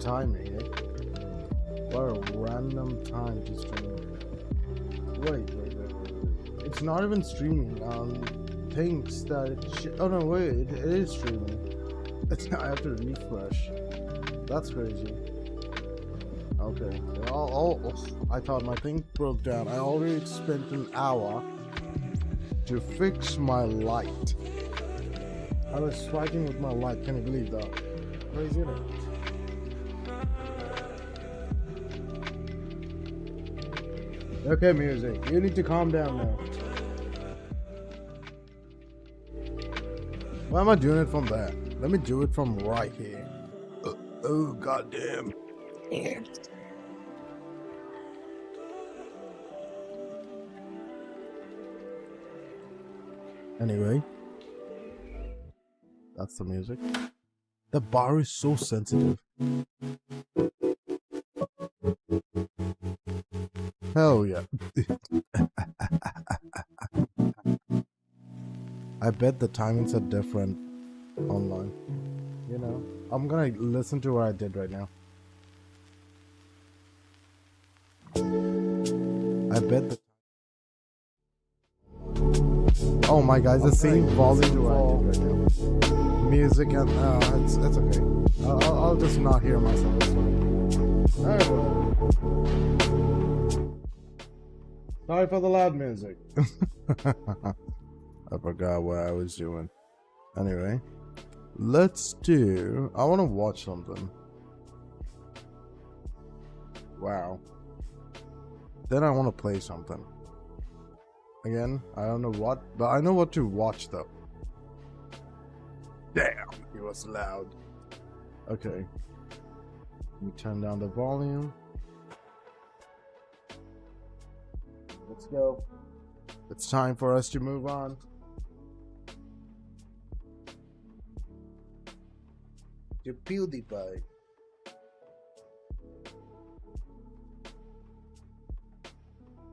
time, eh? What a random time to stream. Wait. It's not even streaming. Thinks that it oh no, wait, it is streaming. I have to refresh. That's crazy. Okay. I thought my thing broke down. I already spent an hour to fix my light. I was striking with my light. Can you believe that? Crazy, isn't it? Okay, music. You need to calm down now. Why am I doing it from there? Let me do it from right here. Oh, goddamn. Anyway, that's the music. The bar is so sensitive. Hell yeah. I bet the timings are different online. You know, I'm gonna listen to what I did right now. I bet the oh my god, it's the same volume to what I did right now. Music and it's okay. I'll just not hear myself. It's fine. Alright, sorry for the loud music. I forgot what I was doing. Anyway, let's do. I want to watch something. Wow. Then I want to play something. Again, I don't know what, but I know what to watch though. Damn, it was loud. Okay. Let me turn down the volume. Let's go. It's time for us to move on. To PewDiePie.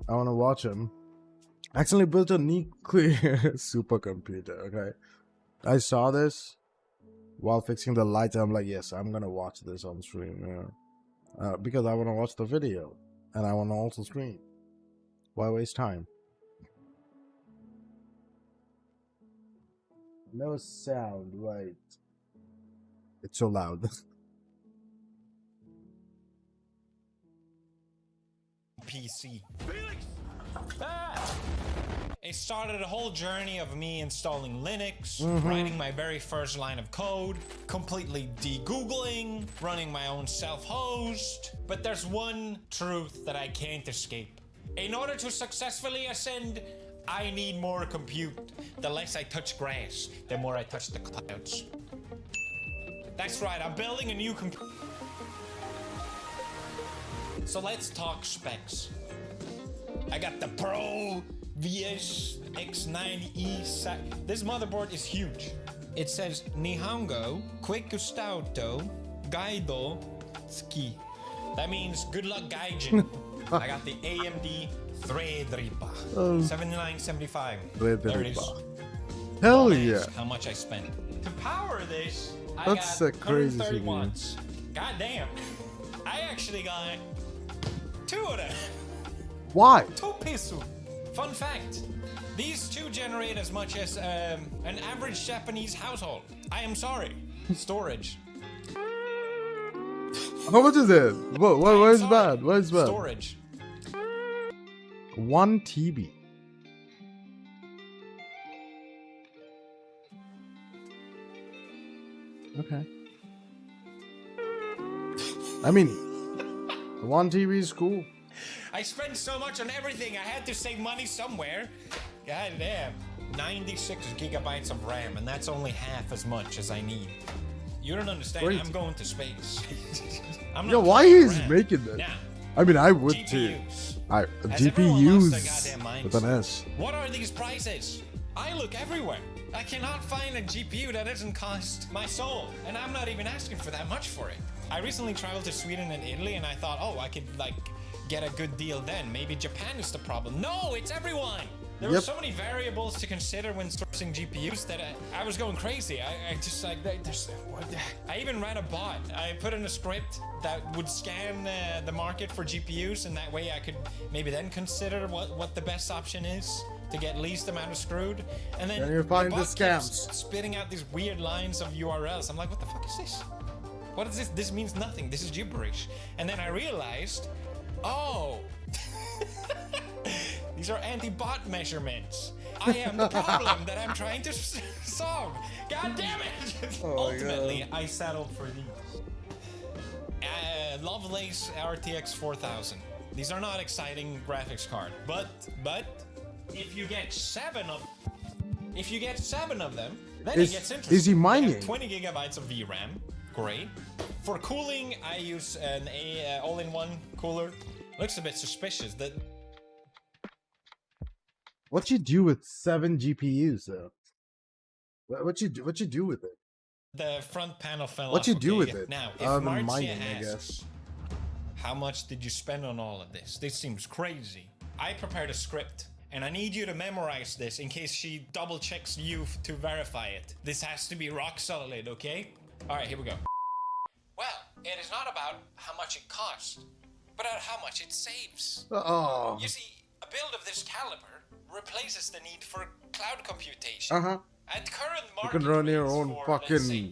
I want to watch him. Actually built a nuclear supercomputer, okay? I saw this while fixing the lights. I'm like, yes, I'm gonna watch this on stream, yeah. Because I want to watch the video. And I want to also stream. Why waste time? No sound, right? It's so loud. PC. Felix! Ah! It started a whole journey of me installing Linux, writing my very first line of code, completely de-googling, running my own self-host. But there's one truth that I can't escape. In order to successfully ascend, I need more compute. The less I touch grass, the more I touch the clouds. That's right, I'm building a new computer. So let's talk specs. I got the Pro VS X90E. This motherboard is huge. It says Nihongo Quick Gustauto Gaido Tsuki. That means good luck gaijin. I got the AMD Threadripper 7975. There it is. Hell yeah. How much I spent. To power this, That's I a got crazy 130 thing. watts. God damn. I actually got 2 of them. Why? 2 pesos. Fun fact. These 2 generate as much as an average Japanese household. I am sorry. Storage. How much is it? What is bad? What is bad? Storage. 1 TB. Okay. I mean, 1 TB is cool. I spent so much on everything. I had to save money somewhere. God damn. 96 gigabytes of RAM, and that's only half as much as I need. You don't understand. Great. I'm going to space. I'm not Yo, why playing is around. making this? Now, I mean, I would too. GPUs. GPUs Has everyone lost their goddamn minds? with an S. What are these prices? I look everywhere. I cannot find a GPU that doesn't cost my soul, and I'm not even asking for that much for it. I recently traveled to Sweden and Italy, and I thought, oh, I could like get a good deal then. Maybe Japan is the problem. No, it's everyone. There were so many variables to consider when sourcing GPUs that I was going crazy. I just like, I even ran a bot. I put in a script that would scan the market for GPUs, and that way I could maybe then consider what the best option is to get least amount of screwed. And then you find the bot kept scams spitting out these weird lines of URLs. I'm like, what the fuck is this? What is this? This means nothing. This is gibberish. And then I realized, oh, these are anti-bot measurements. I am the problem that I'm trying to solve. God damn it! Ultimately, I settled for these. Lovelace RTX 4000. These are not exciting graphics card, but if you get seven of them, then it gets interesting. Is he mining? 20 gigabytes of VRAM. Great. For cooling, I use an all-in-one cooler. Looks a bit suspicious. What you do with 7 GPUs though? What you do with it? The front panel fell off. What you do with it? Now, if Marcia asks, how much did you spend on all of this? This seems crazy. I prepared a script, and I need you to memorize this in case she double checks you to verify it. This has to be rock solid, okay? All right, here we go. Well, it is not about how much it costs, but about how much it saves. Oh. You see, a build of this caliber replaces the need for cloud computation. At current market, you can run your own for, fucking $2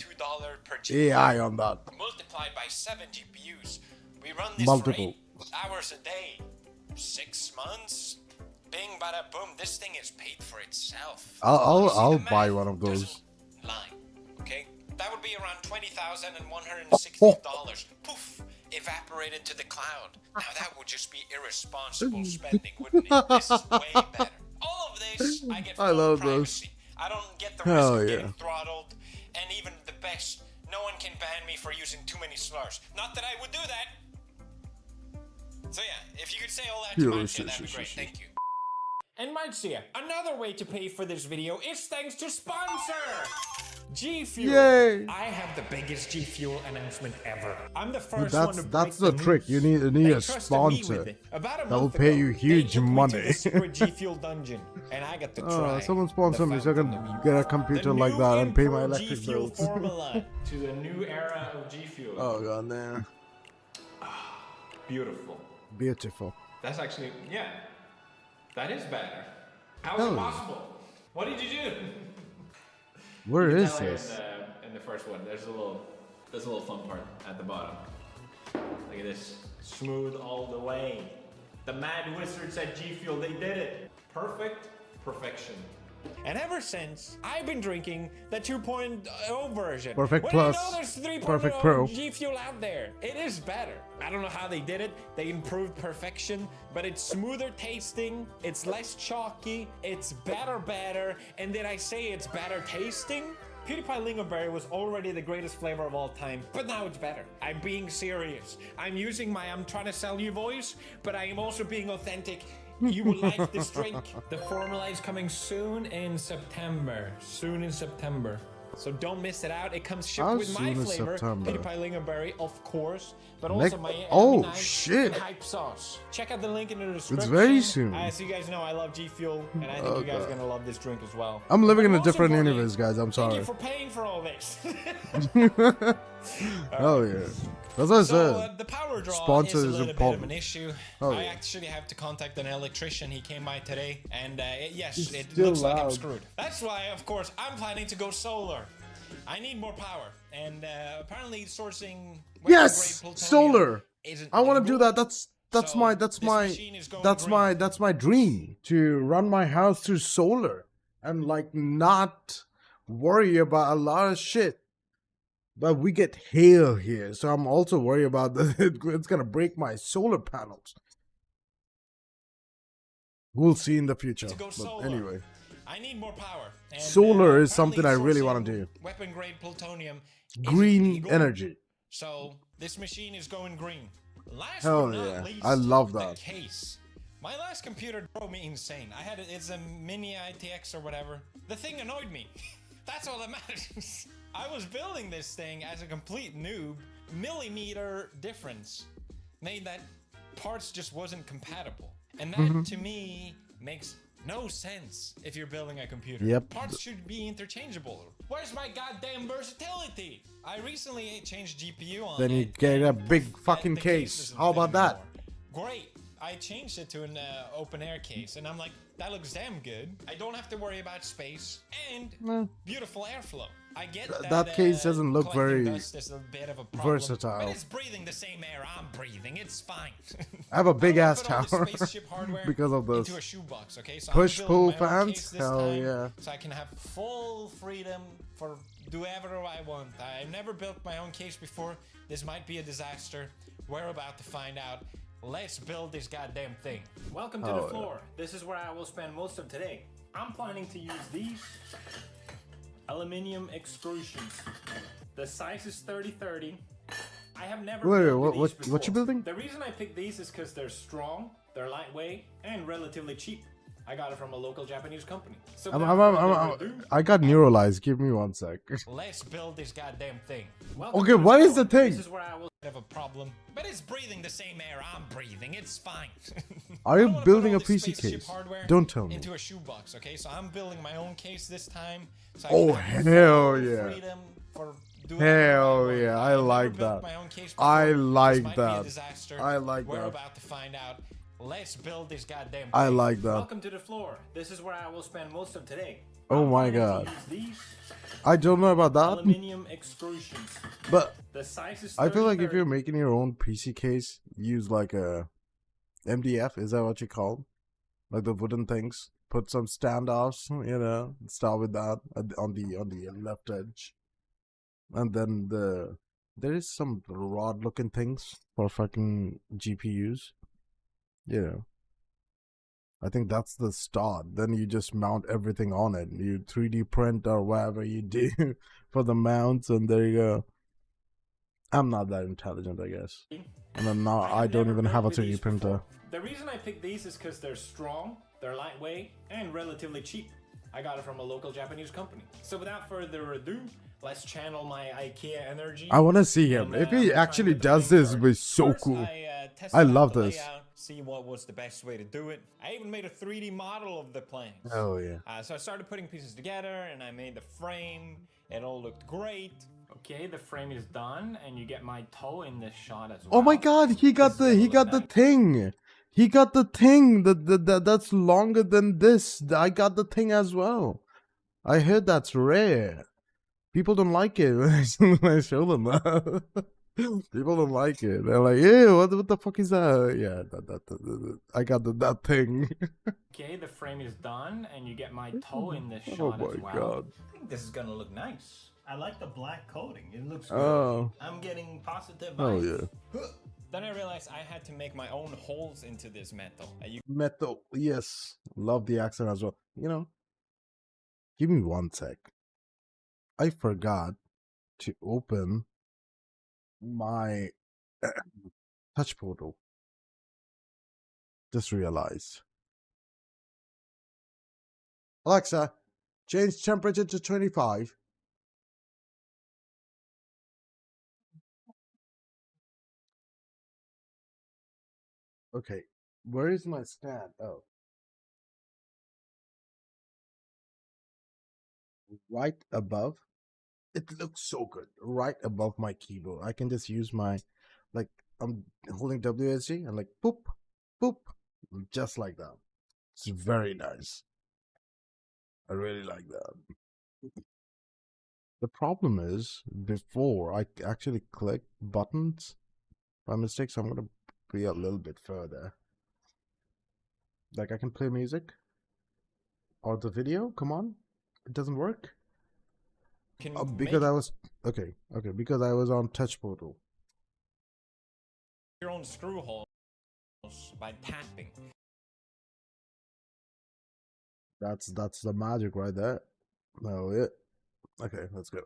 per GPU, AI on that. multiplied by 7 GPUs. We run this Multiple for 8 hours a day, 6 months. Bing, bada, boom. This thing is paid for itself. I'll buy one of those. Lie, okay? That would be around $20,160. Poof, evaporated to the cloud. Now that would just be irresponsible spending, wouldn't it? This is way better. All of this, I get full privacy. I don't get the risk of getting throttled, and even the best, no one can ban me for using too many slurs. Not that I would do that. So yeah, if you could say all that to Marcia, that'd be great. Thank you. And Marcia, another way to pay for this video is thanks to sponsor! G Fuel. Yay! I have the biggest G Fuel announcement ever. I'm the first Dude, one to that's break the trick. You need a sponsor that will pay you huge money. The secret G Fuel dungeon, and I got to try. Someone sponsor me so I can get a computer like that and pay my electric bills. Formula to a new era of G Fuel. Oh god, damn. Beautiful. Beautiful. That's actually, yeah. That is better. How is it possible? What did you do? Where is this? In the first one, there's a little fun part at the bottom. Look at this, smooth all the way. The Mad Wizards at G Fuel, they did it. Perfection. And ever since, I've been drinking the 2.0 version. Perfect when Plus. I know there's 3.0 Perfect Pro. G Fuel out there. It is better. I don't know how they did it. They improved perfection, but it's smoother tasting. It's less chalky. It's better. And did I say it's better tasting? PewDiePie Lingonberry was already the greatest flavor of all time, but now it's better. I'm being serious. I'm using my I'm trying to sell you voice, but I am also being authentic. You will like this drink. The formula is coming soon in September. So don't miss it out. It comes shipped with my flavor, PewDiePie Lingonberry, of course, but also my shit hype sauce. Check out the link in the description. It's very soon. So you guys know I love G Fuel, and I think you guys are gonna love this drink as well. I'm living in a different universe, guys. I'm sorry. Thank you for paying for all this. Oh yeah. As I said, the power draw sponsor is a is little important. bit of an issue. I actually have to contact an electrician. He came by today, and yes, it looks like I'm screwed. That's why, of course, I'm planning to go solar. I need more power, and apparently sourcing solar. I want to do that. That's my dream, to run my house through solar and like not worry about a lot of shit. But we get hail here, so I'm also worried about it's gonna break my solar panels. We'll see in the future. But anyway, I need more power. And, solar is something I really want to do. Weapon grade plutonium. Green energy. So this machine is going green. Last Hell but not yeah! least, I love that. the case. My last computer drove me insane. It's a mini ITX or whatever. The thing annoyed me. That's all that matters. I was building this thing as a complete noob. Millimeter difference made that parts just wasn't compatible. And that to me makes no sense if you're building a computer. Yep. Parts should be interchangeable. Where's my goddamn versatility? I recently changed GPU on Then you it, get a and big fucking the case. isn't How about fitting that? anymore. Great. I changed it to an open air case, and I'm like, that looks damn good. I don't have to worry about space and beautiful airflow. I get that case doesn't look very dust is a bit of a problem, versatile. but it's breathing the same air I'm breathing. It's fine. I have a big ass I wanna put all tower this spaceship hardware because of this. into a shoebox, okay? So Push I'm pull building my own fans. case this Hell time, yeah. so I can have full freedom for do whatever I want. I've never built my own case before. This might be a disaster. We're about to find out. Let's build this goddamn thing. Welcome to the floor. This is where I will spend most of today. I'm planning to use these aluminium extrusions. The size is 30-30. I have never built these before. What you building? The reason I picked these is because they're strong, they're lightweight, and relatively cheap. I got it from a local Japanese company. So I got neuralized. Give me 1 sec. let's build this goddamn thing. Okay, what is the thing? This is where I will have a problem, but it's breathing the same air I'm breathing. It's fine. Are you building a PC case? Don't tell me. Into a shoebox, okay? So I'm building my own case this time. So Oh hell yeah! Hell yeah! I like that. I like that. I like We're that. about to find out. Let's build this goddamn thing. I like that. Welcome to the floor. This is where I will spend most of today. Oh my god. I don't know about that. Aluminium extrusions. But the size is I feel like if you're making your own PC case, use like a MDF. Is that what you call? Like the wooden things. Put some standoffs, you know. Start with that on the left edge, and then there is some rod looking things for fucking GPUs. You know. I think that's the start. Then you just mount everything on it. You 3D print or whatever you do for the mounts, and there you go. I'm not that intelligent, I guess. And I'm not. I don't even have a 3D printer. The reason I picked these is because they're strong, they're lightweight, and relatively cheap. I got it from a local Japanese company. So without further ado, let's channel my IKEA energy. I want to see him. If he actually does this, it'll be so cool. I love this. Layout, see what was the best way to do it. I even made a 3D model of the plane. Oh yeah. So I started putting pieces together, and I made the frame. It all looked great. Okay, the frame is done, and you get my toe in this shot as well. Oh my god, he got the thing. He got the thing that's longer than this. I got the thing as well. I heard that's rare. People don't like it when I show them that. People don't like it. They're like, "Ew, what the fuck is that?" Yeah, I got that thing. Okay, the frame is done, and you get my toe in this shot Oh my as well. god. I think this is gonna look nice. I like the black coating. It looks good. Oh. I'm getting positive vibes. Oh yeah. Then I realized I had to make my own holes into this metal. Metal, yes. Love the accent as well. You know, give me 1 sec. I forgot to open my touch portal. Just realized. Alexa, change temperature to 25. Okay, where is my stand? Oh. Right above. It looks so good. Right above my keyboard. I can just use my, like, I'm holding WSG and like, boop, boop, just like that. It's very nice. I really like that. The problem is, before I actually click buttons by mistake, so I'm going to be a little bit further. Like, I can play music or the video. Come on. It doesn't work. Because I was because I was on touch portal. Your own screw holes by tapping. That's the magic right there. Oh yeah. Okay, let's go.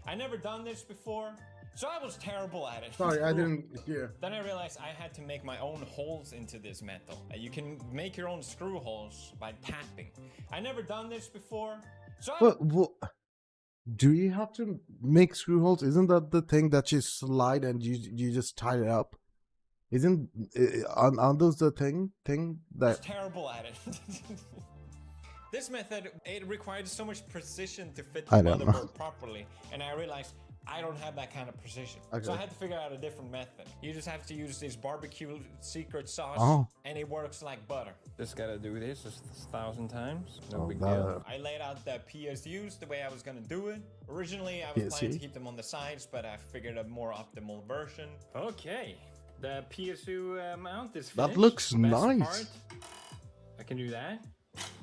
I never done this before, so I was terrible at it. Sorry, I didn't hear. Then I realized I had to make my own holes into this metal. You can make your own screw holes by tapping. I never done this before, so Well, do you have to make screw holes? Isn't that the thing that you slide and you just tie it up? Isn't aren't those the thing that? I was terrible at it. This method, it required so much precision to fit the I know. motherboard properly, and I realized I don't have that kind of precision. Okay. So I had to figure out a different method. You just have to use this barbecue secret sauce, and it works like butter. Just gotta do this 1,000 times. No big deal. I laid out the PSUs the way I was gonna do it. Originally, I was planning to keep them on the sides, but I figured a more optimal version. Okay, the PSU mount is finished. That looks Best nice. part, I can do that.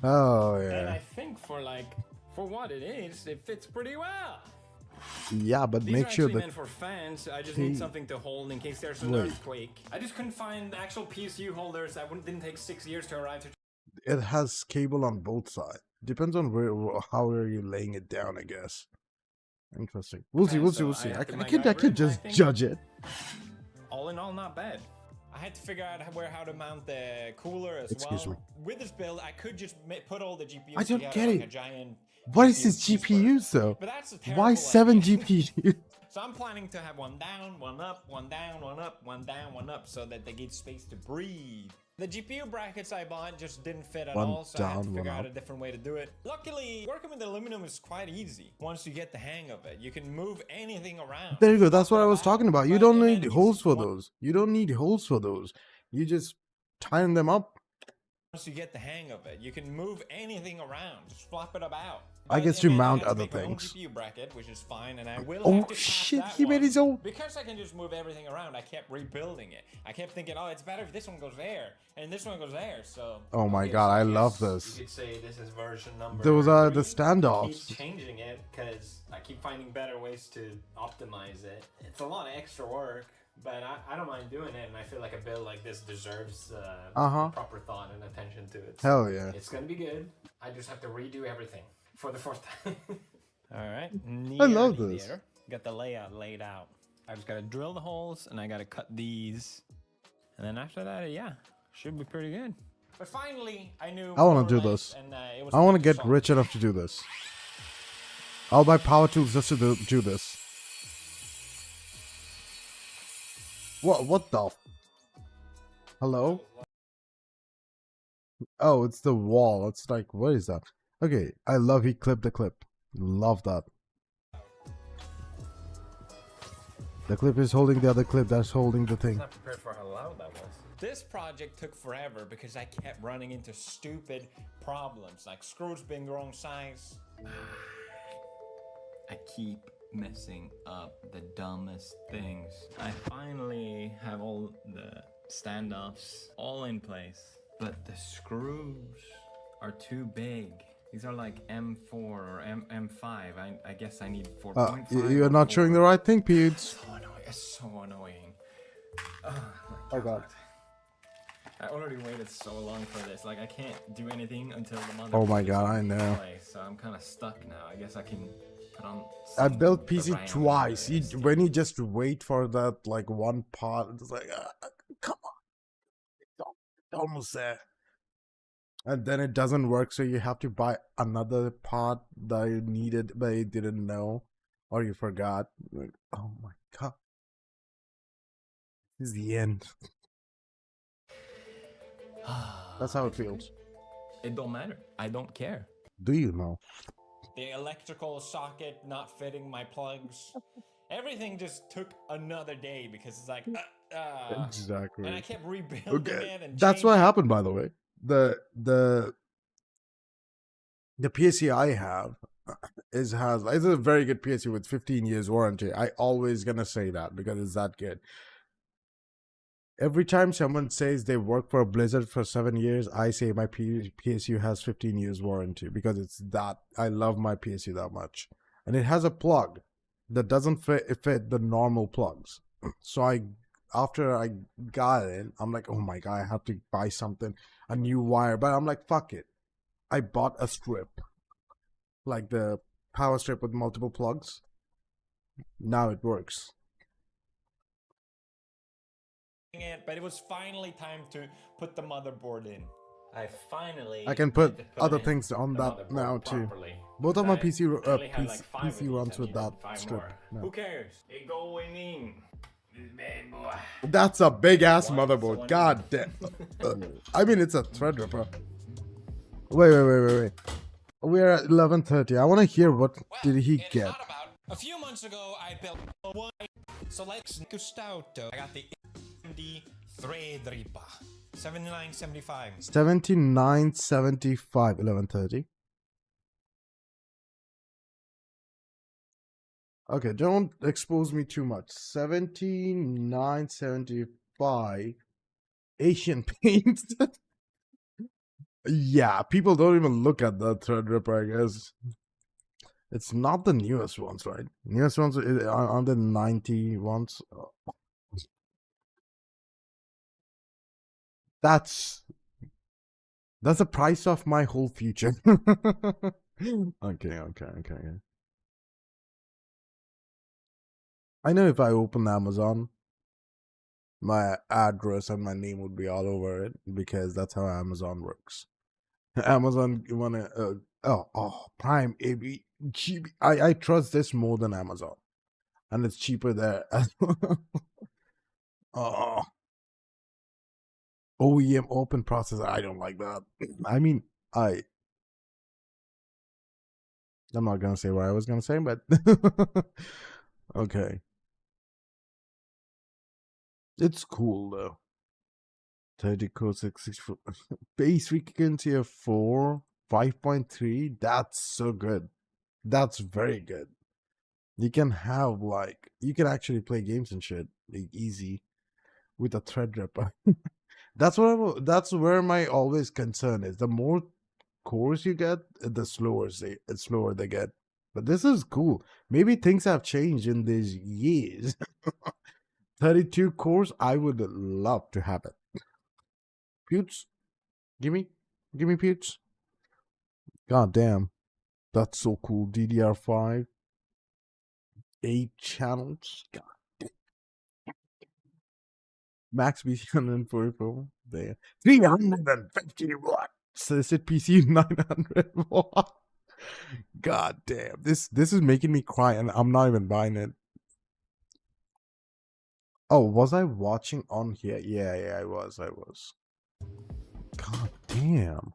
Oh And I yeah. think for what it is, it fits pretty well. Yeah, but These make are sure actually that meant for fans. I just need something to hold in case there's an earthquake. I just couldn't find the actual PSU holders. Didn't take 6 years to arrive to. it has cable on both sides. Depends on how are you laying it down, I guess. Interesting. We'll see. We'll see. We'll see. I can just judge it. All in all, not bad. I had to figure out how to mount the cooler as Excuse well. me. With this build, I could just put all the GPUs I don't together get like it. a giant. What is this GPUs though? But that's a Why terrible 7 idea. GPUs? So I'm planning to have one down, one up, one down, one up, one down, one up, so that they get space to breathe. The GPU brackets I bought just didn't fit at One all, so I had to down, figure one out a up. different way to do it. Luckily, working with aluminum is quite easy. Once you get the hang of it, you can move anything around. There you go. That's what I was talking about. You But don't it need means holes for those. You don't need holes for those. You just tighten them up. Once you get the hang of it, you can move anything around. Just flop it about. I But guess it to meant I mount had to other make my own things. GPU bracket, which is fine, and I will Oh have to tap shit! that He made one. his own. Because I can just move everything around, I kept rebuilding it. I kept thinking, oh, it's better if this one goes there, and this one goes there, so... Oh my okay, god, so I guess love this. You could say this is version number Those are the 3. standoffs. Keep changing it, because I keep finding better ways to optimize it. It's a lot of extra work, but I don't mind doing it, and I feel like a build like this deserves proper thought and attention to it. So Hell yeah. it's gonna be good. I just have to redo everything for the fourth time. Alright, I love this. Got the layout laid out. I just gotta drill the holes and I gotta cut these. And then after that, yeah, should be pretty good. But finally, I knew I want more to or do less, this. and, it was I want to time get solve. rich enough to do this. I'll buy power tools just to do this. What the? Hello? Oh, it's the wall. It's like, what is that? Okay, I love he clipped the clip. Love that. The clip is holding the other clip that's holding the thing. Not prepared for how loud that was. This project took forever because I kept running into stupid problems, like screws being the wrong size. I keep messing up the dumbest things. I finally have all the standoffs all in place, but the screws are too big. These are like M4 or M5. I guess I need 4.5. You're not showing the right thing, Pete. So annoying. It's so annoying. Oh god. I already waited so long for this. Like I can't do anything until the mother. Oh my god, I know. So I'm kind of stuck now. I guess I can put on. I built the PC RAM twice. and the When you just wait for that like one part, it's like, come on, it's almost there. And then it doesn't work, so you have to buy another part that you needed but you didn't know or you forgot. Like, oh my god, this is the end. That's how it feels. It don't matter. I don't care. Do you know? The electrical socket not fitting my plugs. Everything just took another day because it's like, Exactly. and I kept rebuilding Okay, it. And that's what changing- happened, by the way. The PSC I have it's a very good PSC with 15 years warranty. I always gonna say that because it's that good. Every time someone says they work for a Blizzard for 7 years, I say my PSU has 15 years warranty because it's that. I love my PSU that much. And it has a plug that doesn't fit the normal plugs. So after I got it, I'm like, oh my god, I have to buy something, a new wire. But I'm like, fuck it. I bought a strip, like the power strip with multiple plugs. Now it works. But it was finally time to put the motherboard in. I can put other things on that now too. Both of my PC runs with that strip. No. Who cares? It going in. This bad boy. That's a big ass motherboard. God damn. I mean, it's a Threadripper. Wait. We're at 11:30. I want to hear what Well, did he it's get. not about. A few months ago, I built a wine. So let's gustauto. I got the ENG Threadripa. 79.75. 79.75. 11:30. Okay, don't expose me too much. 79.75. Asian paint. Yeah, people don't even look at the Threadripper, I guess. It's not the newest ones, right? Newest ones are the 90 ones. That's the price of my whole future. Okay. I know if I open Amazon, my address and my name would be all over it because that's how Amazon works. Amazon, you wanna Prime AB cheap. I trust this more than Amazon, and it's cheaper there. Oh, OEM open processor. I don't like that. I mean, I'm not gonna say what I was gonna say, but okay, it's cool though. 30 core 64 base frequency of 4 5.3. That's so good. That's very good. You can have you can actually play games and shit easy with a Threadripper. That's where my always concern is. The more cores you get, the slower they get. But this is cool. Maybe things have changed in these years. 32 cores, I would love to have it. Pewts, gimme Pewts. God damn, that's so cool. DDR5, 8 channels. God. Max PC 144. There. 350 watts. Solicited PC 900 watts. God damn. This is making me cry and I'm not even buying it. Oh, was I watching on here? Yeah, I was. God damn.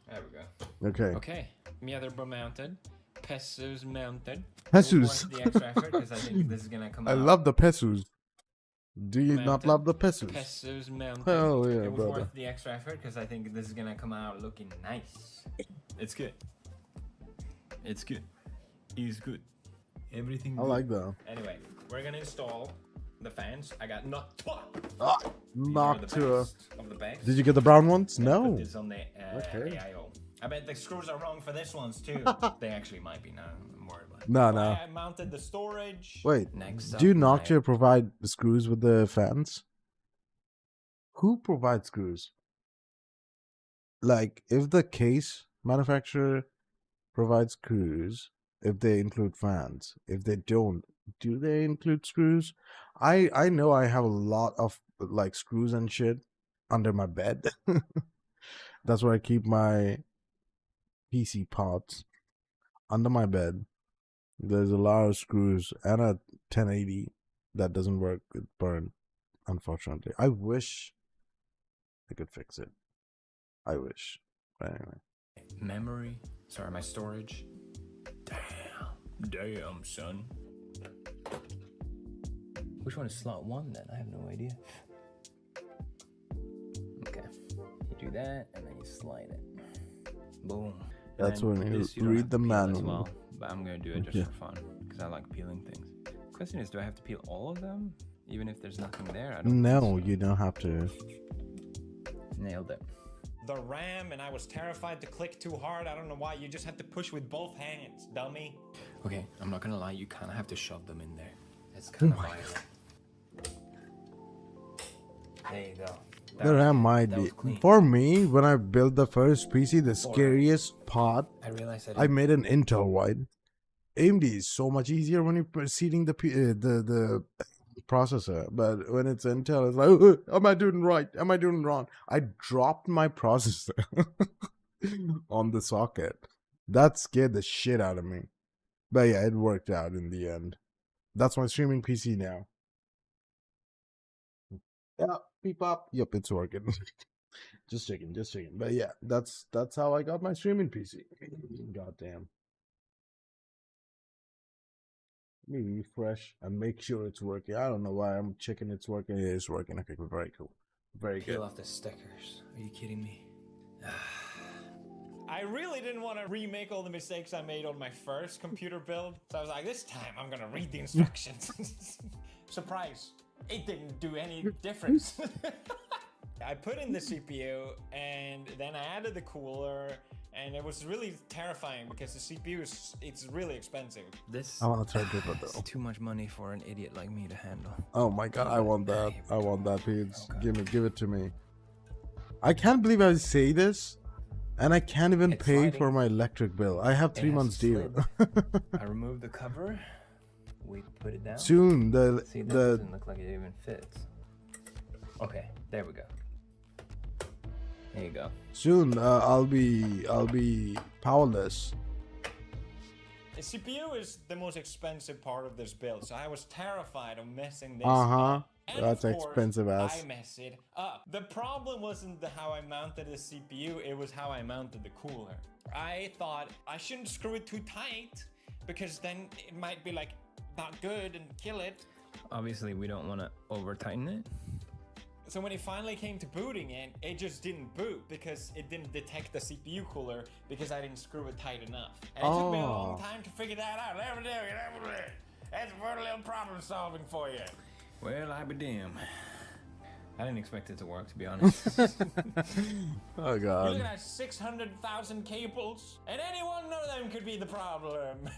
There we go. Okay. Okay. Motherboard mounted. Pesos mounted. Pesos. The extra effort because I think this is gonna come I out. love the pesos. Do you Mounted. not love the pesos? Pesos mounted. Hell yeah, it was brother. worth the extra effort because I think this is gonna come out looking nice. It's good. It's good. It's good. Everything. I like that. Anyway, we're gonna install the fans. I got not Knocked to of the bags. Did you get the brown ones? No. Put this on the Okay. AIO. I bet the screws are wrong for this ones too. They actually might be. No, I'm worried about it. No. I mounted the storage. Wait. Next Do up, Noctua provide the screws with the fans? Who provides screws? Like, if the case manufacturer provides screws, if they include fans, if they don't, do they include screws? I know I have a lot of like screws and shit under my bed. That's where I keep my PC pots under my bed. There's a lot of screws and a 1080 that doesn't work. It burned, unfortunately. I wish I could fix it. I wish. But anyway. Memory. Sorry, my storage. Damn, son. Which one is slot 1 then? I have no idea. Okay. You do that and then you slide it. Boom. That's when you read the manual. Well, but I'm gonna do it just for fun because I like peeling things. Question is, do I have to peel all of them, even if there's nothing there? No, you don't have to. Nailed it. The RAM, and I was terrified to click too hard. I don't know why. You just have to push with both hands, dummy. Okay, I'm not gonna lie. You kind of have to shove them in there. It's kind of violent. There you go. The RAM might be. For me, when I built the first PC, the scariest part, I realized I made an Intel wide. AMD is so much easier when you're proceeding the processor, but when it's Intel, it's like, am I doing right? Am I doing wrong? I dropped my processor on the socket. That scared the shit out of me. But yeah, it worked out in the end. That's my streaming PC now. Yeah, beep up. Yep, it's working. Just checking, just checking. But yeah, that's how I got my streaming PC. Goddamn. Let me refresh and make sure it's working. I don't know why I'm checking it's working. It is working. Okay, very cool. Very good. Peel off the stickers. Are you kidding me? I really didn't want to remake all the mistakes I made on my first computer build. So I was like, this time I'm gonna read the instructions. Surprise, it didn't do any difference. I put in the CPU and then I added the cooler, and it was really terrifying because the CPU it's really expensive. I want to try different though. It's too much money for an idiot like me to handle. Oh my god, I want that. I want that, Pete. Give it to me. I can't believe I say this, and I can't even pay for my electric bill. I have 3 months due. I removed the cover. We put it down. Soon See, that doesn't look like it even fits. Okay, there we go. There you go. Soon, I'll be powerless. The CPU is the most expensive part of this build, so I was terrified of messing this up. And That's of course, expensive ass. I mess it up. The problem wasn't how I mounted the CPU, it was how I mounted the cooler. I thought I shouldn't screw it too tight because then it might be like not good and kill it. Obviously, we don't want to over tighten it. So when it finally came to booting it just didn't boot because it didn't detect the CPU cooler because I didn't screw it tight enough. And it took me a long time to figure that out. That's a little problem solving for you. Well, I be damned. I didn't expect it to work, to be honest. Oh god. You're looking at 600,000 cables, and any one of them could be the problem.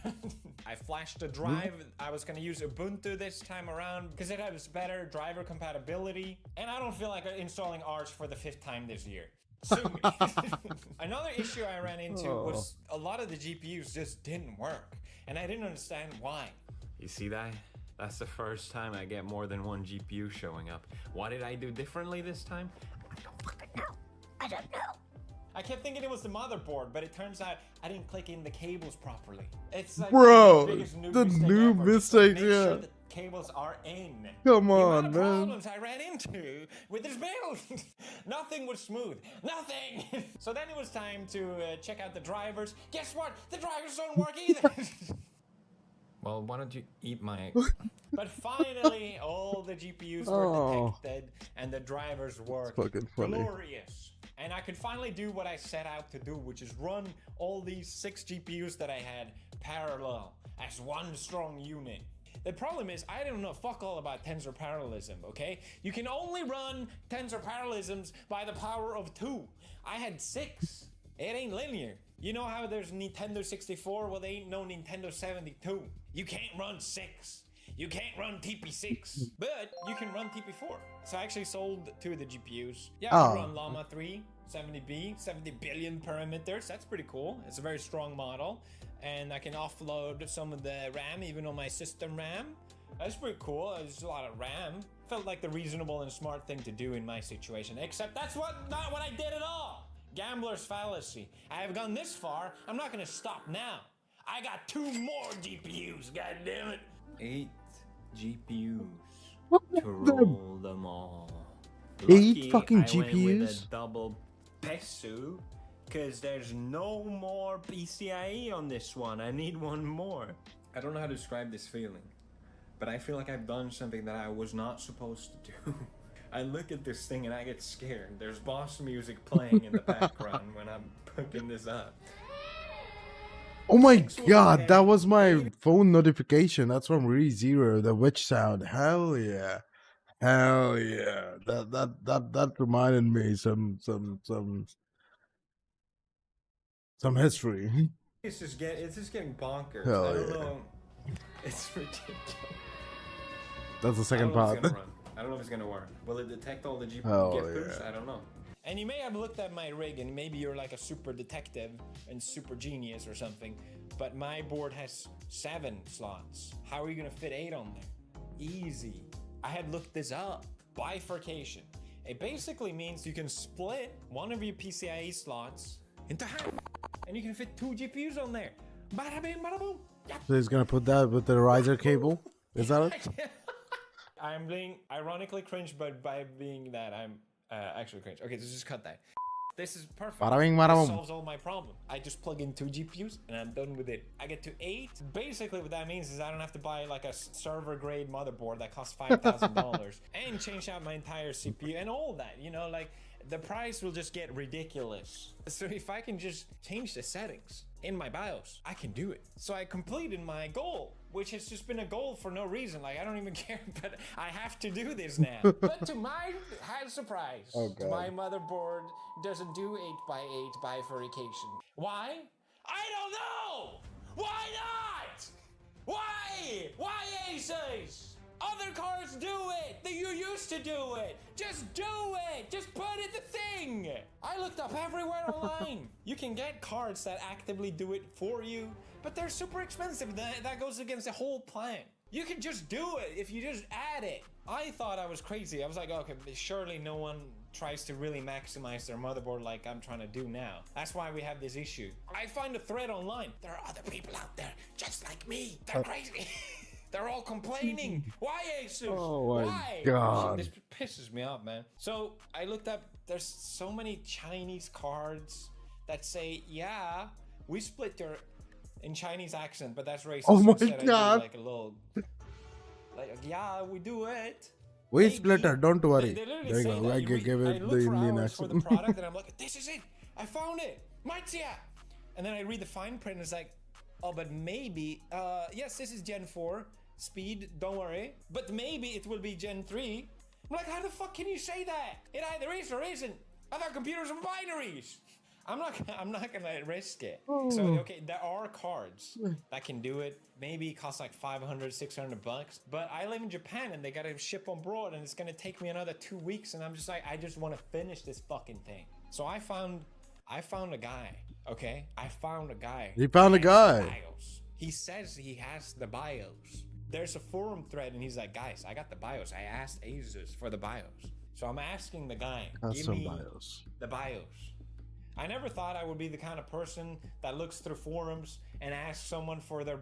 I flashed a drive. I was gonna use Ubuntu this time around because it has better driver compatibility, and I don't feel like installing Arch for the 5th time this year. Sue me. Another issue I ran into was a lot of the GPUs just didn't work, and I didn't understand why. You see that? That's the first time I get more than one GPU showing up. What did I do differently this time? I don't fucking know. I don't know. I kept thinking it was the motherboard, but it turns out I didn't click in the cables properly. It's like bro, the biggest the new mistake, make yeah. sure the cables are in. Come the on, amount of man. problems I ran into with this build. Nothing was smooth. Nothing. So then it was time to check out the drivers. Guess what? The drivers don't work either. Well, why don't you eat my... But finally, all the GPUs were detected and the drivers worked. Fucking funny. Glorious. And I could finally do what I set out to do, which is run all these 6 GPUs that I had parallel as one strong unit. The problem is, I don't know fuck all about tensor parallelism, okay? You can only run tensor parallelisms by the power of 2. I had 6. It ain't linear. You know how there's Nintendo 64? Well, there ain't no Nintendo 72. You can't run 6. You can't run TP6, but you can run TP4. So I actually sold 2 of the GPUs. Yeah, I can run Llama 3, 70B, 70 billion parameters. That's pretty cool. It's a very strong model. And I can offload some of the RAM, even on my system RAM. That's pretty cool. There's a lot of RAM. Felt like the reasonable and smart thing to do in my situation, except that's not what I did at all. Gambler's fallacy. I have gone this far, I'm not gonna stop now. I got 2 more GPUs, god damn it. 8 GPUs to roll them all. 8 fucking I went with GPUs? a double PESU, cause there's no more PCIe on this one. I need one more. I don't know how to describe this feeling, but I feel like I've done something that I was not supposed to do. I look at this thing and I get scared. There's boss music playing in the background when I'm hooking this up. Oh my god, that was my phone notification. That's from ReZero, the witch sound. Hell yeah. Hell yeah. That reminded me some history. It's just getting bonkers. Hell I don't yeah. know. It's ridiculous. That's the second part. I don't know if it's gonna work. Will it detect all the GPU Hell gifters? yeah. I don't know. And you may have looked at my rig and maybe you're like a super detective and super genius or something, but my board has 7 slots. How are you gonna fit 8 on there? Easy. I had looked this up. Bifurcation. It basically means you can split one of your PCIe slots into half, and you can fit 2 GPUs on there. Bada bing, bada boom. Yep. So he's gonna put that with the riser cable? Is that it? I'm being ironically cringe, but by being that, actually cringe. Okay, let's just cut that. This is perfect. Bada bing, This bada boom. solves all my problem. I just plug in 2 GPUs and I'm done with it. I get to 8. Basically, what that means is I don't have to buy like a server grade motherboard that costs $5,000 and change out my entire CPU and all that. You know, like the price will just get ridiculous. So if I can just change the settings in my BIOS, I can do it. So I completed my goal, which has just been a goal for no reason. Like I don't even care, but I have to do this now. But to my surprise, my motherboard doesn't do 8x8 bifurcation. Why? I don't know! Why not? Why? Why Asus? Other cards do it! You used to do it! Just do it! Just put it the thing! I looked up everywhere online. You can get cards that actively do it for you, but they're super expensive. That goes against the whole plan. You can just do it if you just add it. I thought I was crazy. I was like, okay, surely no one tries to really maximize their motherboard like I'm trying to do now. That's why we have this issue. I find a thread online. There are other people out there just like me. They're crazy. They're all complaining. Why Asus? Oh my Why? God. This pisses me off, man. So I looked up, there's so many Chinese cards that say, yeah, we split your, in Chinese accent, but that's racist. Oh my Instead, I do God. like a little, like, yeah, we do it. We Maybe. split her, don't worry. They literally There you say go. that. I You give I it look the for Indian hours for the accent. product, and I'm like, this is it. I found it. Mightia. And then I read the fine print, and it's like, oh, but maybe, yes, this is Gen 4 speed, don't worry. But maybe it will be Gen 3. I'm like, how the fuck can you say that? It either is or isn't. I thought computers were binaries. I'm not gonna risk it. So okay, there are cards that can do it. Maybe it costs like 500, 600 bucks. But I live in Japan and they gotta ship on board and it's gonna take me another 2 weeks. And I'm just like, I just want to finish this fucking thing. So I found a guy. Okay, I found a guy. You found a guy. BIOS. He says he has the BIOS. There's a forum thread and he's like, guys, I got the BIOS. I asked Asus for the BIOS. So I'm asking the guy, give me BIOS. the BIOS. I never thought I would be the kind of person that looks through forums and asks someone for their...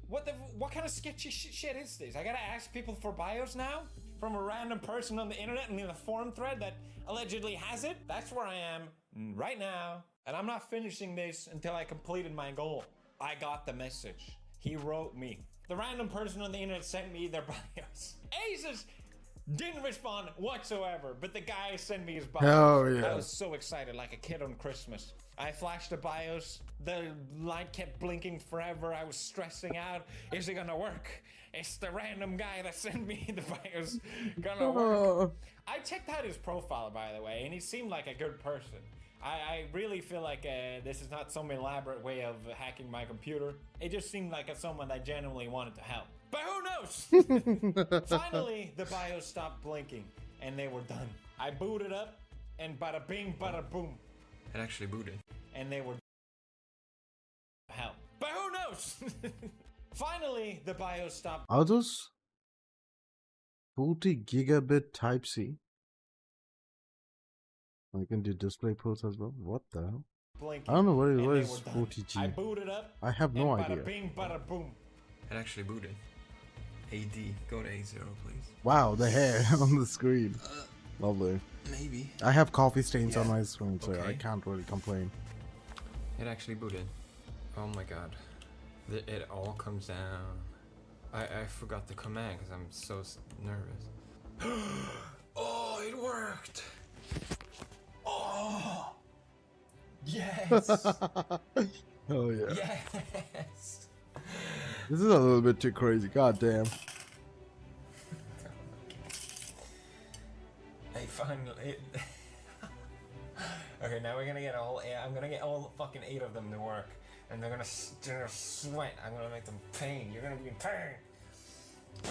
What kind of sketchy shit is this? I gotta ask people for BIOS now? From a random person on the internet and in a forum thread that allegedly has it? That's where I am right now. And I'm not finishing this until I completed my goal. I got the message. He wrote me. The random person on the internet sent me their BIOS. Asus didn't respond whatsoever, but the guy sent me his BIOS. Hell yeah. I was so excited, like a kid on Christmas. I flashed the BIOS. The light kept blinking forever. I was stressing out. Is it gonna work? It's the random guy that sent me the BIOS gonna work. I checked out his profile, by the way, and he seemed like a good person. I really feel like this is not some elaborate way of hacking my computer. It just seemed like someone that genuinely wanted to help. But who knows? Finally, the BIOS stopped blinking, and they were done. I booted up, and bada bing, bada boom. It actually booted. And they were help. But who knows? Finally, the BIOS stopped. Are those 40 gigabit Type-C? I can do display ports as well. What the hell? Blinking, I don't know what and they is were done. 40G. I booted up. I have no and idea. Bada bing, bada boom. It actually booted. AD, go to A0, please. Wow, the hair on the screen. Lovely. Maybe. I have coffee stains on my screen, so I Okay. can't really complain. It actually booted. Oh my god. It all comes down. I forgot the command because I'm so nervous. Oh, it worked! Oh! Yes! Oh yeah. Yes! This is a little bit too crazy. God damn. I finally... Okay, now we're gonna get all... I'm gonna get all fucking 8 of them to work. And they're gonna sweat. I'm gonna make them pain. You're gonna be in pain.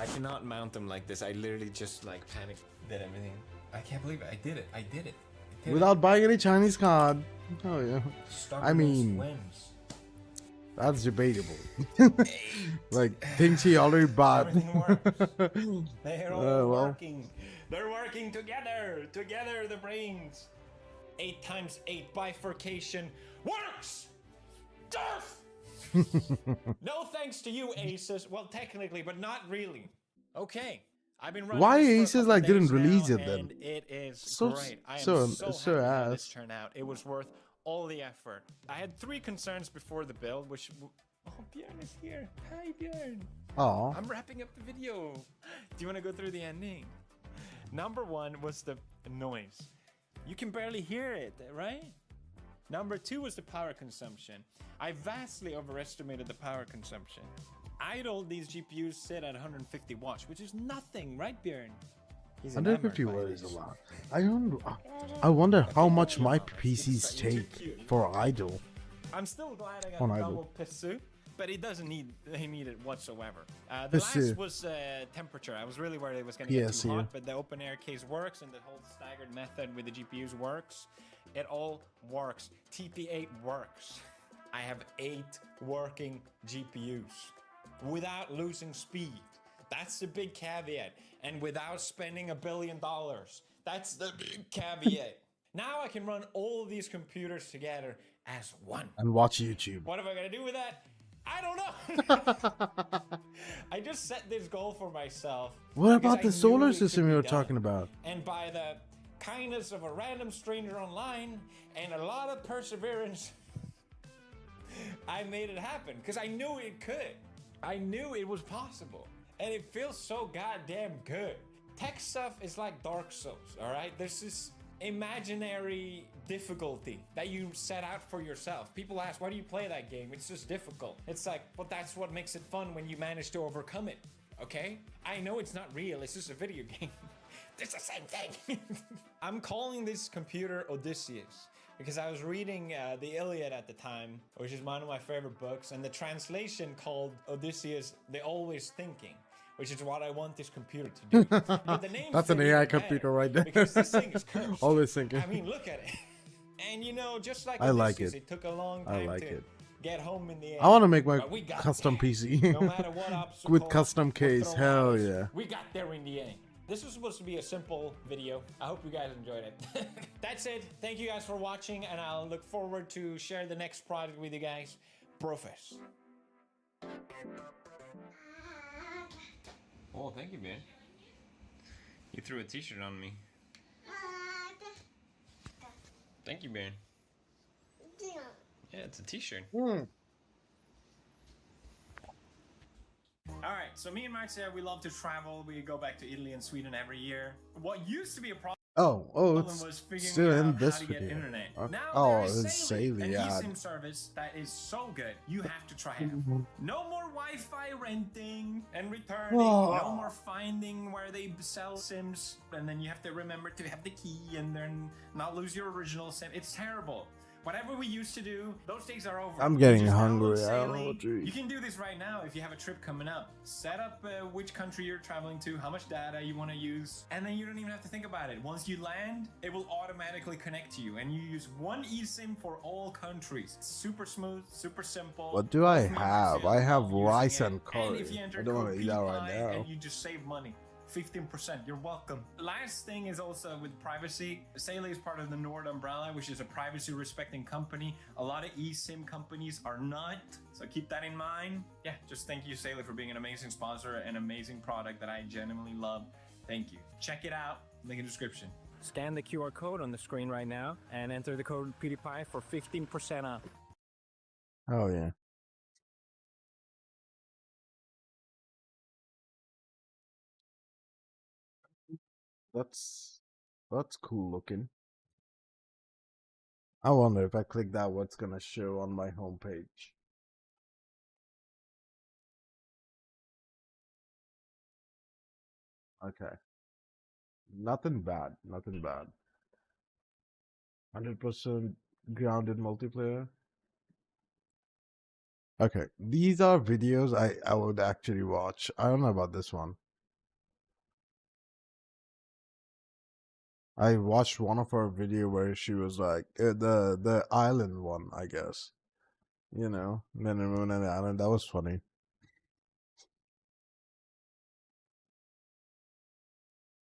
I cannot mount them like this. I literally just like panicked, did everything. I can't believe it. I did it. I did it. Without buying any Chinese card. Oh yeah. I mean, wins. that's debatable. Like things he already bought. Everything works. They're all well. working. They're working together. Together, the brains. 8 times 8 bifurcation works. Death. No thanks to you, Asus. Well, technically, but not really. Okay. I've been running Why this for a Asus couple like didn't days release now, it then? and it is So great. I am so so so happy how this ass. turned out. It was worth all the effort. I had 3 concerns before the build, which... Oh, Björn is here. Hi, Björn. Oh. I'm wrapping up the video. Do you want to go through the ending? Number 1 was the noise. You can barely hear it, right? Number 2 was the power consumption. I vastly overestimated the power consumption. Idle, these GPUs sit at 150 watts, which is nothing, right, Björn? He's 150 enamored by watts is a this. lot. I wonder how much my PCs take for idle. I'm still glad I got On a idle. double pissu, but it doesn't need it whatsoever. The Pissu. last was temperature. I was really worried it was going to get too PSU. hot, but the open air case works, and the whole staggered method with the GPUs works. It all works. TP8 works. I have 8 working GPUs without losing speed. That's the big caveat. And without spending $1 billion. That's the big caveat. Now I can run all of these computers together as one. And watch YouTube. What am I gonna do with that? I don't know. I just set this goal for myself. What because about I the knew solar it could system be you were done. talking about? And by the kindness of a random stranger online and a lot of perseverance, I made it happen because I knew it could. I knew it was possible. And it feels so goddamn good. Tech stuff is like Dark Souls, all right? There's this imaginary difficulty that you set out for yourself. People ask, why do you play that game? It's just difficult. It's like, well, that's what makes it fun when you manage to overcome it, okay? I know it's not real, it's just a video game. It's the same thing. I'm calling this computer Odysseus because I was reading the Iliad at the time, which is one of my favorite books, and the translation called Odysseus, the always thinking, which is what I want this computer to do. But the name That's an fit AI even computer better right there. because this thing is cursed. Always thinking. I mean, look at it. And you know, just like I like Odysseus, it. it took a long I time like to it. get home in the end. I want to make my But we got custom there. PC No matter what obstacle with custom was case. thrown Hell at us, yeah. we got there in the end. This was supposed to be a simple video. I hope you guys enjoyed it. That's it. Thank you guys for watching, and I'll look forward to share the next project with you guys. Profess. Oh, thank you, man. You threw a t-shirt on me. Thank you, man. Yeah, it's a t-shirt. All right, so me and Marcia, we love to travel. We go back to Italy and Sweden every year. What used to be a problem Oh, was it's figuring still in out this how to get video. internet. Okay. Now Oh, there is it's Saley, an Saley, yeah. eSIM service that is so good. You have to try it. No more Wi-Fi renting and returning. No more finding where they sell SIMs, and then you have to remember to have the key and then not lose your original SIM. It's terrible. Whatever we used to do, those days are over. I'm getting You just hungry. download I don't know Saley. what to eat. You can do this right now if you have a trip coming up. Set up which country you're traveling to, how much data you want to use, and then you don't even have to think about it. Once you land, it will automatically connect to you, and you use one eSIM for all countries. It's super smooth, super simple. What do I Both members have? feel I have using rice it. and curry. if you enter I don't want code to eat that right PPI, now. and you just save money. 15%, you're welcome. Last thing is also with privacy. Saley is part of the Nord umbrella, which is a privacy respecting company. A lot of eSIM companies are not, so keep that in mind. Yeah, just thank you, Saley, for being an amazing sponsor and amazing product that I genuinely love. Thank you. Check it out, link in the description. Scan the QR code on the screen right now and enter the code PewDiePie for 15% off. Oh yeah. That's cool looking. I wonder if I click that, what's gonna show on my homepage. Okay. Nothing bad. Nothing bad. 100% grounded multiplayer. Okay, these are videos I would actually watch. I don't know about this one. I watched one of her video where she was like the island one, I guess. You know, Men and Moon and the Island. That was funny.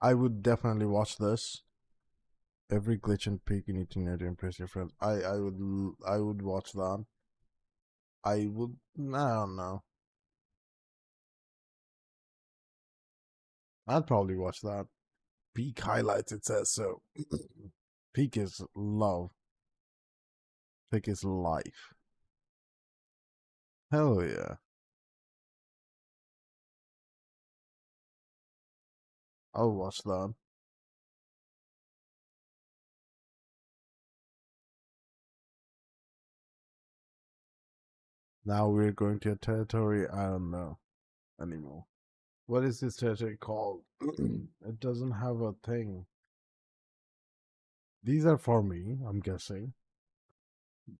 I would definitely watch this. Every glitch and peak you need to know to impress your friends. I would watch that. I don't know. I'd probably watch that. Peak highlights, it says so. Peak is love. Peak is life. Hell yeah. I'll watch that. Now we're going to a territory I don't know anymore. What is this territory called? It doesn't have a thing. These are for me, I'm guessing.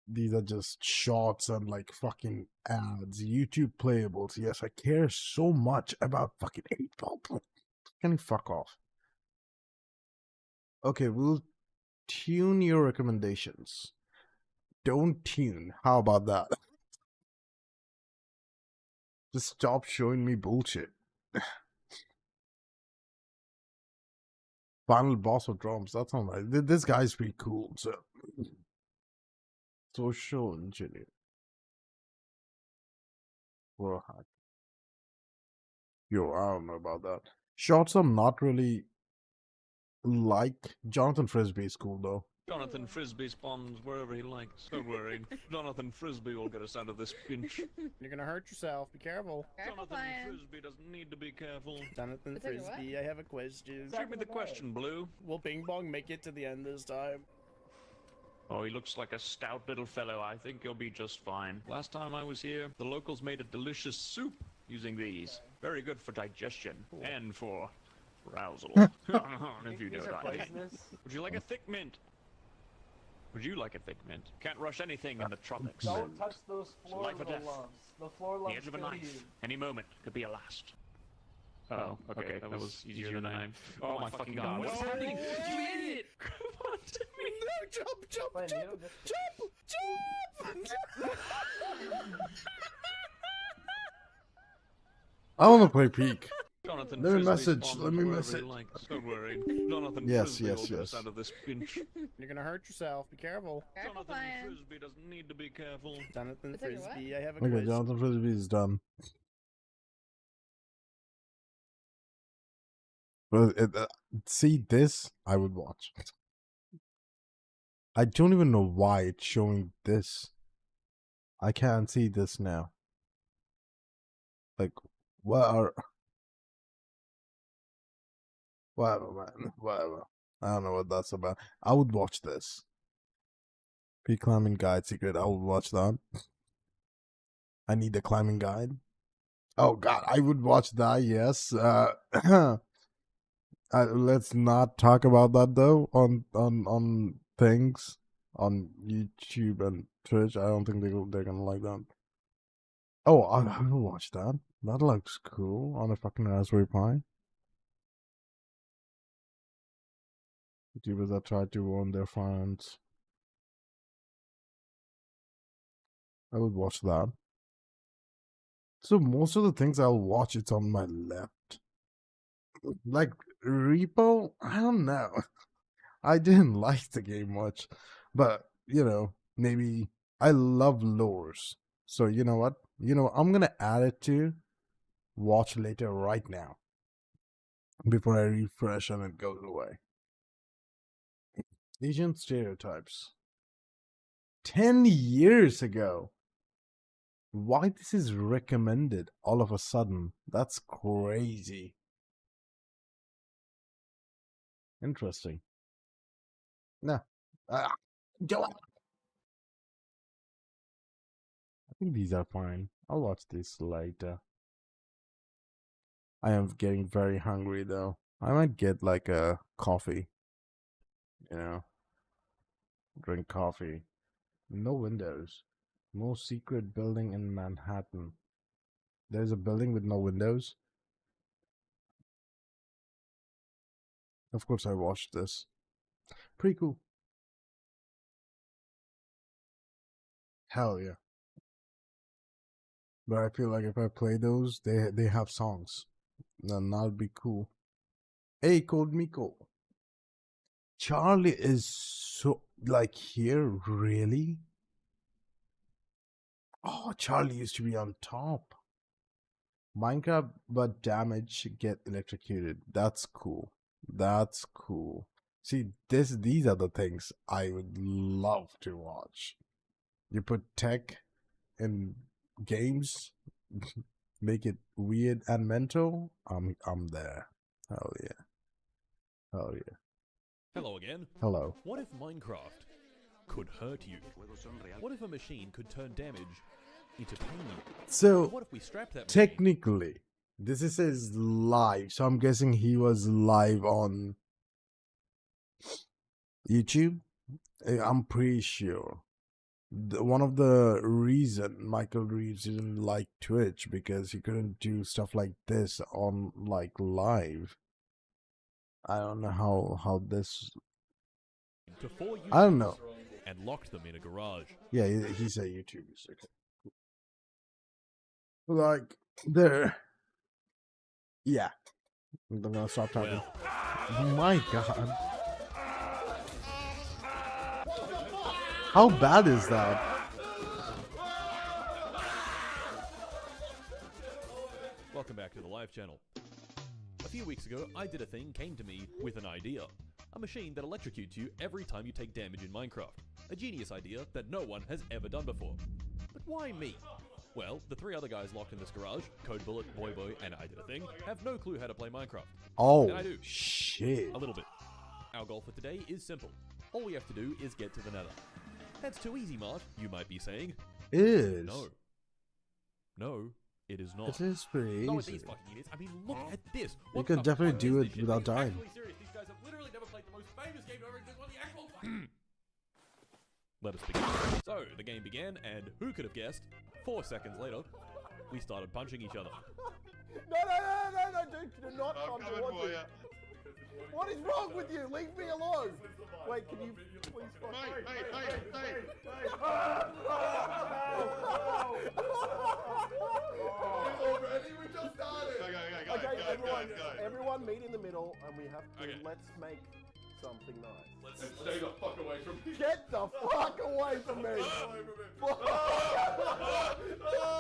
These are just shorts and like fucking ads. YouTube playables. Yes, I care so much about fucking 8-ball. Can you fuck off? Okay, we'll tune your recommendations. Don't tune. How about that? Just stop showing me bullshit. Final boss of drums. That's not right. This guy's pretty cool. So, social engineer. Well, yo, I don't know about that. Shorts, I'm not really like. Jonathan Frisbee is cool though. Jonathan Frisbee spawns wherever he likes. Don't worry. Jonathan Frisbee will get us out of this pinch. You're gonna hurt yourself. Be careful. Jonathan Frisbee doesn't need to be careful. Jonathan Frisbee, I have a question. Shoot me the question, Blue. Will Bing Bong make it to the end this time? Oh, he looks like a stout little fellow. I think he'll be just fine. Last time I was here, the locals made a delicious soup using these. Very good for digestion and for arousal. If you know what I mean. Would you like a thick mint? Would you like a thick mint? Can't rush anything in the tropics. Don't touch those floor Life or little death. lumps. The floor lumps The edge of a kill knife. you. Any moment could be a last. Oh, okay, that was easier than I... Oh my fucking god, what's happening? You idiot! Come on, Timmy! No, jump, Wait, you don't get- I want to play Peak. Jonathan Let me Frisbee message, spawns let me wherever message. he likes. Don't worry. Jonathan Yes, Frisbee yes, will get us yes. out of this pinch. You're gonna hurt yourself. Be careful. Jonathan Frisbee doesn't need to be careful. Jonathan Frisbee, I have a Okay, question. Jonathan Frisbee is done. But see this, I would watch. I don't even know why it's showing this. I can't see this now. Like, what are... Whatever, man. Whatever. I don't know what that's about. I would watch this. Peak climbing guide secret. I would watch that. I need a climbing guide. Oh god, I would watch that. Yes. Let's not talk about that though. On things on YouTube and Twitch. I don't think they're gonna like that. Oh, I will watch that. That looks cool on a fucking Raspberry Pi. YouTubers that try to warn their fans. I would watch that. So most of the things I'll watch, it's on my left. Like Repo, I don't know. I didn't like the game much, but you know, maybe I love lures. So you know what? I'm gonna add it to watch later right now before I refresh and it goes away. Asian stereotypes. 10 years ago. Why this is recommended all of a sudden? That's crazy. Interesting. Nah. I think these are fine. I'll watch this later. I am getting very hungry though. I might get like a coffee. You know. Drink coffee. No windows. Most secret building in Manhattan. There's a building with no windows. Of course I watched this. Pretty cool. Hell yeah. But I feel like if I play those, they have songs. Then that'll be cool. Hey, Code Miko. Charlie is so like here, really? Oh, Charlie used to be on top. Minecraft, but damage get electrocuted. That's cool. That's cool. See, these are the things I would love to watch. You put tech in games, make it weird and mental. I'm there. Hell yeah. Hell yeah. Hello again. Hello. What if Minecraft could hurt you? What if a machine could turn damage into pain? So What if we strapped that machine? technically, this is his live. So I'm guessing he was live on YouTube. I'm pretty sure. One of the reason Michael Reeves didn't like Twitch because he couldn't do stuff like this on like live. I don't know how this. to 4 I don't know. and locked them in a garage. Yeah, he said YouTube is okay. Like there. Yeah, I'm gonna stop talking. Oh my god. How bad is that? Welcome back to the live channel. A few weeks ago, I Did a Thing came to me with an idea. A machine that electrocutes you every time you take damage in Minecraft. A genius idea that no one has ever done before. But why me? Well, the 3 other guys locked in this garage, Code Bullet, Boy Boy, and I Did a Thing, have no clue how to play Minecraft. Oh And I do. shit. A little bit. Our goal for today is simple. All we have to do is get to the nether. That's too easy, Mart, you might be saying. It is. No. No, it is not. It is pretty Not with easy. these fucking idiots. I mean, look at this. You What could the definitely fuck do is it this shit? without Are you dying. actually serious? These guys have literally never played the most famous game ever existed on the actual fucking... Let us begin. So, the game began, and who could have guessed? 4 seconds later, we started punching each other. No, do not come towards me. What is wrong with you? Leave me alone. Wait, can you please fuck Already, we just started. Okay, everyone meet in the middle, and we have to, Okay. let's make something nice. And stay the fuck away from me. Get the fuck away from me!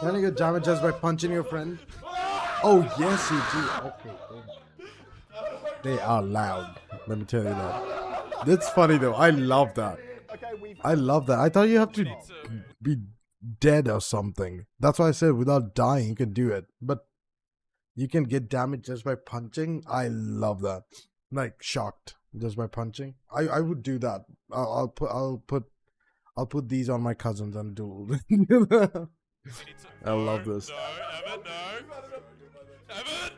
Can you get damage just by punching your friend? Oh yes, you do. Okay. They are loud. Let me tell you that. That's funny though. I love that. Okay, we've... I love that. I thought you have to be dead or something. That's why I said without dying you can do it. But you can get damage just by punching. I love that. Like shocked just by punching. I would do that. I'll put these on my cousins and duel. I love this. No, Evan, no. Evan!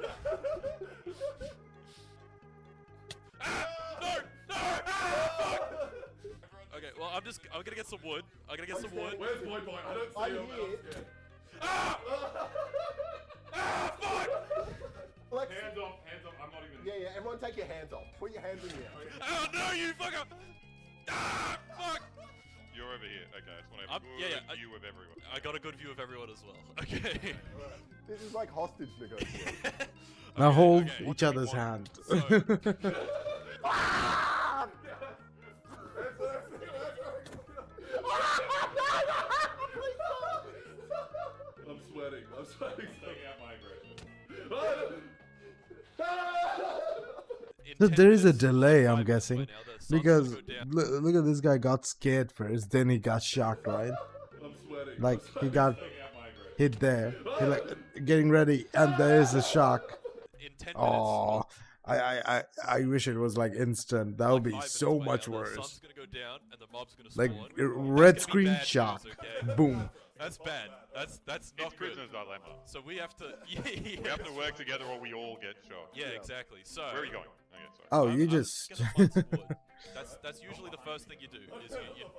Okay, well, I'm gonna get some wood. I'm gonna get some wood. Where's Boy Boy? I don't see I'm him. and here. I'm scared. Let's... Hands off, hands off. I'm not even. Yeah, everyone take your hands off. Put your hands in here. Oh no, you fucker! Ah, fuck! You're over here. Okay, I just want to I'm- have a yeah, good yeah, view of everyone. I got a good view of everyone as well. Okay. This is like hostage negotiation. Now hold okay. each other's hand. I'm sweating. I'm sweating. Taking out my aggression. So there is a delay, I'm guessing, because look at this guy got scared first, then he got shocked, right? I'm sweating. Like he got hit there, he like getting ready, and there is a shock. In 10 minutes. Oh, I wish it was like instant. That would be 5 so minutes much later, the worse. sun's gonna go down and the mob's gonna Like spawn. red That's gonna be screen bad shock, news, okay? boom. That's bad. That's It's not good. prisoner's dilemma. So we have to. We have to work together or we all get shot. Yeah, exactly. So. Where are you going? Okay, sorry. Oh, you I'm just gonna find some wood. That's usually the first thing you do. Is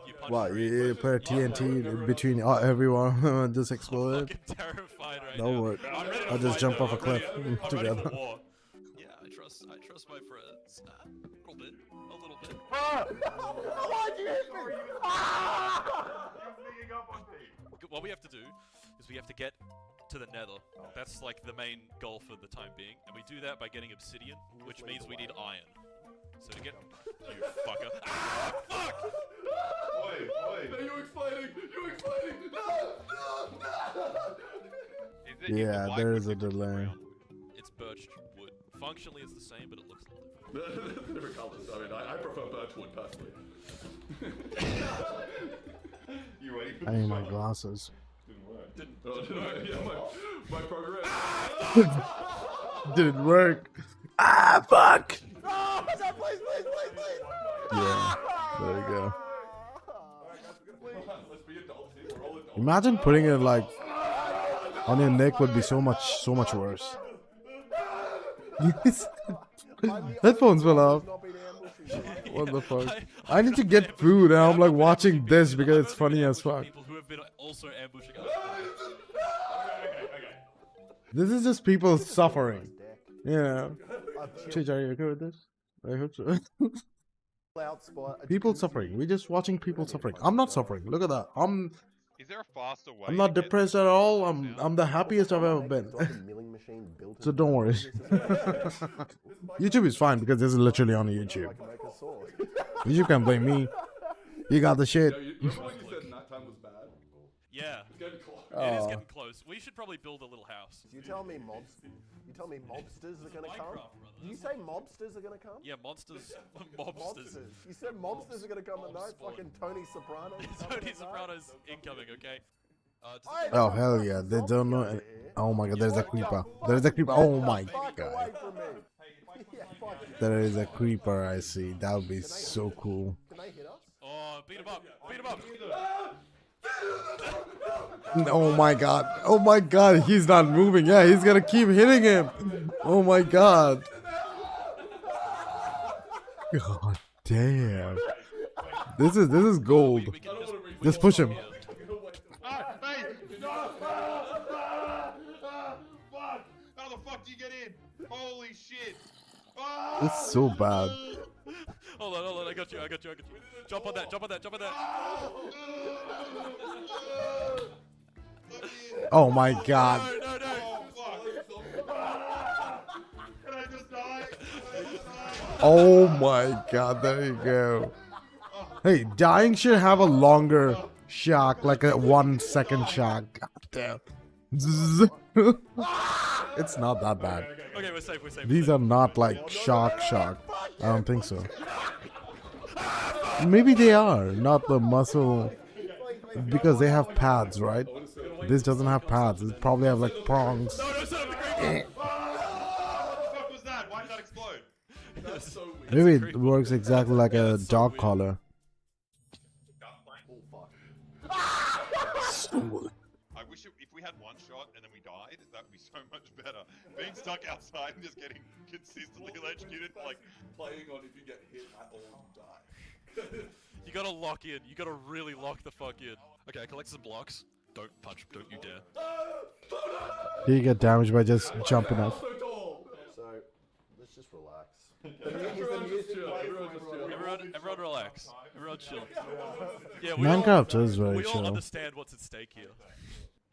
you punch. what? trees. You put a TNT between everyone, just I'm explode it. fucking terrified right That'll now. work. I'm ready to I'll just fight jump now. off a I'm cliff ready for together. war. Yeah, I trust my friends. A little bit. A little bit. Why'd you hit me? What we have to do is we have to get to the nether. That's like the main goal for the time being. And we do that by getting obsidian, which means we need iron. So to get... You fucker. Ah, fuck! Oi. Are you explaining? You explaining? No! Is But yeah, Yeah, why there would is a we put the delay. ground? It's birch wood. Functionally, it's the same, but it looks a little different. Different colours. I mean, I prefer birchwood personally. You ready for I need my glasses. Didn't work. Didn't work. Yeah, my progress. Didn't work. Ah, fuck! Oh, no, please, please, please, please. Yeah, there you go. Let's be adults here. We're all adults. Imagine putting it like on your neck would be so much worse. Yes. Headphones fell off. Not been ambushing. What the fuck? I need to get food and I'm like watching this because it's funny as fuck. People who have been also ambushing us. This is just people suffering. Yeah. I've Chich, are you okay with this? I hope so. out spot. People suffering. We're just watching people suffering. I'm not suffering. Look at that. Is there a faster way? I'm not to get depressed at all. I'm the happiest I've ever been. Milling machine built So don't worry. YouTube is fine because this is literally on YouTube. make a sword. YouTube can blame me. You got the shit. You remember when you said nighttime was bad? Yeah, It's getting close. it is getting close. We should probably build a little house. You tell me mobsters are gonna come? Minecraft, brother. Did you say mobsters are gonna come? Yeah, monsters, mobsters. You said mobsters are gonna come at night. Mobsport. Fucking Tony Soprano. Tony Soprano's incoming, okay? Oh hell yeah! They don't know. Oh my god! There's a creeper. There's a creeper. Oh my Fuck god! away from me. Yeah, fuck. There is a creeper. I see. That would be so cool. Can they hit us? Oh, beat him up! Beat him up! Oh my god! Oh my god! He's not moving. Yeah, he's gonna keep hitting him. Oh my god! God damn! This is gold. We can Just push him. Ah, hey! Fuck! How the fuck do you get in? Holy shit! Ah! It's so bad. Hold on, I got you. Jump on that. Oh my god! No. Oh, fuck! Can I just die? Oh my god! There you go. Hey, dying should have a longer shock, like a 1 second shock. God damn. Zzz. It's not that bad. Okay, we're safe. These are not like shock. I don't think so. Maybe they are, not the muscle, because they have pads, right? This doesn't have pads. It probably have like prongs. No, son of the creeper! What the fuck was that? Why did that explode? That's so weird. Maybe it works exactly like a dog collar. I wish if we had one shot and then we died, that would be so much better. Being stuck outside and just getting consistently electrocuted, like, Playing on if you get hit at all, you die. You gotta lock in. You gotta really lock the fuck in. Okay, I collect some blocks. Don't punch. Don't you dare. You get damaged by just jumping off. So tall. So, let's just relax. Everyone just chill. Everyone just chill. Everyone relax. Everyone chill. Yeah, Minecraft is very we all chill. understand what's at stake here.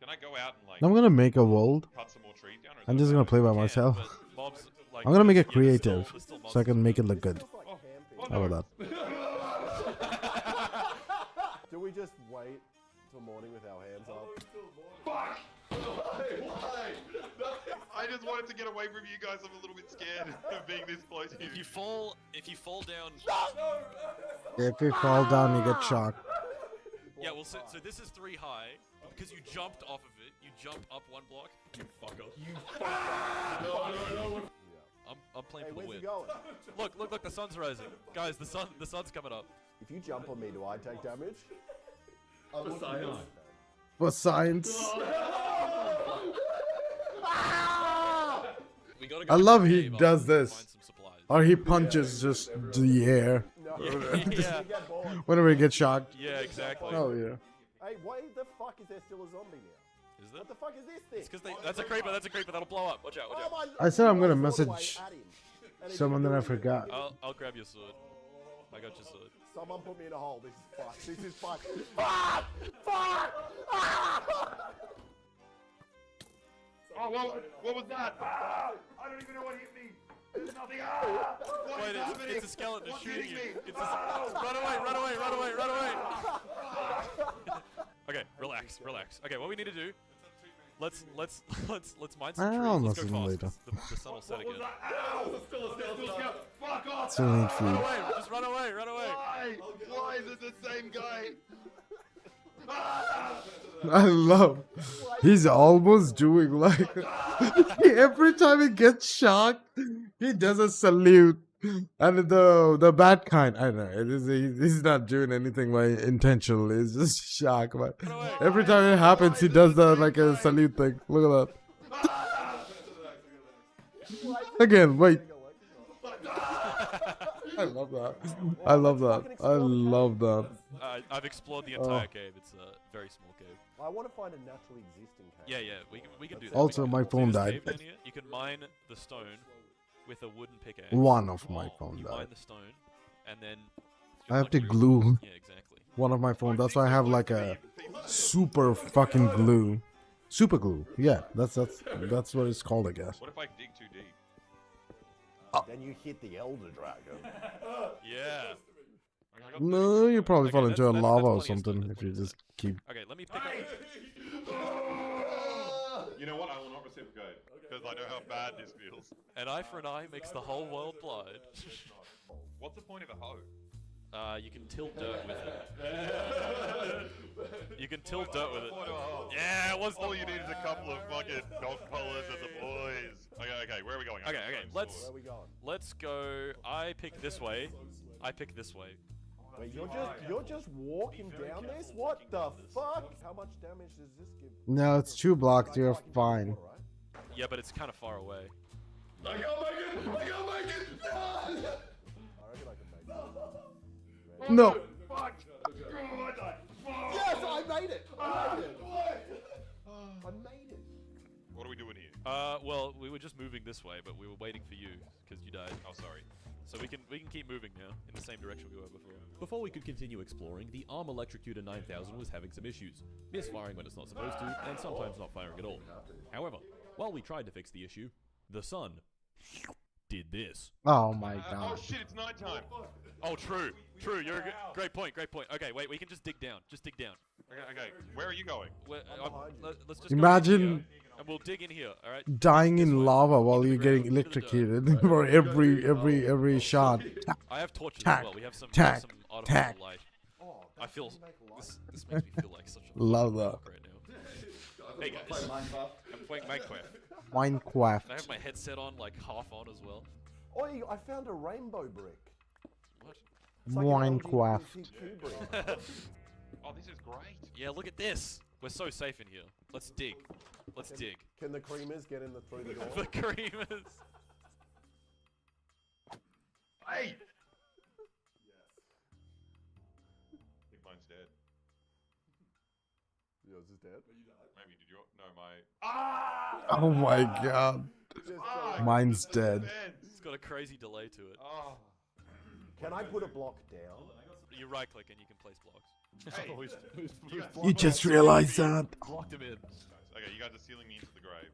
can I go out and like I'm gonna make a world. cut some more trees down? Or is I'm that just gonna play by Yeah, myself. but mobs, like, I'm gonna make it yeah, creative, there's still so I can monsters. make it look good. How about that? Do we just wait till morning with our hands up? Fuck! Why? I just wanted to get away from you guys. I'm a little bit scared of being this close to you. If you fall down. If you fall down, you get shocked. Yeah, well, so this is 3 high because you jumped off of it. You jump up 1 block. You fucker. No. I'm playing Hey, for the where's win. he going? Look, the sun's rising, guys. The sun's coming up. If you jump on me, do I take damage? For science. For science. We gotta go I to love the he cave after does we this. find some supplies. Or he punches just the air Yeah, whenever he gets shocked. yeah, exactly. Oh yeah. Hey, why the fuck is there still a zombie now? Is that? What the fuck is this thing? It's because that's a creeper. That'll blow up. Watch out. Oh my, I said I'm gonna sword message away at him. And he's someone that I doing it. forgot. I'll grab your sword. I got your sword. Someone put me in a hole. This is fucked. This is fucked. Fuck! Fuck! Ah! Oh, what was that? Ah! I don't even know what hit me. There's nothing. Ah! What Wait, is happening? it's a skeleton What's shooting hitting you. me? It's run away. Okay, relax. Okay, what we need to do Let's mine I some trees. don't Let's go listen fast. later. The sun will set again. Ow! Still a scout. Fuck off! Still need food. Run away! Just run away! Run away! Why is it the same guy? I love. He's almost doing like every time he gets shocked, he does a salute, and the bad kind. I don't know. He's not doing anything by intentionally. It's just shock. But every time it happens, he does the like a salute thing. Look at that. Again, wait. I love that. I love that. I love that. I've explored the entire cave. It's a very small cave. I want to find a naturally existing cave. Yeah, we can do that. Also, We can my do phone this died. cave down here. You can mine the stone with a wooden pickaxe. One of my phone You mine died. the stone, and then I have like to glue- glue Yeah, exactly. one of my phone. That's why I have like a super fucking glue. Super glue. Yeah, that's what it's called, I guess. What if I dig too deep? Then you hit the Elder Dragon. Yeah. No, you probably Okay, fall into a that's lava or plenty of something stone, if you that's just keep. Okay, let me pick up. You know what? I will not reciprocate because I know how bad this feels. An eye for an eye makes the whole world blind. What's the point of a hoe? You can till dirt with it. You can till dirt with it. Yeah, what's All you need is a couple of fucking dog collars and the boys. Okay, where are we going? Okay, Where are we going? let's go. I pick this way. I pick this way. Wait, you're just walking down this? What the fuck? How much damage does this give? No, it's 2 blocks. You're fine. Yeah, but it's kind of far away. I can't make it! I can't make it! I reckon I can make it. No. Fuck! Oh, I died. Fuck! Yes, I made it! I made it! I made it! What are we doing here? Well, we were just moving this way, but we were waiting for you because you died. Oh, sorry. So we can keep moving now in the same direction we were before. Before we could continue exploring, the ARM Electrocutor 9000 was having some issues, misfiring when it's not supposed to, and sometimes not firing at all. However, while we tried to fix the issue, the sun did this. Oh my Oh god. shit! It's nighttime. Oh, true. Great point. Okay, wait, we can just dig down. Just dig down. Okay. Where are you going? Let's just Imagine- go in here, and we'll dig in here. All right. Dying This in way, lava while into the you're getting ground, into the dirt. electrocuted for every shot. I have torches Tack, as well. We have some tack, artificial tack. light. I feel this makes me feel like such a Love that. fuck right now. Hey guys, I'm playing Minecraft. Minecraft. I have my headset on, like half on as well. Oi, I found a rainbow brick. What? It's like an Minecraft. LGBTQ brick. Oh, this is great. Yeah, look at this. We're so safe in here. Let's dig. Let's dig. Can the creamers get in through the door? The creamers. Hey. I think mine's dead. Yours is dead. Maybe did you? No, my. Oh my god. Mine's dead. It's got a crazy delay to it. Oh. Can I put a block down? You right click and you can place blocks. Hey. You just realized that. Blocked him in. Okay, you guys are sealing me into the grave.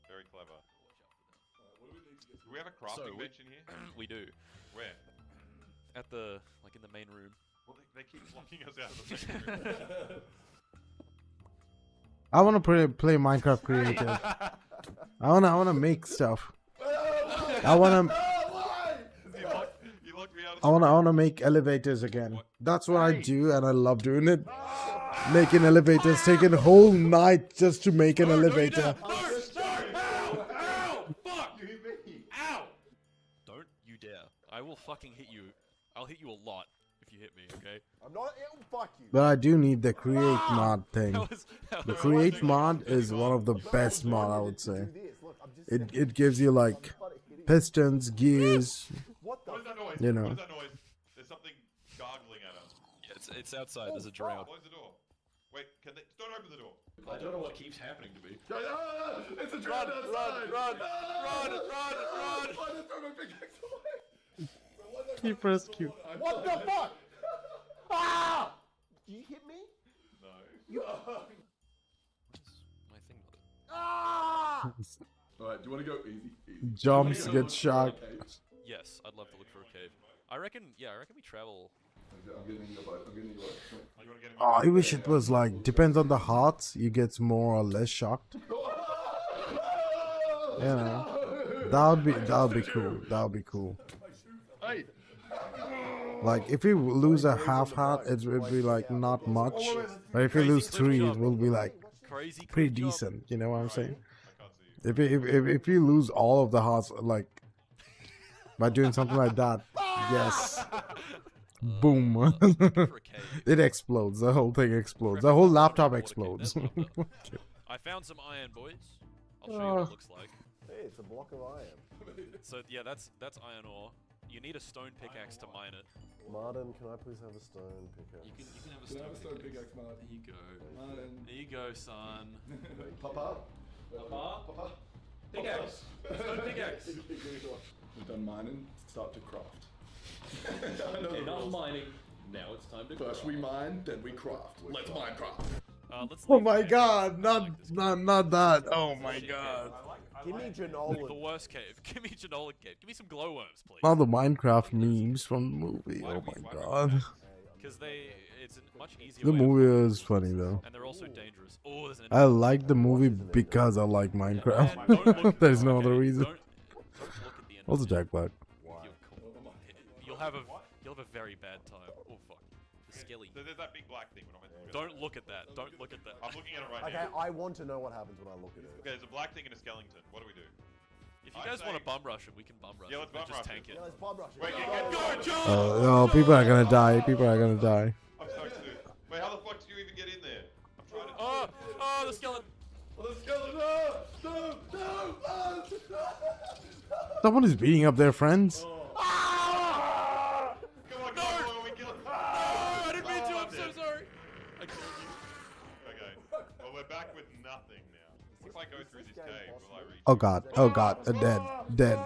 Very clever. Do we have a crafting So, bench in here? We do. Where? At the, like in the main room. Well, they keep blocking us out of the main room. I want to play Minecraft Creative. I wanna make stuff. I wanna You locked me out of I wanna make elevators again. That's what I do, and I love doing it. Making elevators, taking a whole night just to make an elevator. Don't you dare. I will fucking hit you. I'll hit you a lot if you hit me, okay? I'm not. Ew, fuck you. But I do need the create mod thing. That The was create mod is one of the best mod, I would say. It gives you like pistons, gears, What the? What is that noise? You know. What is that noise? There's something gargling at us. Yeah, it's outside. There's a drown. Close the door. Wait, can they? Don't open the door. I don't know what keeps happening to me. It's a drown outside! run. I just threw my pickaxe away! keep rescue. What the fuck? Ah! You hit me? No. My thing with it. Ah! Alright, do you want to go easy? Jumps, get shocked. Yes, I'd love to look for a cave. I reckon we travel I'm getting you a boat. I'm getting you a boat. Oh, you wanna get him? Oh, I wish it was like depends on the hearts. You get more or less shocked. You know, that would be cool. That would be cool. Hey! Like if you lose a half heart, it would be like not much. But if you lose 3, it will be like Crazy pretty clip job. decent. You know what I'm saying? I can't see you. If you lose all of the hearts, like by doing something like that, yes, boom, For a cave. it explodes. The whole thing explodes. The whole laptop explodes. I found some iron, boys. I'll show you what it looks like. Hey, it's a block of iron. So yeah, that's iron ore. You need a stone pickaxe to mine it. Martin, can I please have a stone pickaxe? You can have a Can I stone, have a stone pickaxe. pickaxe, Martin? There you go. Martin. There you go, son. Papa. Papa. Pickaxe. Stone pickaxe. We've done mining. Start to craft. Okay, not mining. Now it's time to First we mine, then we craft. Let's Minecraft. Let's Oh leave my the god, cave. not that. Oh my Shit god. Give me The Janolan. worst cave. Give me Janola cave. Give me some glowworms, please. All the Minecraft memes from the movie. Oh my god. Because it's a much easier The way of- movie is funny though. and they're also dangerous. Oh, there's an I like the movie because I like Man, Minecraft. don't look- There's no okay, other reason. Don't look at the end. Also of it. Jack Black. You'll have a very bad time. Oh fuck. The skelly. So there's that big black thing. We're not meant to look at Don't look at that. Don't look at that. I'm looking at it right Okay, now. I want to know what happens when I look at it. Okay, there's a black thing and a skeleton. What do we do? If you I guys want to say- bum rush it, we can bum rush Yeah, it. let's bum Just rush tank it. it. Yeah, let's bomb rush it. Wait, Go. Oh, people are gonna die. People are gonna die. I'm so soon. Wait, how the fuck did you even get in there? I'm trying to. Oh, the skeleton. The skeleton! No! Someone is beating up their friends. Come on, come on, we kill him. I didn't mean to. I'm so sorry. I killed you. Okay. Well, we're back with nothing now. If I go through this cave, will I reach? Oh god. Oh god. Dead. Dead.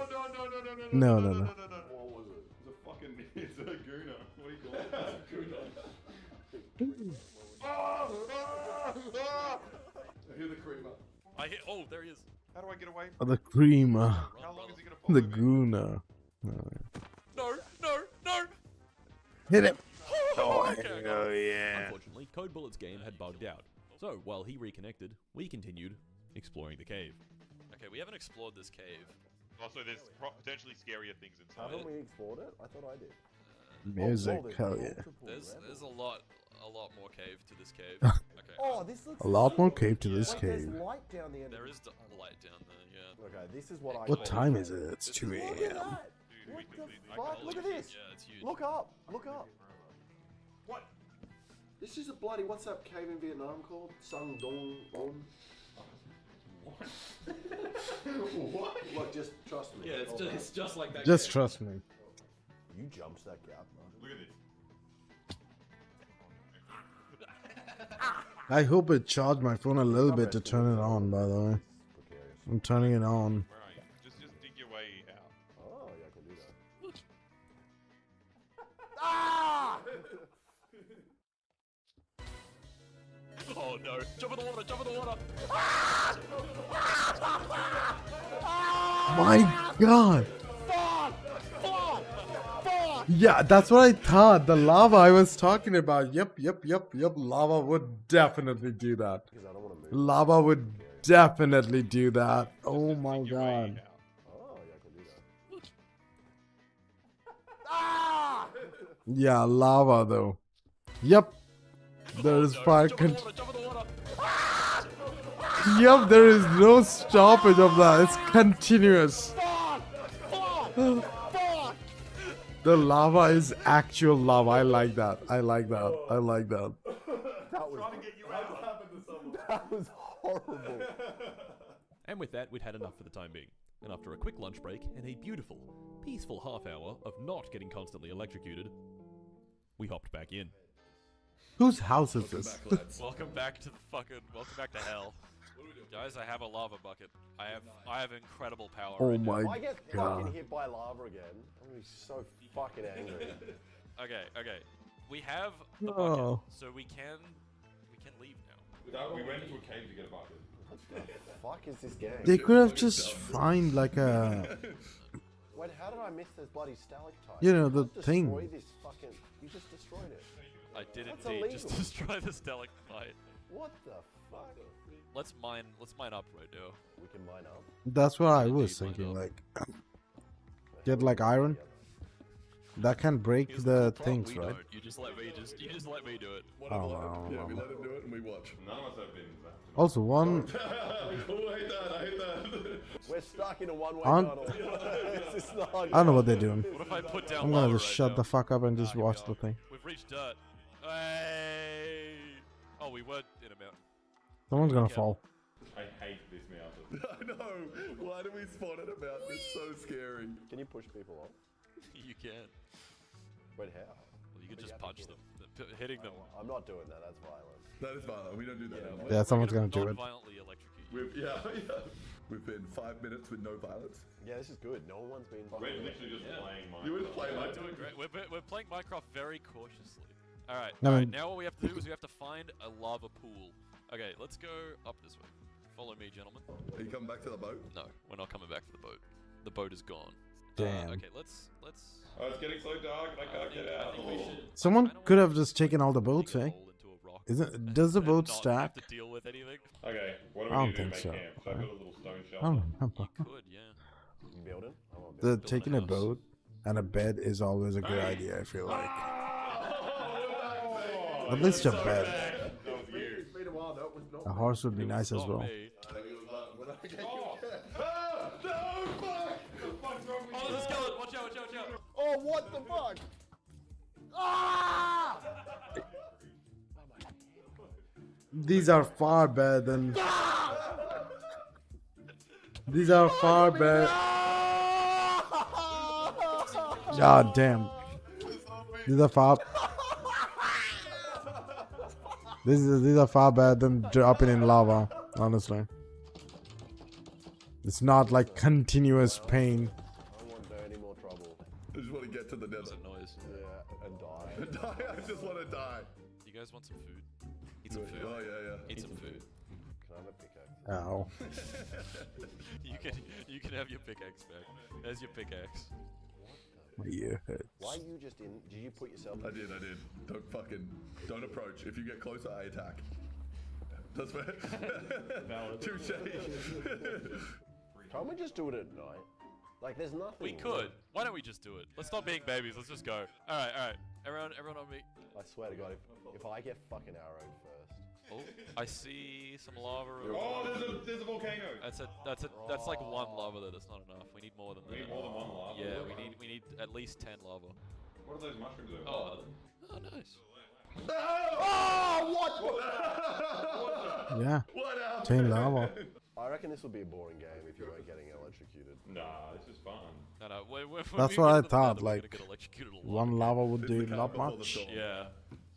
No, no, no. What was it? It's a fucking... It's a gooner. What do you call it? Gooner. I hear the creamer. I hit. Oh, there he is. How do I get away? Oh, the cream. How long is he gonna follow The me? Guna. No. Hit him. Unfortunately, Code Bullet's game had bugged out. So, while he reconnected, we continued exploring the cave. Okay, we haven't explored this cave. Also, there's potentially scarier things inside. Haven't we explored it? I thought I did. Music. Hell yeah. There's a lot more cave to this cave. Okay. Oh, this looks A lot more cave to this like there's cave. light down the end. There is light down there, yeah. Okay, this is what I. What time is it? It's 2 Look at a.m. that! Dude, What we the could leave- I fuck? can't Look at leave. this! Yeah, it's huge. Look up! Look up! What? This is a bloody. What's that cave in Vietnam called? Sung Dong On. What? Look, just trust me. Yeah, it's just like that. Just trust me. You jumped that gap, man. Look at this. I hope it charged my phone a little bit to turn it on, by the way. Precarious. I'm turning it on. Where are you? Just dig your way out. Oh, yeah, I can do that. Ah! Oh no! Jump in the water! Jump in the water! My god! Yeah, that's what I thought. The lava I was talking about. Yep. Lava would definitely do that. Because I don't want to move. Lava would definitely do that. Oh my Dig your way god. out. Oh, yeah, I can do that. Yeah, lava though. Yep. There is fire. Jump in the water! Jump in the water! Yep, there is no stoppage of that. It's continuous. The lava is actual lava. I like that. I like that. I like that. That was, that was horrible. And with that, we'd had enough for the time being. And after a quick lunch break and a beautiful, peaceful half hour of not getting constantly electrocuted, we hopped back in. Whose house is this? Welcome back to hell. Guys, I have a lava bucket. I have incredible power. Oh right now. my If I get fucking god. hit by lava again, I'm gonna be so fucking angry. Okay. We have the Oh. bucket, so we can leave now. We went into a cave to get a bucket. What the fuck is this game? They could have just find like a Wait, how did I miss this bloody stalactite? You know, the Just thing. destroy this fucking... You just destroyed it. I did That's indeed just illegal. destroy the stalactite. What the fuck? Let's mine up right now. We can mine up. That's what I was Indeed, thinking. why Like, get like iron. That can break Here's the problem, things, we right? don't. You just let me do it. I don't know. Yeah, we let him do it and we watch. None of us have been. Also, one. Oh, I hate that. I hate that. We're stuck in a one-way Aren't- tunnel. This is not I don't know what they're doing. What if I put down I'm gonna lava just right shut now? the fuck up and just Here we watch are. the thing. We've reached dirt. Hey! Oh, we were in a mountain. Someone's gonna Yeah. fall. I hate this mountain. I know. Why do we spawn at a mountain? It's so scary. Can you push people off? You can. Wait, how? Well, you could just punch them. Hitting them. I'm not doing that. That's violent. That is violent. We don't do that. anymore. Yeah, someone's gonna do it. Non-violently electrocute you. We've been 5 minutes with no violence. Yeah, this is good. No one's been. We're literally just playing Minecraft. You would play We're like doing great. We're playing Minecraft very cautiously. Alright, No, alright, man. now what we have to do is we have to find a lava pool. Okay, let's go up this way. Follow me, gentlemen. Are you coming back to the boat? No, we're not coming back to the boat. The boat is gone. Damn. Okay, let's... Oh, it's getting so dark. I can't get out. I think we should... Someone I don't could wanna have just taken all the dig boats, a eh? hole into a rock Isn't? Does the and boat not stack? have to deal with anything. Okay, what do I we don't need to think make so. camp? So I built a little stone I shelter. don't remember. You could, yeah. Building? I'm on The building. taking a house. boat and a bed is always a good idea. I feel like. At least a bed. That was you. It's been a while. That was not. A horse would be nice as Not well. me. Oh, there's a skeleton! Watch out, watch out, watch out! Oh, what the fuck? Ah! These are far better than. These are far better. God damn. These are far. These are far better than dropping in lava. Honestly, it's not like continuous pain. I don't want any more trouble. I just want to get to the nether. What's that noise? Yeah, and die. Die. I just want to die. You guys want some food? Eat some food. Oh, yeah. Eat some food. Can I have a pickaxe? Ow. You can have your pickaxe back. There's your pickaxe. My ear hurts. Why you just in? Did you put yourself? I did. Don't approach. If you get closer, I attack. That's fair. Touche. Can't we just do it at night? Like, there's nothing. We could. Why don't we just do it? Let's stop being babies. Let's just go. All right. Everyone on me. I swear to God, if I get fucking arrowed first. Oh, I see some lava. Oh, there's a volcano. That's like one lava though. That's not enough. We need more than that. We need more than one lava. Yeah, we need at least 10 lava. What are those mushrooms over Oh nice. Oh, what? Yeah. What else? Chain lava. I reckon this would be a boring game if you weren't getting electrocuted. Nah, this is fun. No. When That's we what get I to the thought, nether, we're gonna like, get electrocuted a lot. One lava would It's the do calm not before the much. storm. Yeah.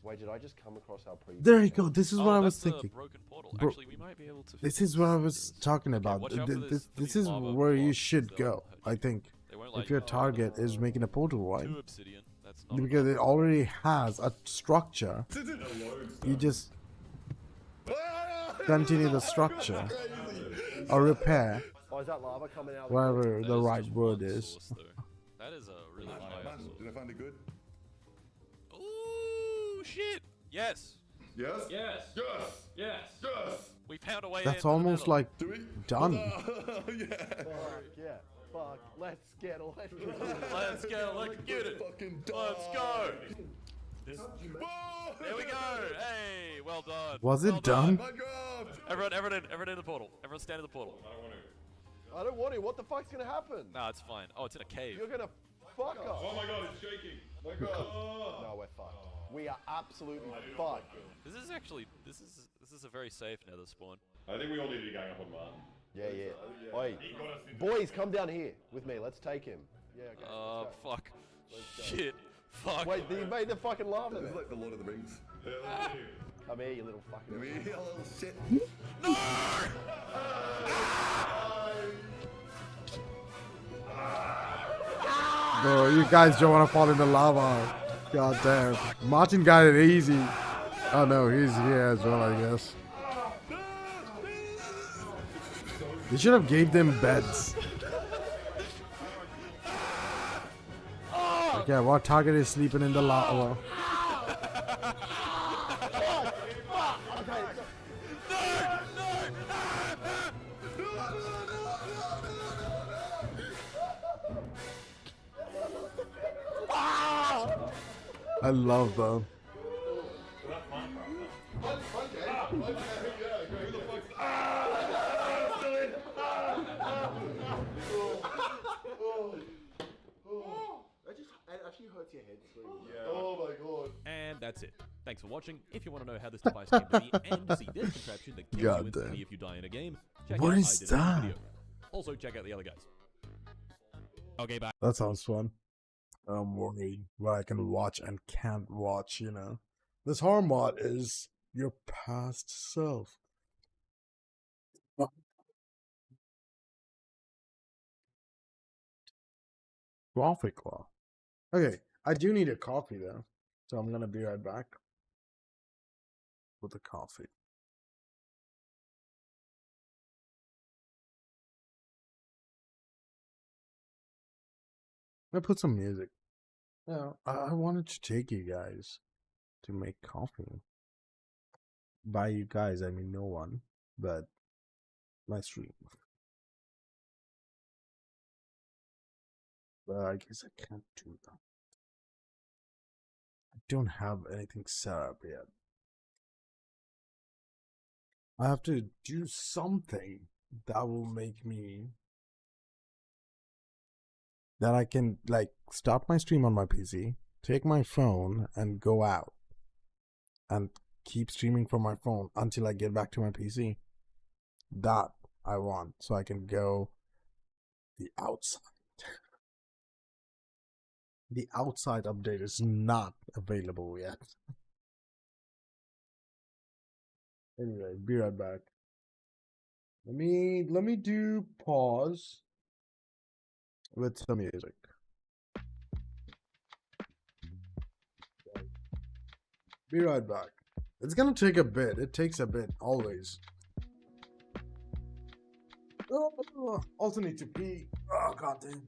Wait, did I just come across our previous? There you go. This is Oh, what I was that's a thinking. broken portal. Bro, Actually, we might be able to. This fix is what I this. was talking about. watch out for This these is lava where you blocks, should they'll go. hurt you. I think. They won't let If your you. target is making a portal, right? 2 obsidian. That's not Because it already has a structure. This is You just continue the structure or repair, Oh, is that lava coming out? whatever That the is right just word one is. source, though. That is a really high Man, source. did I find it good? Ooh, shit! Yes! Yes? Yes! Yes! Yes! Yes! We found a way That's into the almost middle. like Do we? done. Yeah. Fuck yeah! Fuck! Let's get electrocuted. Let's get electrocuted! Fucking die. Let's go! Whoa! There we go! Hey, well done. Was Well it done? Minecraft! Everyone in the portal. Everyone stand in the portal. I don't want to. What the fuck's gonna happen? Nah, it's fine. Oh, it's in a cave. You're gonna fuck us. Oh my god, it's shaking. My god. No, we're fucked. We are absolutely fucked. This is actually this is a very safe nether spawn. I think we all need to be going up on Martin. Yeah. Oi, boys, come down here with me. Let's take him. Yeah. Okay. let's go. Fuck. go. Shit. Fuck. Wait, you made the fucking lava. It's There. like the Lord of the Rings. Come here, you little fucking. We a little shit. Bro, you guys don't want to fall in the lava. God damn. Martin got it easy. Oh no, he's here as well, I guess. They should have gave them beds. Yeah, what target is sleeping in the lava? I love them. It actually hurts your head. Oh my god. And that's it. Thanks for watching. If you want to know how this device came to be and see this contraption that kills you God instantly damn. if you die in a game, check What out is I Did It that? video. Also, check out the other guys. Okay, bye. That sounds fun. I'm worried what I can watch and can't watch, you know. This horror mod is your past self. Graphic law. Okay, I do need a coffee though. So I'm gonna be right back with a coffee. I put some music. Yeah, I wanted to take you guys to make coffee. By you guys, I mean no one, but my stream. But I guess I can't do that. I don't have anything set up yet. I have to do something that will make me that I can like start my stream on my PC, take my phone and go out and keep streaming from my phone until I get back to my PC. That I want so I can go the outside. The outside update is not available yet. Anyway, be right back. Let me do pause with some music. Be right back. It's gonna take a bit. It takes a bit, always. Oh, also need to pee. Oh, goddamn.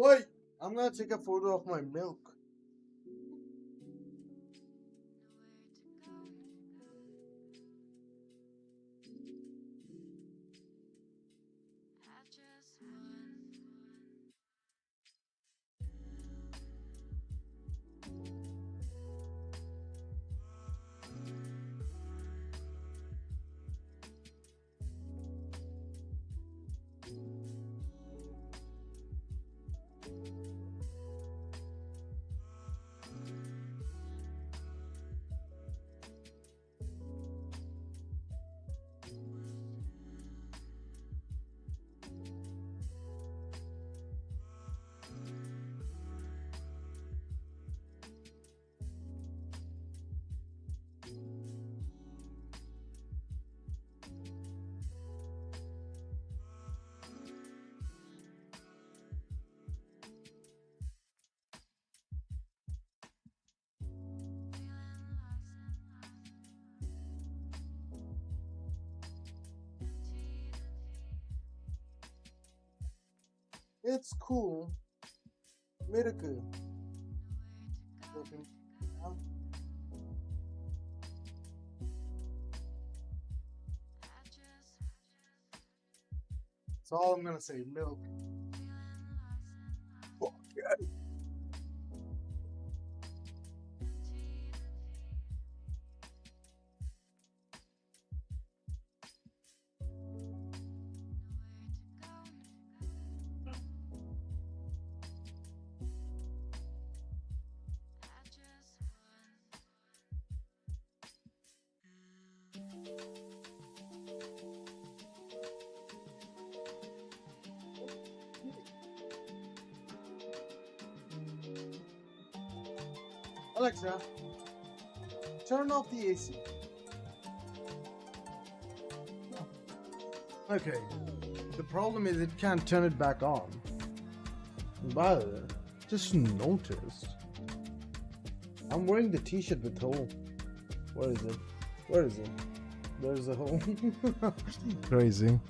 Wait, I'm gonna take a photo of my milk. It's cool. Miracle. That's all I'm gonna say. Milk. Fuck yeah. Alexa, turn off the AC. Okay, the problem is it can't turn it back on. But just noticed, I'm wearing the t-shirt with hole. Where is it? Where is it? There's a hole. Crazy.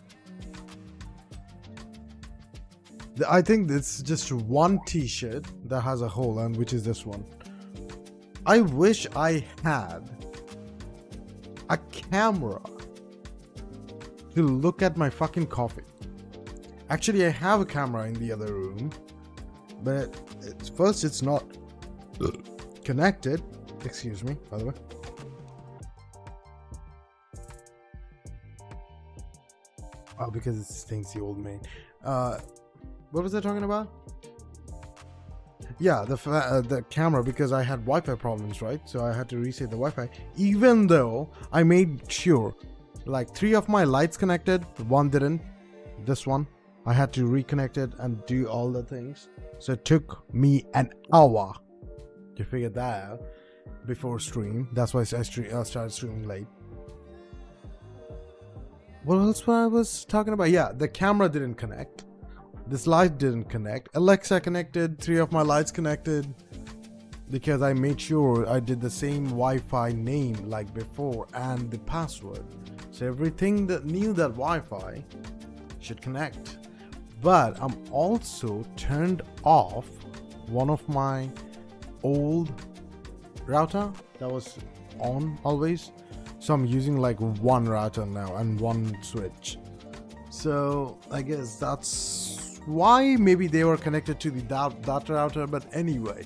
I think it's just one t-shirt that has a hole, and which is this one. I wish I had a camera to look at my fucking coffee. Actually, I have a camera in the other room, but it's not connected. Excuse me, by the way. Oh, because it stinks, the old maid. What was I talking about? Yeah, the camera, because I had Wi-Fi problems, right? So I had to reset the Wi-Fi, even though I made sure, like 3 of my lights connected, 1 didn't. This one, I had to reconnect it and do all the things. So it took me an hour to figure that out before stream. That's why I started streaming late. What else was I was talking about? Yeah, the camera didn't connect. This light didn't connect. Alexa connected. 3 of my lights connected. Because I made sure I did the same Wi-Fi name like before and the password. So everything that knew that Wi-Fi should connect. But I'm also turned off one of my old router that was on always. So I'm using like 1 router now and 1 switch. So I guess that's why maybe they were connected to the that router, but anyway,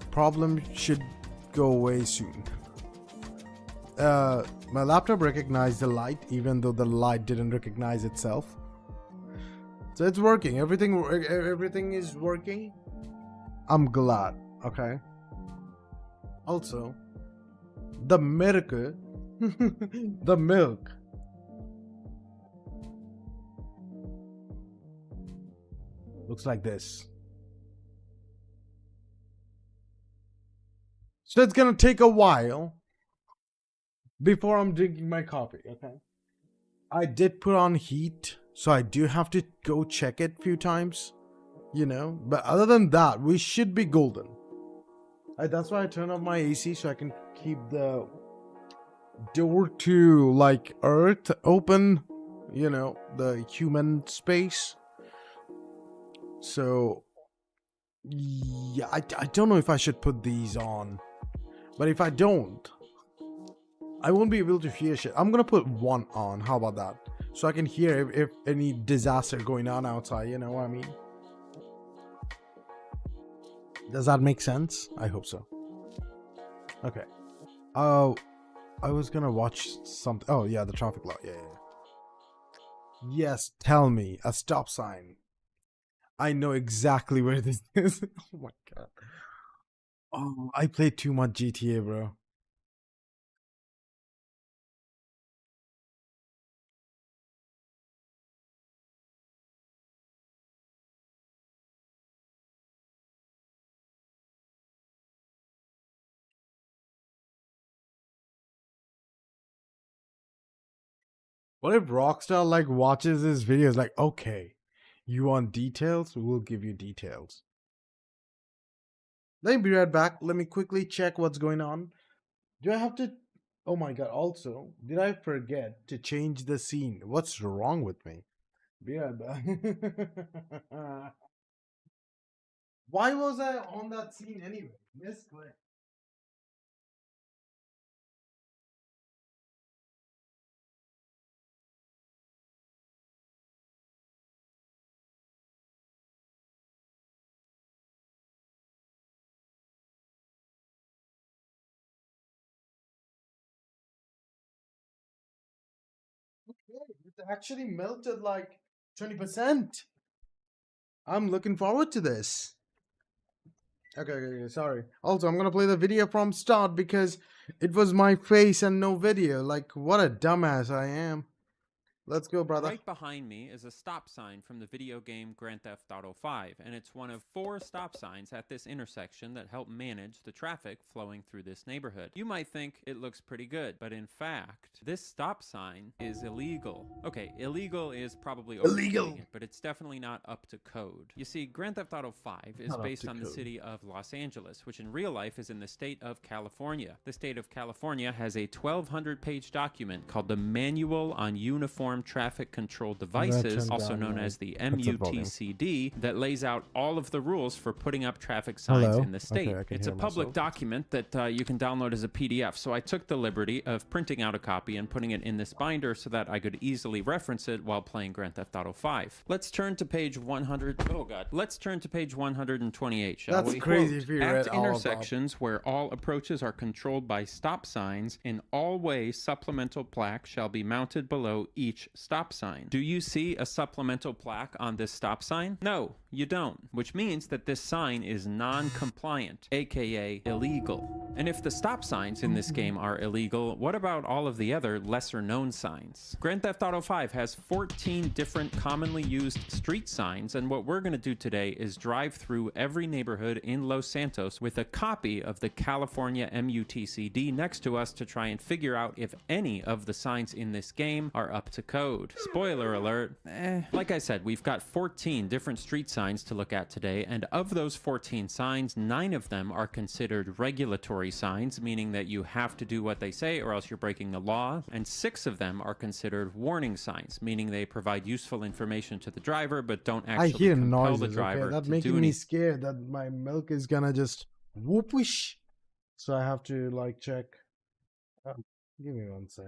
problem should go away soon. My laptop recognized the light even though the light didn't recognize itself, so it's working. Everything is working. I'm glad. Okay, also the miracle the milk looks like this. So it's gonna take a while before I'm drinking my coffee. Okay, I did put on heat, so I do have to go check it a few times, you know, but other than that we should be golden. That's why I turn off my AC, so I can keep the door to like earth open, you know, the human space. So yeah, I don't know if I should put these on, but if I don't, I won't be able to hear shit. I'm gonna put one on. How about that? So I can hear if any disaster going on outside. You know what I mean? Does that make sense? I hope so. Okay. Oh, I was gonna watch something. Oh yeah, the traffic light. Yeah, yeah, yeah. Yes, tell me a stop sign. I know exactly where this is. Oh my god. Oh, I played too much GTA, bro. What if Rockstar like watches his videos like, okay, you want details? We'll give you details. Let me be right back. Let me quickly check what's going on. Do I have to? Oh my god, also, did I forget to change the scene? What's wrong with me? Be right back. Why was I on that scene anyway? Misclick. Okay, it actually melted like 20%. I'm looking forward to this. Okay, sorry. Also, I'm gonna play the video from start because it was my face and no video. Like, what a dumbass I am. Let's go, brother. Right behind me is a stop sign from the video game Grand Theft Auto 5, and it's one of 4 stop signs at this intersection that help manage the traffic flowing through this neighborhood. You might think it looks pretty good, but in fact, this stop sign is illegal. Okay, illegal is probably overstating it, but it's definitely not up to code. You see, Grand Theft Auto 5 is Not up based to on the code. city of Los Angeles, which in real life is in the state of California. The state of California has a 1,200-page document called the Manual on Uniform Traffic Control Devices, also known as the MUTCD, that lays out all of the rules for putting up traffic signs in the state. Okay, I can It's a hear public myself. document that you can download as a PDF, so I took the liberty of printing out a copy and putting it in this binder so that I could easily reference it while playing Grand Theft Auto 5. Let's turn to page 100. Oh god. Let's turn to page 128, shall we? That's crazy Quote, if you at read all of that. intersections where all approaches are controlled by stop signs, in all ways supplemental plaque shall be mounted below each stop sign. Do you see a supplemental plaque on this stop sign? No, you don't, which means that this sign is non-compliant, aka illegal. And if the stop signs in this game are illegal, what about all of the other lesser-known signs? Grand Theft Auto 5 has 14 different commonly used street signs, and what we're going to do today is drive through every neighborhood in Los Santos with a copy of the California MUTCD next to us to try and figure out if any of the signs in this game are up to code. Spoiler alert. Like I said, we've got 14 different street signs to look at today, and of those 14 signs, 9 of them are considered regulatory signs, meaning that you have to do what they say or else you're breaking the law, and 6 of them are considered warning signs, meaning they provide useful information to the driver but don't I actually hear compel noises. the driver Okay, that's to making do me anything. scared that my milk is gonna just whoopish. So I have to like check. Give me one sec.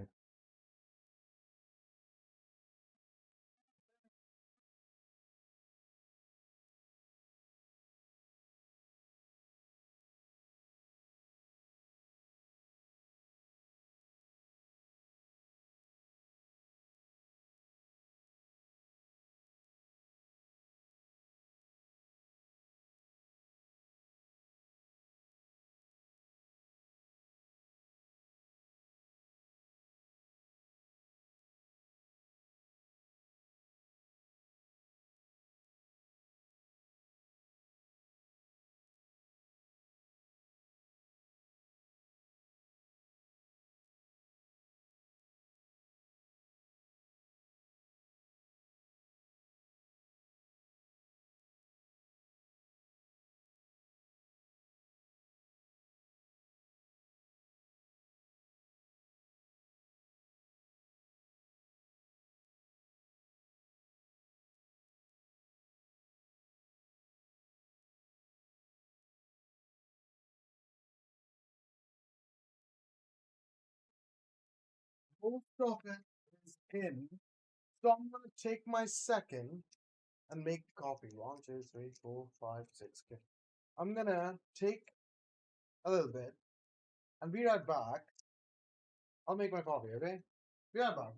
Most of it is in. So I'm gonna take my second and make the coffee. 1, 2, 3, 4, 5, 6. Okay. I'm gonna take a little bit and be right back. I'll make my coffee, okay? Be right back.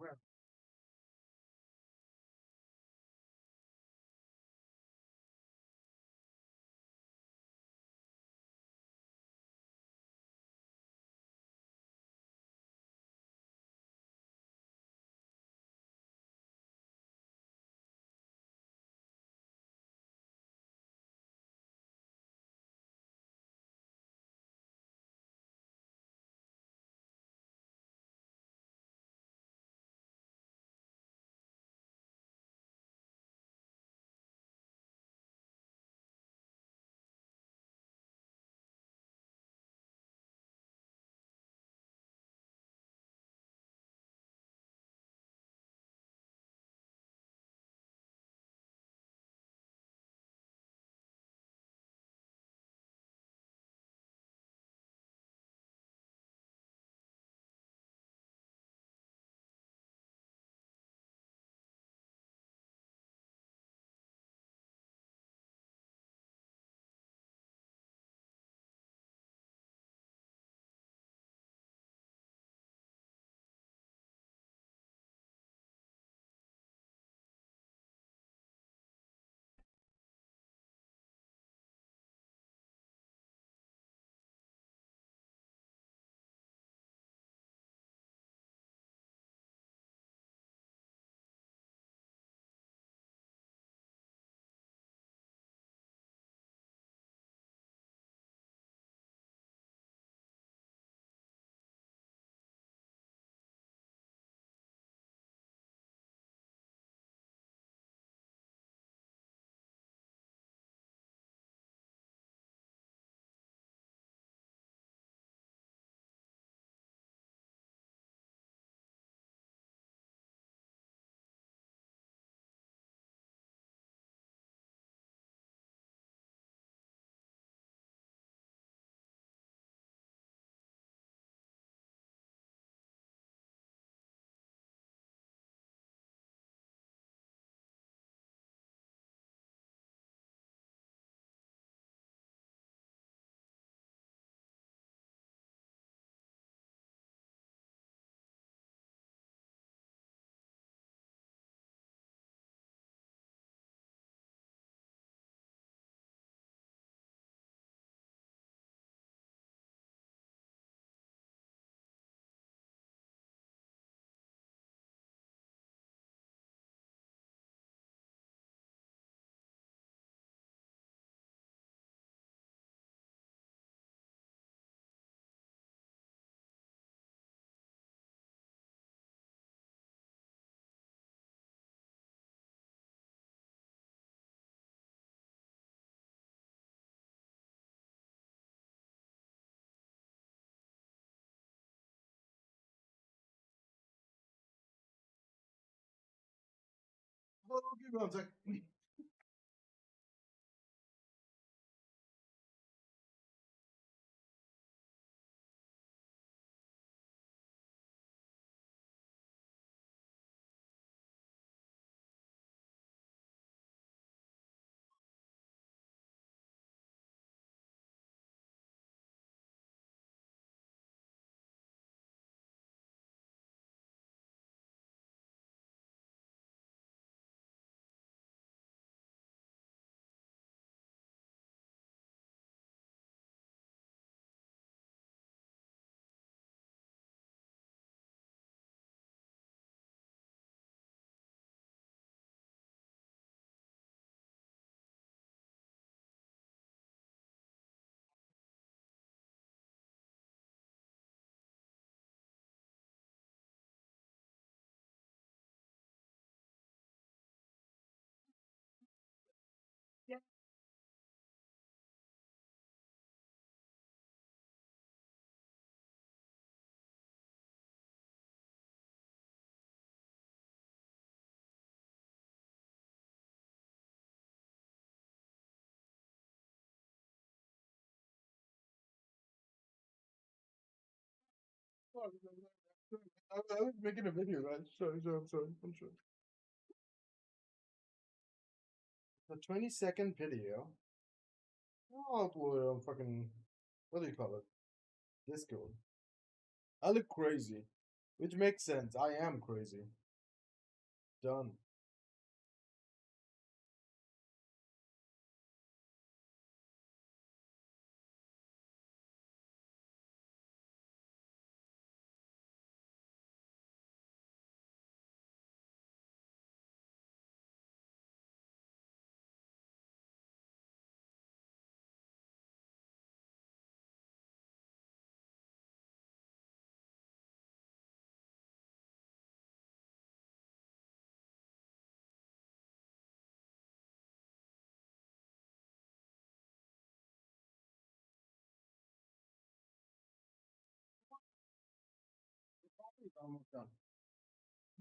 Give me 1 sec. I was making a video, right? I'm sorry. The 20-second video. I'll upload it on fucking, what do you call it? Discord. I look crazy. Which makes sense. I am crazy. Done. Almost done.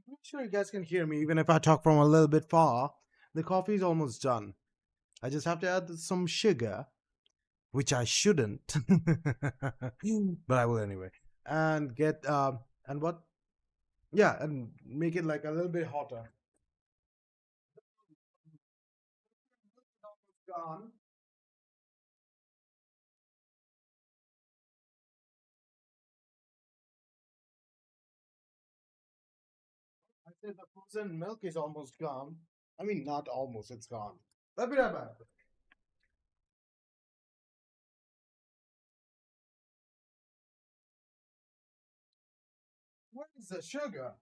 I'm sure you guys can hear me even if I talk from a little bit far. The coffee is almost done. I just have to add some sugar, which I shouldn't, but I will anyway. And get and what? Yeah, and make it like a little bit hotter. Gone. I said the frozen milk is almost gone. I mean, not almost, it's gone. Let me have that. Where is the sugar?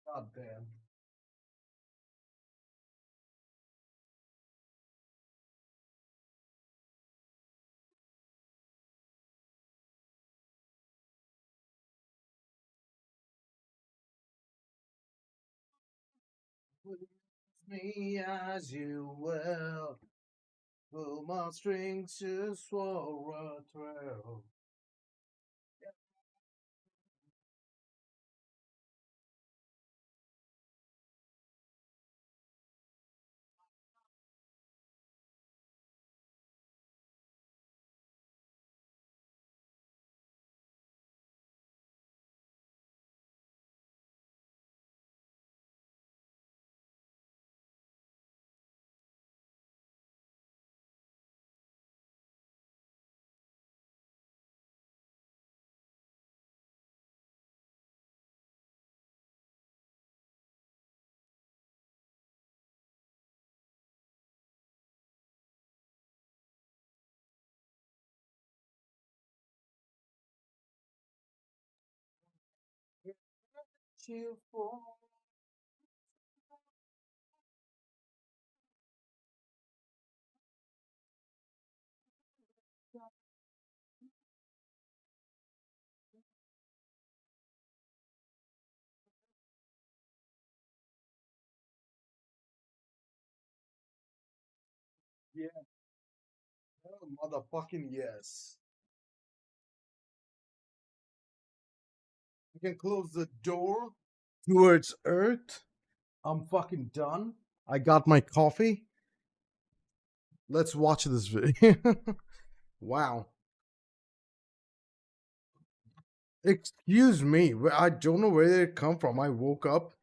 God damn. Please me as you will. Pull my strings to swallow a thrill. You for yeah, hell motherfucking yes. You can close the door towards Earth. I'm fucking done. I got my coffee. Let's watch this video. Wow. Excuse me. I don't know where it come from. I woke up.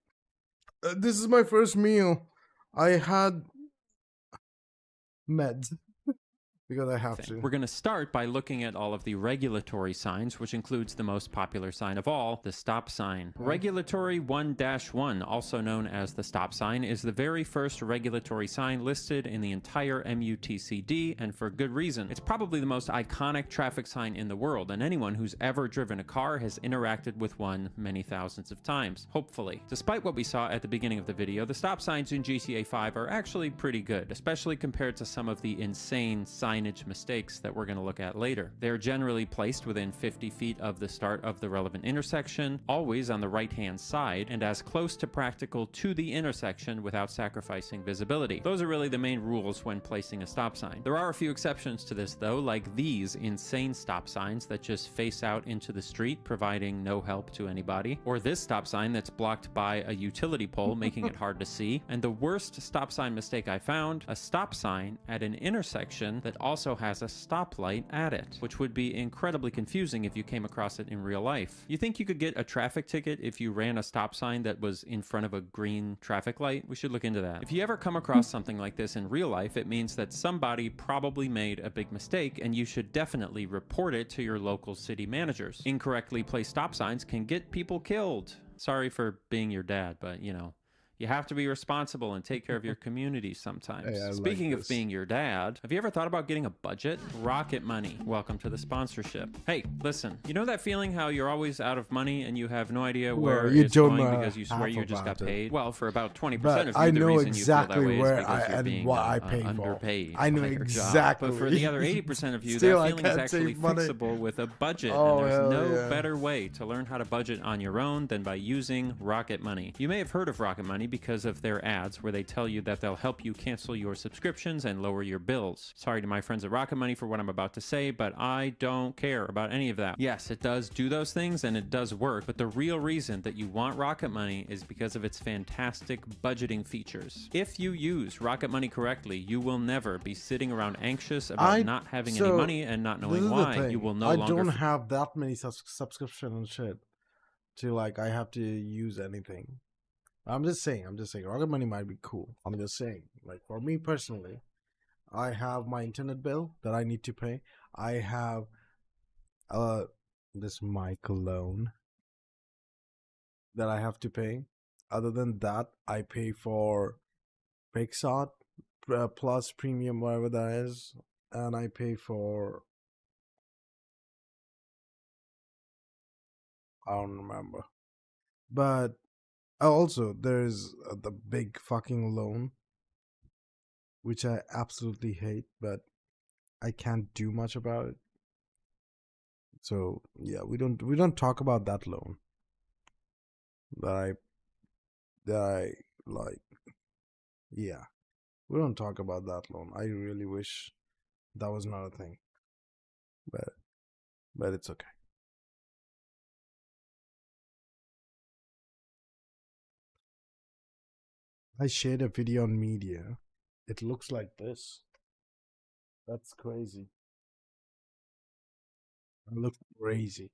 This is my first meal. I had meds. Because I have to. We're going to start by looking at all of the regulatory signs, which includes the most popular sign of all, the stop sign. Regulatory 1-1, also known as the stop sign, is the very first regulatory sign listed in the entire MUTCD, and for good reason. It's probably the most iconic traffic sign in the world, and anyone who's ever driven a car has interacted with one many thousands of times, hopefully. Despite what we saw at the beginning of the video, the stop signs in GTA 5 are actually pretty good, especially compared to some of the insane signage mistakes that we're going to look at later. They're generally placed within 50 feet of the start of the relevant intersection, always on the right-hand side, and as close to practical to the intersection without sacrificing visibility. Those are really the main rules when placing a stop sign. There are a few exceptions to this though, like these insane stop signs that just face out into the street, providing no help to anybody, or this stop sign that's blocked by a utility pole, making it hard to see, and the worst stop sign mistake I found, a stop sign at an intersection that also has a stoplight at it, which would be incredibly confusing if you came across it in real life. You think you could get a traffic ticket if you ran a stop sign that was in front of a green traffic light? We should look into that. If you ever come across something like this in real life, it means that somebody probably made a big mistake, and you should definitely report it to your local city managers. Incorrectly placed stop signs can get people killed. Sorry for being your dad, but you know, you have to be responsible and take care of your community sometimes. Hey, Speaking like of being your dad, have you ever thought about getting a budget? Rocket Money. Welcome to the sponsorship. Hey, listen, you know that feeling how you're always out of money and you have no idea where you it's don't going know because you swear half you just got about it. paid? Well, for about 20% But of you, I the know reason exactly you feel that way where is because I you're and being what I pay for. underpaid. I know by your job. exactly. But for the other 80% of you, Still, that I feeling is can't actually save money. fixable with a budget. Oh, and there's hell no yeah. better way to learn how to budget on your own than by using Rocket Money. You may have heard of Rocket Money because of their ads where they tell you that they'll help you cancel your subscriptions and lower your bills. Sorry to my friends at Rocket Money for what I'm about to say, but I don't care about any of that. Yes, it does do those things and it does work, but the real reason that you want Rocket Money is because of its fantastic budgeting features. If you use Rocket Money correctly, you will never be sitting around anxious about not having any money and not this knowing is the why. thing. You will no I longer don't have that many subscription and shit to like I have to use anything. I'm just saying. Rocket Money might be cool. I'm just saying. Like for me personally, I have my internet bill that I need to pay. I have this mic loan that I have to pay. Other than that, I pay for Pixar Plus Premium, whatever that is, and I pay for I don't remember. But also, there's the big fucking loan, which I absolutely hate, but I can't do much about it. So yeah, we don't talk about that loan that I like. Yeah, we don't talk about that loan. I really wish that was not a thing, but it's okay. I shared a video on media. It looks like this. That's crazy. I look crazy.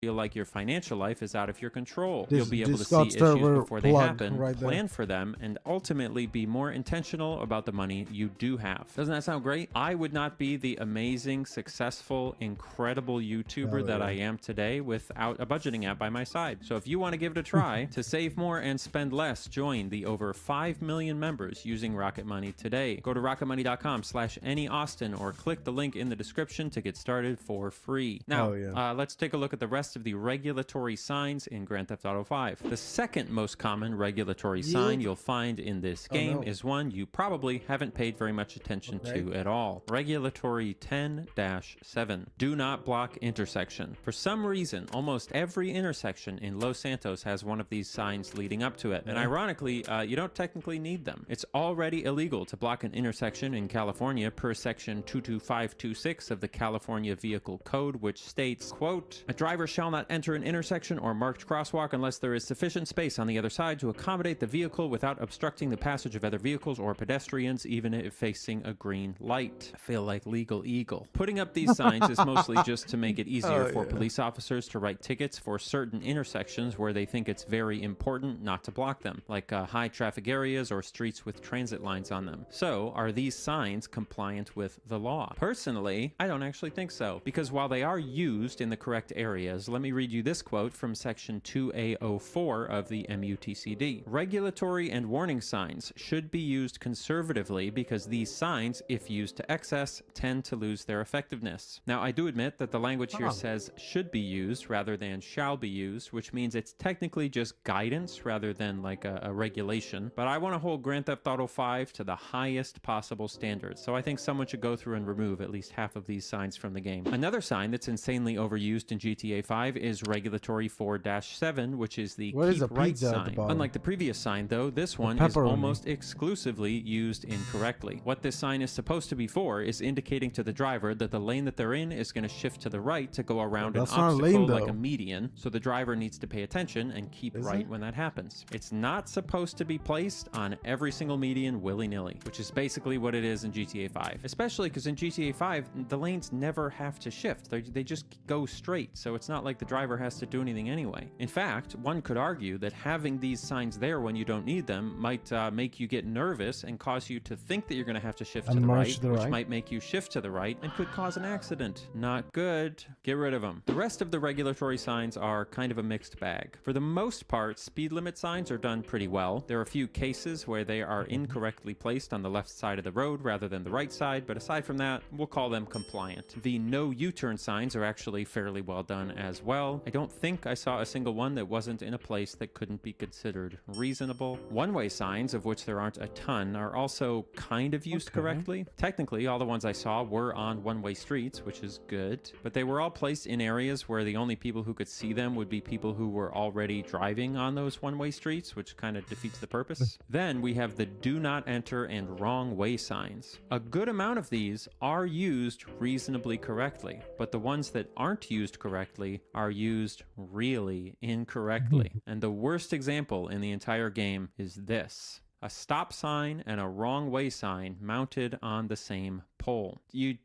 Feel like your financial life is out of your control. This You'll be able to see Discord issues server before they plug happen, right there. plan for them, and ultimately be more intentional about the money you do have. Doesn't that sound great? I would not be the amazing, successful, incredible YouTuber that I am today without a budgeting app by my side. So if you want to give it a try, to save more and spend less, join the over 5 million members using Rocket Money today. Go to rocketmoney.com/AnyAustin or click the link in the description to get started for free. Now, let's take a look at the rest of the regulatory signs in Grand Theft Auto 5. The second most common regulatory sign you'll find in this game is one you probably haven't paid very much attention to at all. Regulatory 10-7. Do not block intersection. For some reason, almost every intersection in Los Santos has one of these signs leading up to it. And ironically, you don't technically need them. It's already illegal to block an intersection in California per section 22526 of the California Vehicle Code, which states, quote, "A driver shall shall not enter an intersection or marked crosswalk unless there is sufficient space on the other side to accommodate the vehicle without obstructing the passage of other vehicles or pedestrians, even if facing a green light. I feel like Legal Eagle. Putting up these signs is mostly just to make it easier for police officers to write tickets for certain intersections where they think it's very important not to block them, like high traffic areas or streets with transit lines on them. So, are these signs compliant with the law? Personally, I don't actually think so, because while they are used in the correct areas, let me read you this quote from section 2A04 of the MUTCD. Regulatory and warning signs should be used conservatively because these signs, if used to excess, tend to lose their effectiveness. Now, I do admit that the language here says should be used rather than shall be used, which means it's technically just guidance rather than like a regulation, but I want to hold Grand Theft Auto 5 to the highest possible standards, so I think someone should go through and remove at least half of these signs from the game. Another sign that's insanely overused in GTA 5 is Regulatory 4-7, which is the keep right sign. Unlike the previous sign, though, this one is almost exclusively used incorrectly. What this sign is supposed to be for is indicating to the driver that the lane that they're in is going to shift to the right to go around an obstacle like a median, so the driver needs to pay attention and keep right when that happens. It's not supposed to be placed on every single median willy-nilly, which is basically what it is in GTA 5. Especially because in GTA 5, the lanes never have to shift. They just go straight, so it's not like the driver has to do anything anyway. In fact, one could argue that having these signs there when you don't need them might make you get nervous and cause you to think that you're going to have to shift to the right, which might make you shift to the right and could cause an accident. Not good. Get rid of them. The rest of the regulatory signs are kind of a mixed bag. For the most part, speed limit signs are done pretty well. There are a few cases where they are incorrectly placed on the left side of the road rather than the right side, but aside from that, we'll call them compliant. The no U-turn signs are actually fairly well done as well. I don't think I saw a single one that wasn't in a place that couldn't be considered reasonable. One-way signs, of which there aren't a ton, are also kind of used correctly. Technically, all the ones I saw were on one-way streets, which is good, but they were all placed in areas where the only people who could see them would be people who were already driving on those one-way streets, which kind of defeats the purpose. Then we have the do not enter and wrong way signs. A good amount of these are used reasonably correctly, but the ones that aren't used correctly are used really incorrectly. And the worst example in the entire game is this: a stop sign and a wrong way sign mounted on the same pole. You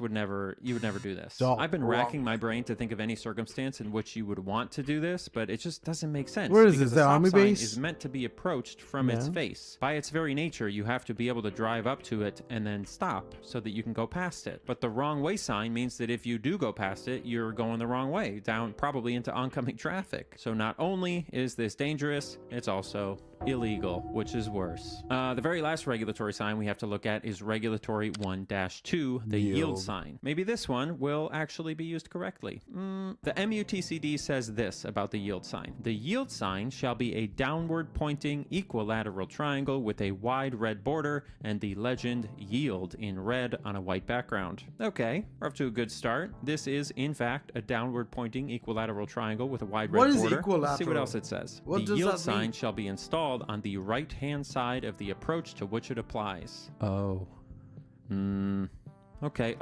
would never do this. I've been racking my brain to think of any circumstance in which you would want to do this, but it just doesn't make sense. Where is this? The army base? Is meant to be approached from its face. By its very nature, you have to be able to drive up to it and then stop so that you can go past it. But the wrong way sign means that if you do go past it, you're going the wrong way, down probably into oncoming traffic. So not only is this dangerous, it's also illegal, which is worse. The very last regulatory sign we have to look at is Regulatory 1-2, the yield sign. Maybe this one will actually be used correctly. The MUTCD says this about the yield sign: the yield sign shall be a downward pointing equilateral triangle with a wide red border and the legend yield in red on a white background. Okay, we're off to a good start. This is in fact a downward pointing equalateral triangle with a wide red border. What is equilateral? Let's see what else it says. What the does yield that sign mean? shall be installed on the right-hand side of the approach to which it applies. Oh. Okay,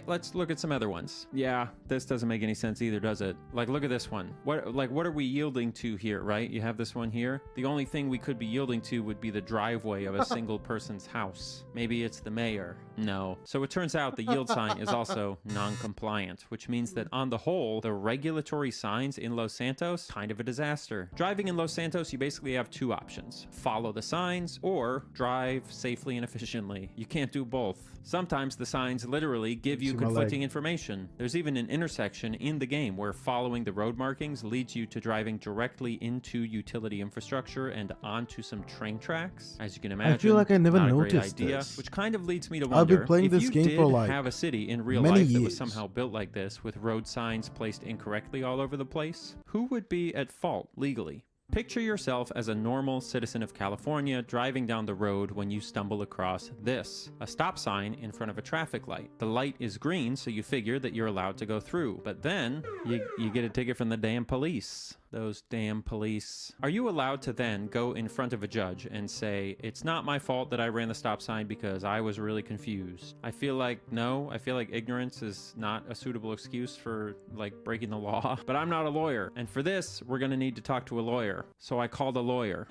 let's look at some other ones. Yeah, this doesn't make any sense either, does it? Like, look at this one. What are we yielding to here, right? You have this one here. The only thing we could be yielding to would be the driveway of a single person's house. Maybe it's the mayor. No. So it turns out the yield sign is also non-compliant, which means that on the whole, the regulatory signs in Los Santos, kind of a disaster. Driving in Los Santos, you basically have two options: follow the signs or drive safely and efficiently. You can't do both. Sometimes the signs literally give you conflicting information. There's even an intersection in the game where following the road markings leads you to driving directly into utility infrastructure and onto some train tracks. As you can imagine, I feel like I never not noticed a great idea, this. which kind of leads me to I've wonder been playing if this you game did for, like, have a city in real many life that was years. somehow built like this with road signs placed incorrectly all over the place, who would be at fault legally? Picture yourself as a normal citizen of California driving down the road when you stumble across this: a stop sign in front of a traffic light. The light is green, so you figure that you're allowed to go through, but then you get a ticket from the damn police. those damn police. Are you allowed to then go in front of a judge and say, it's not my fault that I ran the stop sign because I was really confused? I feel like no. I feel like ignorance is not a suitable excuse for like breaking the law. But I'm not a lawyer. And for this, we're gonna need to talk to a lawyer. So I called a lawyer.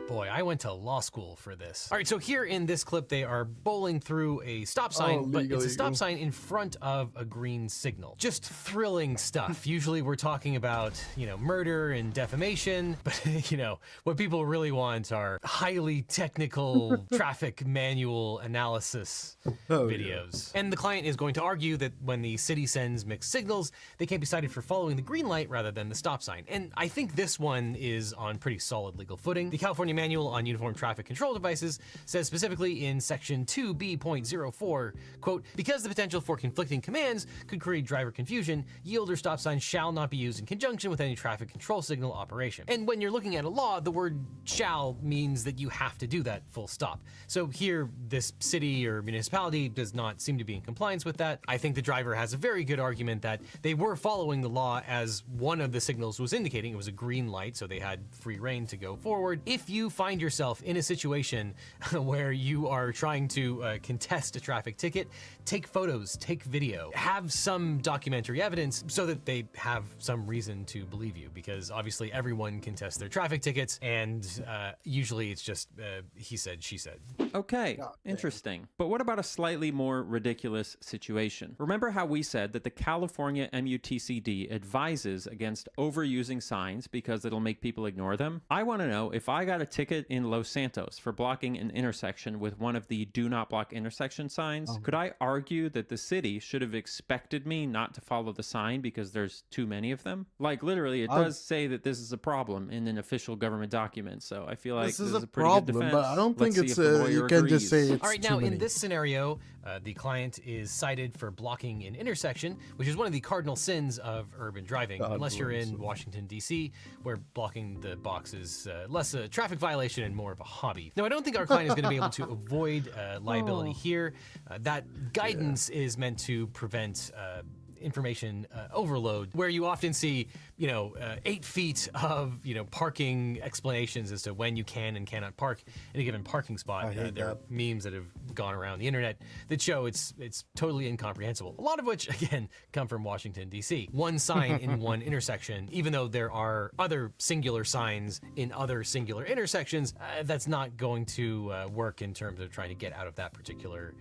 Boy, I went to law school for this. All right, so here in this clip, they are bowling through a stop sign, but it's a stop sign in front of a green signal. Just thrilling stuff. Usually we're talking about, you know, murder and defamation, but you know, what people really want are highly technical traffic manual analysis videos. And the client is going to argue that when the city sends mixed signals, they can't be cited for following the green light rather than the stop sign. And I think this one is on pretty solid legal footing. The California Manual on Uniform Traffic Control Devices says specifically in section 2B.04, quote, because the potential for conflicting commands could create driver confusion, yield or stop signs shall not be used in conjunction with any traffic control signal operation. And when you're looking at a law, the word shall means that you have to do that, full stop. So here, this city or municipality does not seem to be in compliance with that. I think the driver has a very good argument that they were following the law as one of the signals was indicating. It was a green light, so they had free reign to go forward. If you find yourself in a situation where you are trying to contest a traffic ticket, take photos, take video, have some documentary evidence so that they have some reason to believe you, because obviously everyone contests their traffic tickets, and usually it's just he said, she said. Okay, interesting. But what about a slightly more ridiculous situation? Remember how we said that the California MUTCD advises against overusing signs because it'll make people ignore them? I want to know, if I got a ticket in Los Santos for blocking an intersection with one of the do not block intersection signs, could I argue that the city should have expected me not to follow the sign because there's too many of them? Like literally, it does say that this is a problem in an official government document, so I feel like this is a pretty good defense. But I don't think it's you can just say it's all right, now too many. in this scenario, the client is cited for blocking an intersection, which is one of the cardinal sins of urban driving, unless you're in Washington, D.C., where blocking the box is less a traffic violation and more of a hobby. Now, I don't think our client is going to be able to avoid liability here. That guidance is meant to prevent information overload, where you often see, 8 feet of, parking explanations as to when you can and cannot park in a given parking spot. There are memes that have gone around the internet that show it's totally incomprehensible. A lot of which, again, come from Washington, D.C. One sign in one intersection, even though there are other singular signs in other singular intersections, that's not going to work in terms of trying to get out of that particular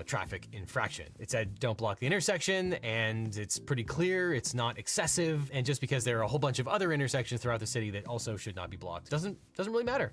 traffic infraction. It said don't block the intersection, and it's pretty clear it's not excessive, and just because there are a whole bunch of other intersections throughout the city that also should not be blocked doesn't really matter.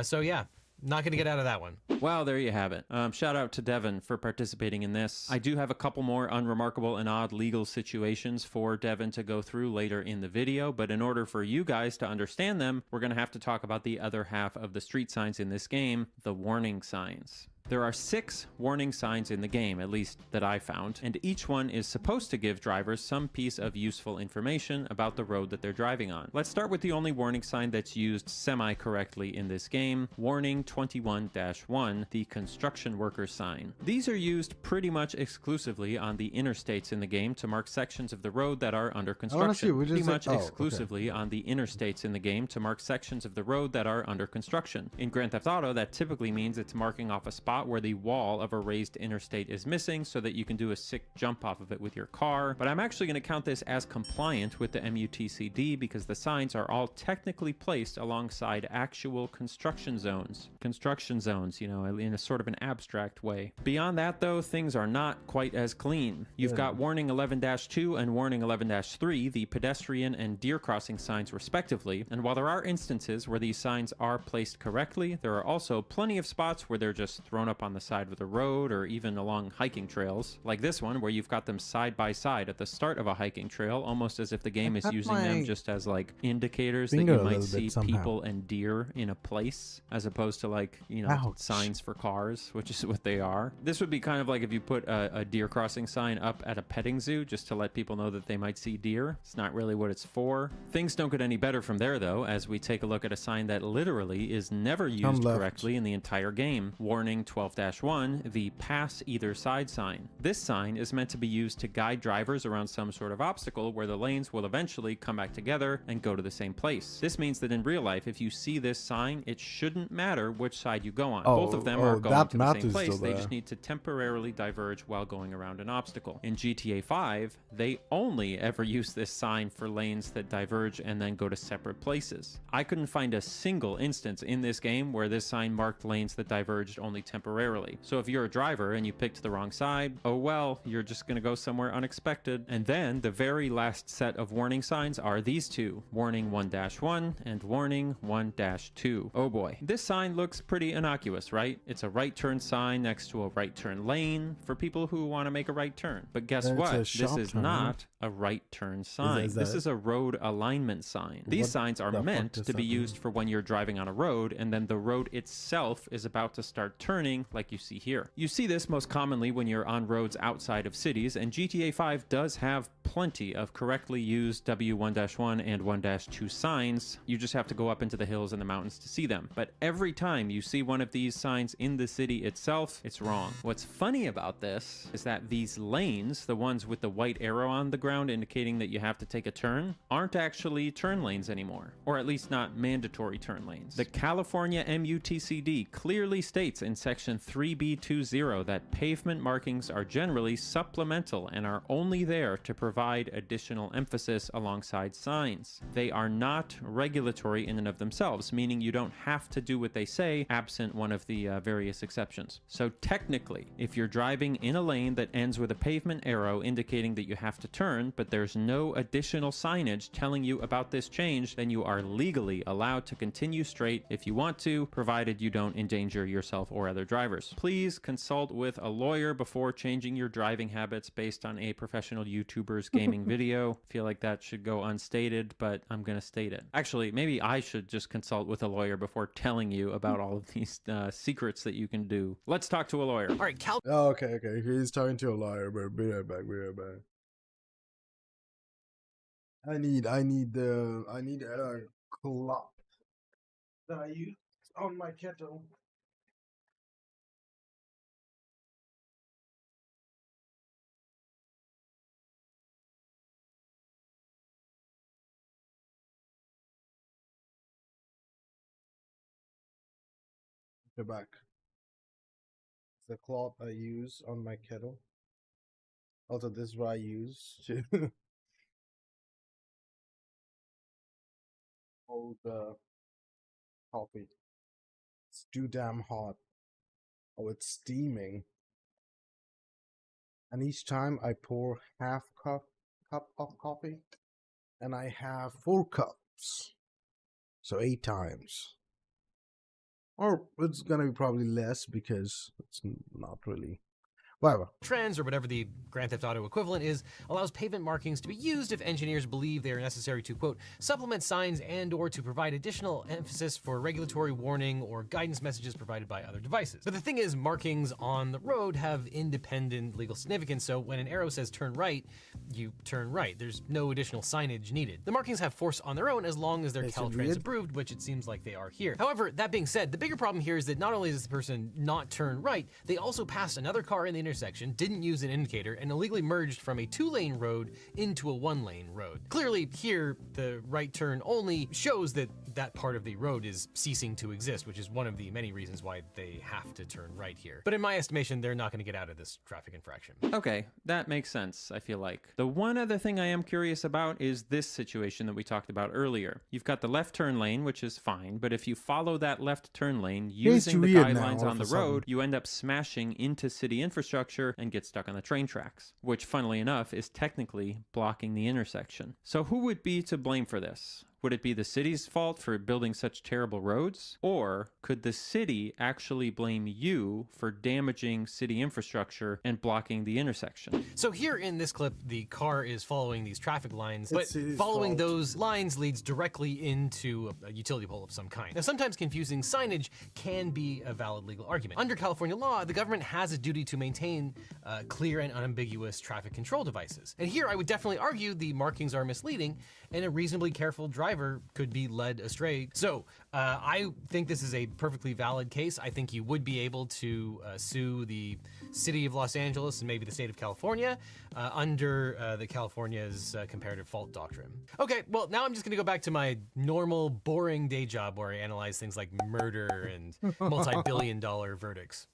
So yeah, not gonna get out of that one. Well, there you have it. Shout out to Devin for participating in this. I do have a couple more unremarkable and odd legal situations for Devin to go through later in the video, but in order for you guys to understand them, we're gonna have to talk about the other half of the street signs in this game, the warning signs. There are 6 warning signs in the game, at least that I found, and each one is supposed to give drivers some piece of useful information about the road that they're driving on. Let's start with the only warning sign that's used semi-correctly in this game, Warning 21-1, the construction worker sign. These are used pretty much exclusively on the interstates in the game to mark sections of the road that are under construction. Pretty much exclusively on the interstates in the game to mark sections of the road that are under construction. In Grand Theft Auto, that typically means it's marking off a spot where the wall of a raised interstate is missing so that you can do a sick jump off of it with your car. But I'm actually going to count this as compliant with the MUTCD because the signs are all technically placed alongside actual construction zones. Construction zones, in a sort of an abstract way. Beyond that, though, things are not quite as clean. You've got Warning 11-2 and Warning 11-3, the pedestrian and deer crossing signs respectively. And while there are instances where these signs are placed correctly, there are also plenty of spots where they're just thrown up on the side of the road or even along hiking trails, like this one where you've got them side by side at the start of a hiking trail, almost as if the game is using them just as like indicators that you might see people and deer in a place, as opposed to signs for cars, which is what they are. This would be kind of like if you put a deer crossing sign up at a petting zoo just to let people know that they might see deer. It's not really what it's for. Things don't get any better from there, though, as we take a look at a sign that literally is never used correctly in the entire game. Warning 12-1, the pass either side sign. This sign is meant to be used to guide drivers around some sort of obstacle where the lanes will eventually come back together and go to the same place. This means that in real life, if you see this sign, it shouldn't matter which side you go on. Both of them are going to the same place. They just need to temporarily diverge while going around an obstacle. In GTA 5, they only ever use this sign for lanes that diverge and then go to separate places. I couldn't find a single instance in this game where this sign marked lanes that diverged only temporarily. So if you're a driver and you picked the wrong side, oh well, you're just gonna go somewhere unexpected. And then the very last set of warning signs are these two, warning 1-1 and warning 1-2. Oh boy. This sign looks pretty innocuous, right? It's a right turn sign next to a right turn lane for people who want to make a right turn. But guess what? This is not a right turn sign. This is a road alignment sign. These signs are meant to be used for when you're driving on a road and then the road itself is about to start turning, like you see here. You see this most commonly when you're on roads outside of cities, and GTA 5 does have plenty of correctly used W1-1 and 1-2 signs. You just have to go up into the hills and the mountains to see them. But every time you see one of these signs in the city itself, it's wrong. What's funny about this is that these lanes, the ones with the white arrow on the ground indicating that you have to take a turn, aren't actually turn lanes anymore, or at least not mandatory turn lanes. The California MUTCD clearly states in section 3B20 that pavement markings are generally supplemental and are only there to provide additional emphasis alongside signs. They are not regulatory in and of themselves, meaning you don't have to do what they say absent one of the various exceptions. So technically, if you're driving in a lane that ends with a pavement arrow indicating that you have to turn, but there's no additional signage telling you about this change, then you are legally allowed to continue straight if you want to, provided you don't endanger yourself or other drivers. Please consult with a lawyer before changing your driving habits based on a professional YouTuber's gaming video. I feel like that should go unstated, but I'm gonna state it. Actually, maybe I should just consult with a lawyer before telling you about all of these secrets that you can do. Let's talk to a lawyer. All right, Cal. Oh, okay. He's talking to a lawyer, but be right back. I need a clock that I use on my kettle. Go back. The cloth I use on my kettle. Also, this is what I use to hold the coffee. It's too damn hot. Oh, it's steaming. And each time I pour half cup of coffee, and I have 4 cups. So 8 times. Or it's gonna be probably less because it's not really. Whatever. Trends, or whatever the Grand Theft Auto equivalent is, allows pavement markings to be used if engineers believe they are necessary to, quote, supplement signs and or to provide additional emphasis for regulatory warning or guidance messages provided by other devices. But the thing is, markings on the road have independent legal significance, so when an arrow says turn right, you turn right. There's no additional signage needed. The markings have force on their own as long as they're Caltrans approved, which it seems like they are here. However, that being said, the bigger problem here is that not only does the person not turn right, they also passed another car in the intersection, didn't use an indicator, and illegally merged from a 2-lane road into a 1-lane road. Clearly, here, the right turn only shows that that part of the road is ceasing to exist, which is one of the many reasons why they have to turn right here. But in my estimation, they're not going to get out of this traffic infraction. Okay, that makes sense, I feel like. The one other thing I am curious about is this situation that we talked about earlier. You've got the left turn lane, which is fine, but if you follow that left turn lane using the guidelines on the road, you end up smashing into city infrastructure and get stuck on the train tracks, which funnily enough is technically blocking the intersection. So who would be to blame for this? Would it be the city's fault for building such terrible roads? Or could the city actually blame you for damaging city infrastructure and blocking the intersection? So here in this clip, the car is following these traffic lines, but following those lines leads directly into a utility pole of some kind. Now, sometimes confusing signage can be a valid legal argument. Under California law, the government has a duty to maintain clear and unambiguous traffic control devices. And here I would definitely argue the markings are misleading, and a reasonably careful driver driver could be led astray. So I think this is a perfectly valid case. I think you would be able to sue the city of Los Angeles and maybe the state of California under the California's comparative fault doctrine. Okay, well, now I'm just gonna go back to my normal, boring day job where I analyze things like murder and multi-billion-dollar verdicts.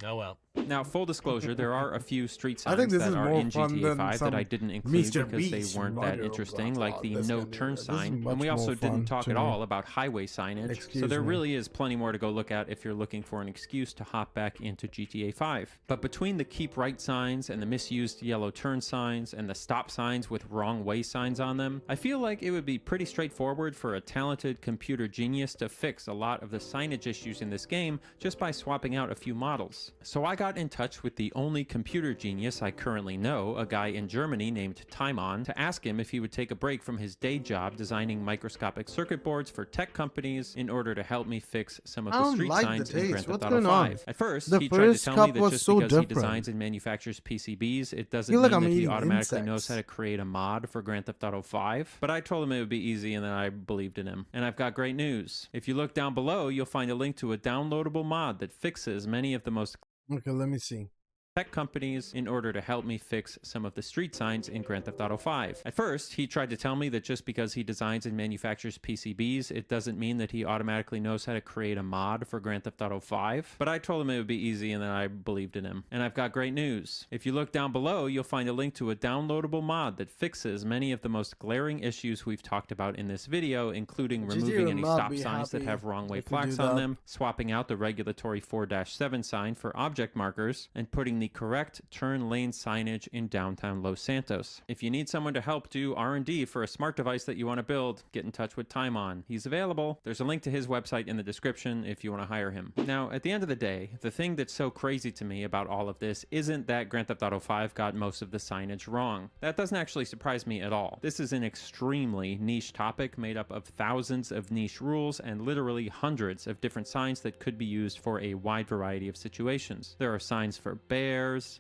Oh well. Now, full disclosure, there are a few street I think signs this that is are more in fun GTA than 5 some that I didn't include Mr. because Beast they weren't that Mario interesting, Bros. like the This no can be- turn this is sign. much And we also more didn't fun talk to at me. all about highway signage. So Excuse there me. really is plenty more to go look at if you're looking for an excuse to hop back into GTA 5. But between the keep right signs and the misused yellow turn signs and the stop signs with wrong way signs on them, I feel like it would be pretty straightforward for a talented computer genius to fix a lot of the signage issues in this game just by swapping out a few models. So I got in touch with the only computer genius I currently know, a guy in Germany named Timon, to ask him if he would take a break from his day job designing microscopic circuit boards for tech companies in order to help me fix some of I the don't street like the signs in taste. Grand Theft What's Auto going on? 5. At first, The he tried to first tell me cup that was just so because he different. designs and manufactures PCBs, it doesn't Feel mean like I'm that he eating automatically knows insects. how to create a mod for Grand Theft Auto 5. But I told him it would be easy and then I believed in him. And I've got great news. If you look down below, you'll find a link to a downloadable mod that fixes many of the most Okay, let me see. tech companies in order to help me fix some of the street signs in Grand Theft Auto 5. At first, he tried to tell me that just because he designs and manufactures PCBs, it doesn't mean that he automatically knows how to create a mod for Grand Theft Auto 5. But I told him it would be easy and then I believed in him. And I've got great news. If you look down below, you'll find a link to a downloadable mod that fixes many of the most glaring issues we've talked about in this video, including GG removing would any not stop be signs that happy have wrong way if you do plaques on that. them, swapping out the regulatory 4-7 sign for object markers, and putting the correct turn lane signage in downtown Los Santos. If you need someone to help do R&D for a smart device that you want to build, get in touch with Timon. He's available. There's a link to his website in the description if you want to hire him. Now, at the end of the day, the thing that's so crazy to me about all of this isn't that Grand Theft Auto 5 got most of the signage wrong. That doesn't actually surprise me at all. This is an extremely niche topic made up of thousands of niche rules and literally hundreds of different signs that could be used for a wide variety of situations. There are signs for bears,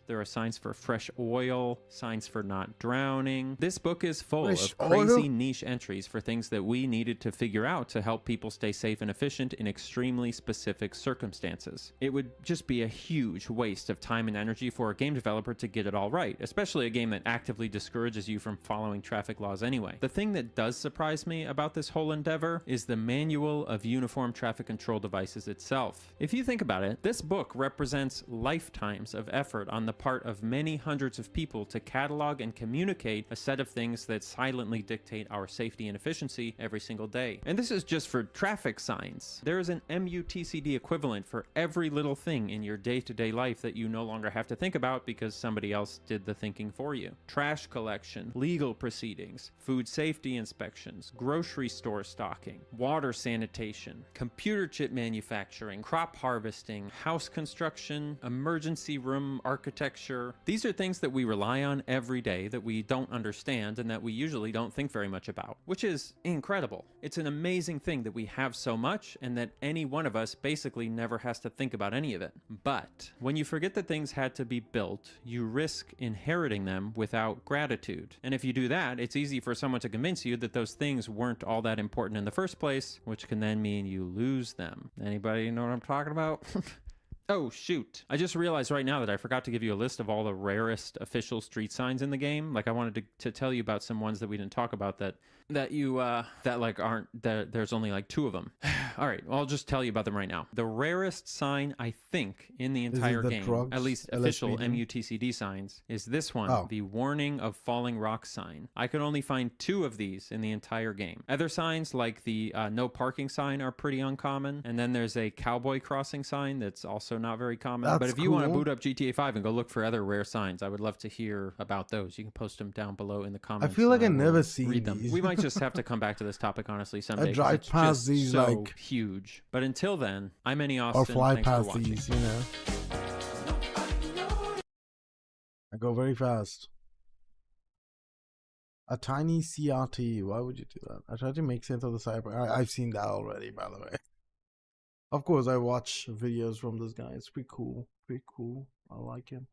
there are signs for fresh oil, signs for not drowning. This book is full Fresh of crazy oil? niche entries for things that we needed to figure out to help people stay safe and efficient in extremely specific circumstances. It would just be a huge waste of time and energy for a game developer to get it all right, especially a game that actively discourages you from following traffic laws anyway. The thing that does surprise me about this whole endeavor is the Manual of Uniform Traffic Control Devices itself. If you think about it, this book represents lifetimes of effort on the part of many hundreds of people to catalog and communicate a set of things that silently dictate our safety and efficiency every single day. And this is just for traffic signs. There is an MUTCD equivalent for every little thing in your day-to-day life that you no longer have to think about because somebody else did the thinking for you. Trash collection, legal proceedings, food safety inspections, grocery store stocking, water sanitation, computer chip manufacturing, crop harvesting, house construction, emergency room architecture. These are things that we rely on every day that we don't understand and that we usually don't think very much about, which is incredible. It's an amazing thing that we have so much and that any one of us basically never has to think about any of it. But when you forget that things had to be built, you risk inheriting them without gratitude. And if you do that, it's easy for someone to convince you that those things weren't all that important in the first place, which can then mean you lose them. Anybody know what I'm talking about? Oh, shoot. I just realized right now that I forgot to give you a list of all the rarest official street signs in the game. Like, I wanted to tell you about some ones that we didn't talk about that there's only like 2 of them. All right, well, I'll just tell you about them right now. The rarest sign, I think, in the entire the game, drugs, at least official LSPD? MUTCD signs, is this one, the warning of falling rock sign. I could only find 2 of these in the entire game. Other signs, like the no parking sign, are pretty uncommon. And then there's a cowboy crossing sign that's also not very common. That's but if you want to cool. boot up GTA 5 and go look for other rare signs, I would love to hear about those. You can post them down below in the comments. feel like I will never seen read them. these. We might just have to come back to this topic honestly someday. 'cause drive it's past just these, so like- huge. But until then, I'm Any Austin. Or fly Thanks for past watching. these, you know. I go very fast. A tiny CRT. Why would you do that? I try to make sense of the cyber. I've seen that already, by the way. Of course, I watch videos from this guy. It's pretty cool. Pretty cool. I like him.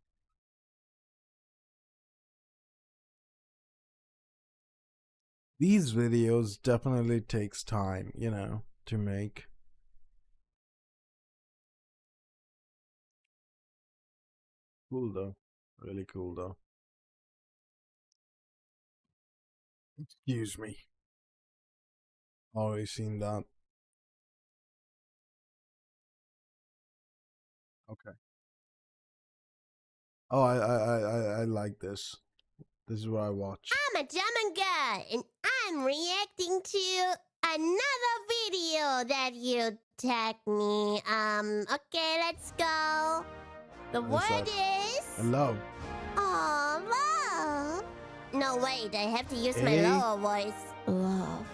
These videos definitely takes time, you know, to make. Cool though. Really cool though. Excuse me. Always seen that. Okay. Oh, I like this. This is what I watch. I'm a German girl, and I'm reacting to another video that you tagged me. Okay, let's go. The What is word that? is... Love. Oh, love. No, wait, I have to use my Eh? lower voice. Love.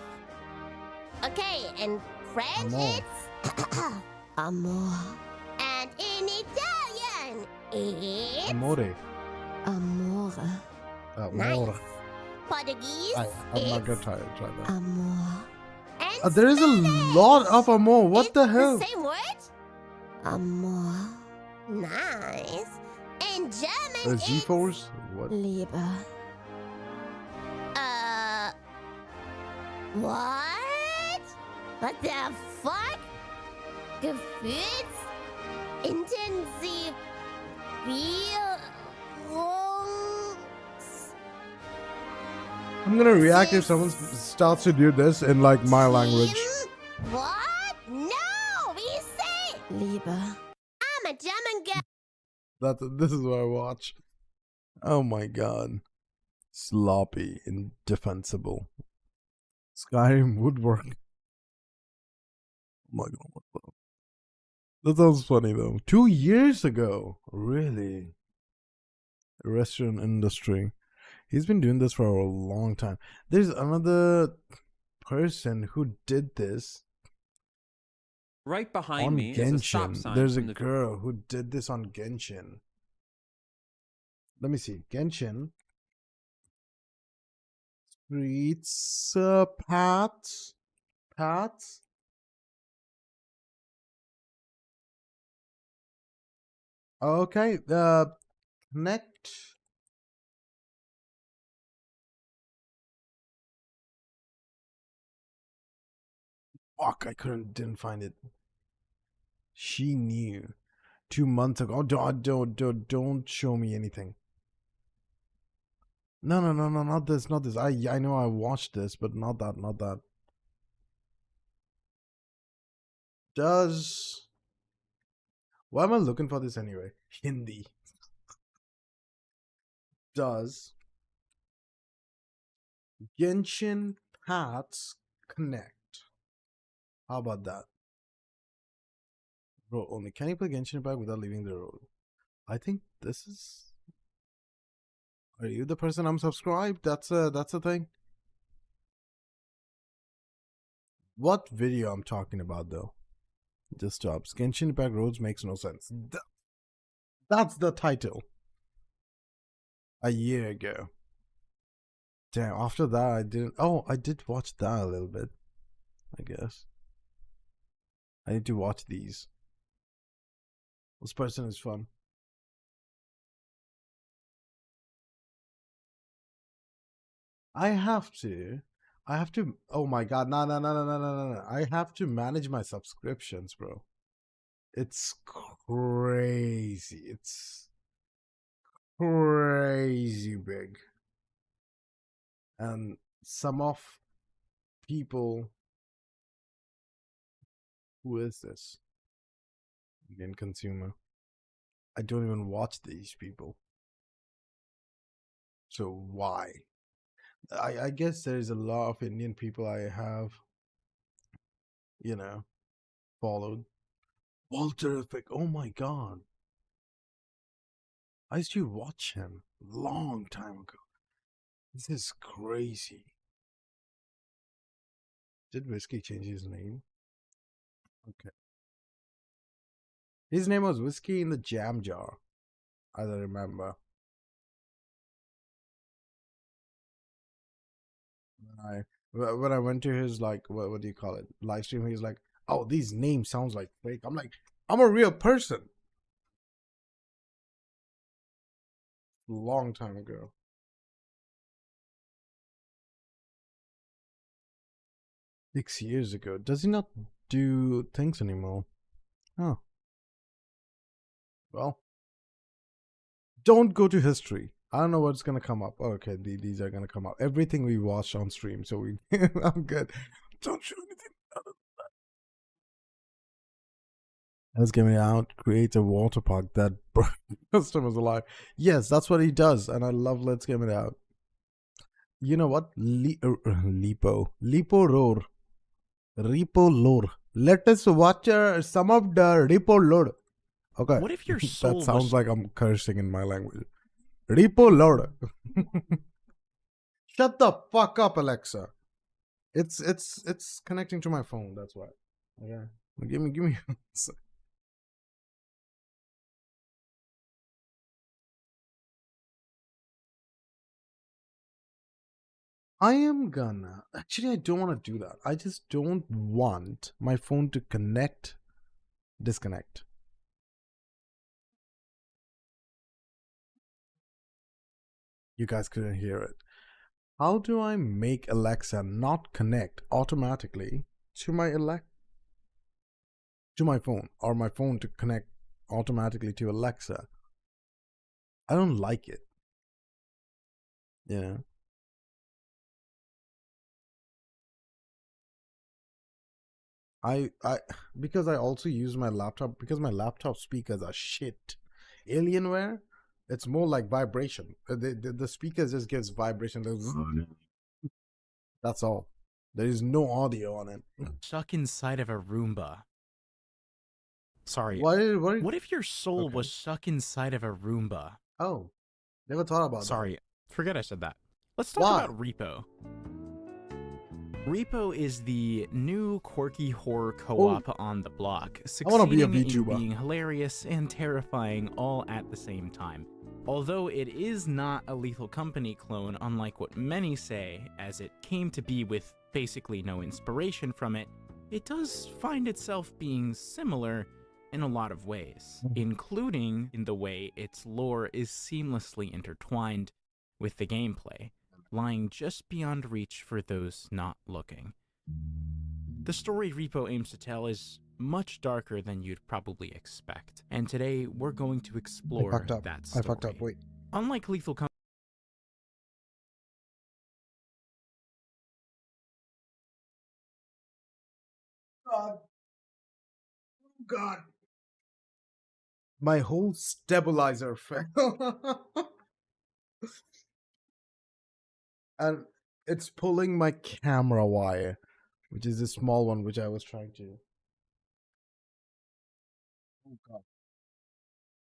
Okay, in French Amor. it's... Amor. And in Italian, it's... Amore. Amore. Nice. Amore. Portuguese, I'm not gonna try that. Amor. And There is a lot of amor. What it's the hell? the same word? Amor. Nice. In German, it's G-Force? What? Liebe. What? What the fuck? Gefühls? Intensivierung? I'm gonna react if someone starts to do this in like my language. What? No! We say Liebe. I'm a German girl. This is what I watch. Oh my god. Sloppy, indefensible. Skyrim woodwork. Oh my god, what the... That sounds funny though. 2 years ago. Really? Restaurant industry. He's been doing this for a long time. There's another person who did this. Right behind on me Genshin. is a stop sign. There's a from the- girl who did this on Genshin. Let me see. Genshin. Streets, paths. Paths. Okay. Connect. Fuck, didn't find it. She knew 2 months ago. Oh, don't show me anything. No, not this, not this. I know I watched this, but not that, not that. Why am I looking for this anyway? Hindi. Does Genshin Paths connect? How about that? Bro, only can you play Genshin Impact without leaving the road? I think this is... Are you the person I'm subscribed? That's a thing. What video I'm talking about though? Just stops. Genshin Impact roads makes no sense. That's the title. A year ago. Damn, after that I didn't... Oh, I did watch that a little bit. I guess. I need to watch these. This person is fun. I have to. Oh my god, no. I have to manage my subscriptions, bro. It's crazy. It's crazy big. And some of people... Who is this? Indian consumer. I don't even watch these people. So why? I guess there's a lot of Indian people I have, you know, followed. Walterific, oh my god. I used to watch him long time ago. This is crazy. Did Whiskey change his name? Okay. His name was Whiskey in the Jam Jar, as I remember. When I went to his, like, what do you call it, live stream, he's like, oh, these names sounds like fake. I'm like, I'm a real person. Long time ago. 6 years ago. Does he not do things anymore? Oh. Well. Don't go to history. I don't know what's gonna come up. Oh, okay, these are gonna come up. Everything we watched on stream, so we I'm good. Don't show anything other than that. Let's get me out. Create a water park that customers alive. Yes, that's what he does, and I love Let's Get It Out. You know what? Lipo Roar. Repo lore. Let us watch some of the repo lore. Okay. What if your soul that sounds like I'm cursing in my language. Repo lore. Shut the fuck up, Alexa. It's connecting to my phone. That's why. Okay. Give me. I am gonna. Actually, I don't want to do that. I just don't want my phone to disconnect. You guys couldn't hear it. How do I make Alexa not connect automatically to my phone, or my phone to connect automatically to Alexa? I don't like it. Yeah. Because I also use my laptop, because my laptop speakers are shit. Alienware, it's more like vibration. The speaker just gives vibration. That's all. There is no audio on it. Stuck inside of a Roomba. Sorry. What if your soul was stuck inside of a Roomba? Oh, never thought about that. Sorry, forget I said that. Let's talk about Repo. Repo is the new quirky horror co-op on the block, succeeding in being hilarious and terrifying all at the same time. Although it is not a Lethal Company clone, unlike what many say, as it came to be with basically no inspiration from it, it does find itself being similar in a lot of ways, including in the way its lore is seamlessly intertwined with the gameplay, lying just beyond reach for those not looking. The story Repo aims to tell is much darker than you'd probably expect, and today we're going to explore that story. I fucked up, wait. Unlike Lethal Company, God. My whole stabilizer fell. And it's pulling my camera wire, which is the small one which I was trying to. Oh God.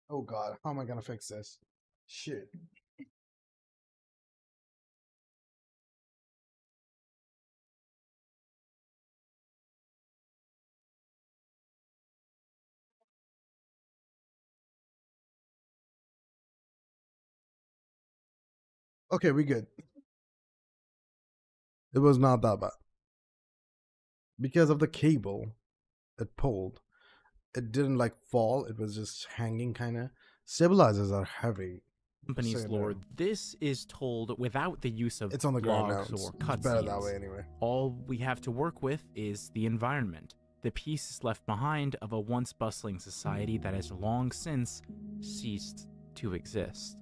Oh God, how am I gonna fix this? Shit. Okay, we good. It was not that bad. Because of the cable it pulled, it didn't like fall, it was just hanging kinda. Stabilizers are heavy. Company's lore, this is told without the use of it's on the ground now. or It's better that cutscenes. way anyway. All we have to work with is the environment, the pieces left behind of a once bustling society that has long since ceased to exist.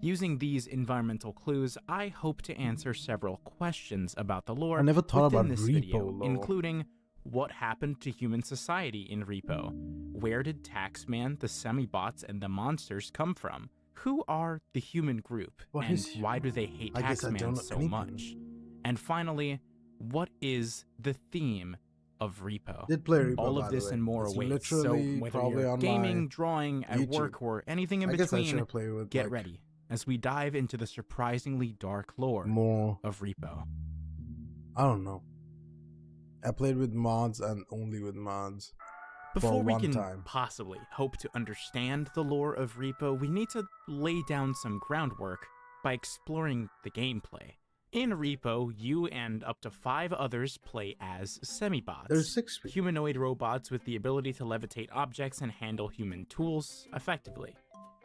Using these environmental clues, I hope to answer several questions about the lore I never thought within about this Repo video, lore. including what happened to human society in Repo? Where did Taxman, the semi-bots, and the monsters come from? Who are the human group, and why do they hate Taxman so much? And finally, what is the theme of Repo? Did play Repo, all of by this the way. and more It's awaits. So literally whether probably you're on gaming, my drawing, at YouTube. work, or anything in I guess I between, should play with, get like, ready as we dive into the surprisingly dark lore of Repo. I don't know. I played with mods and only with mods. Before for we one can time. possibly hope to understand the lore of Repo, we need to lay down some groundwork by exploring the gameplay. In Repo, you and up to 5 others play as semi-bots. There's 6 humanoid robots with the ability to levitate objects and handle human tools effectively.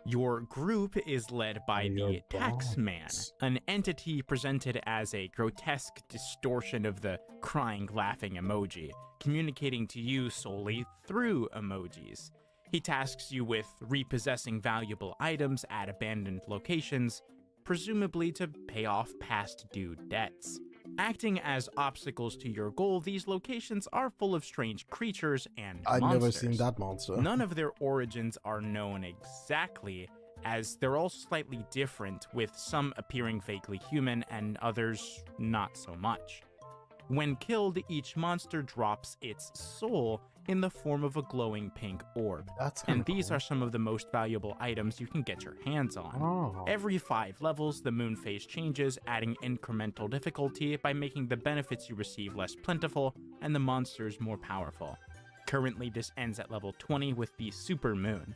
Your group is led by the Taxman, an entity presented as a grotesque distortion of the crying, laughing emoji, communicating to you solely through emojis. He tasks you with repossessing valuable items at abandoned locations, presumably to pay off past due debts. Acting as obstacles to your goal, these locations are full of strange creatures and monsters. I've never seen that monster. None of their origins are known exactly, as they're all slightly different, with some appearing vaguely human and others not so much. When killed, each monster drops its soul in the form of a glowing pink orb. And these are some of the most valuable items you can get your hands on. Every 5 levels, the moon phase changes, adding incremental difficulty by making the benefits you receive less plentiful and the monsters more powerful. Currently, this ends at level 20 with the super moon.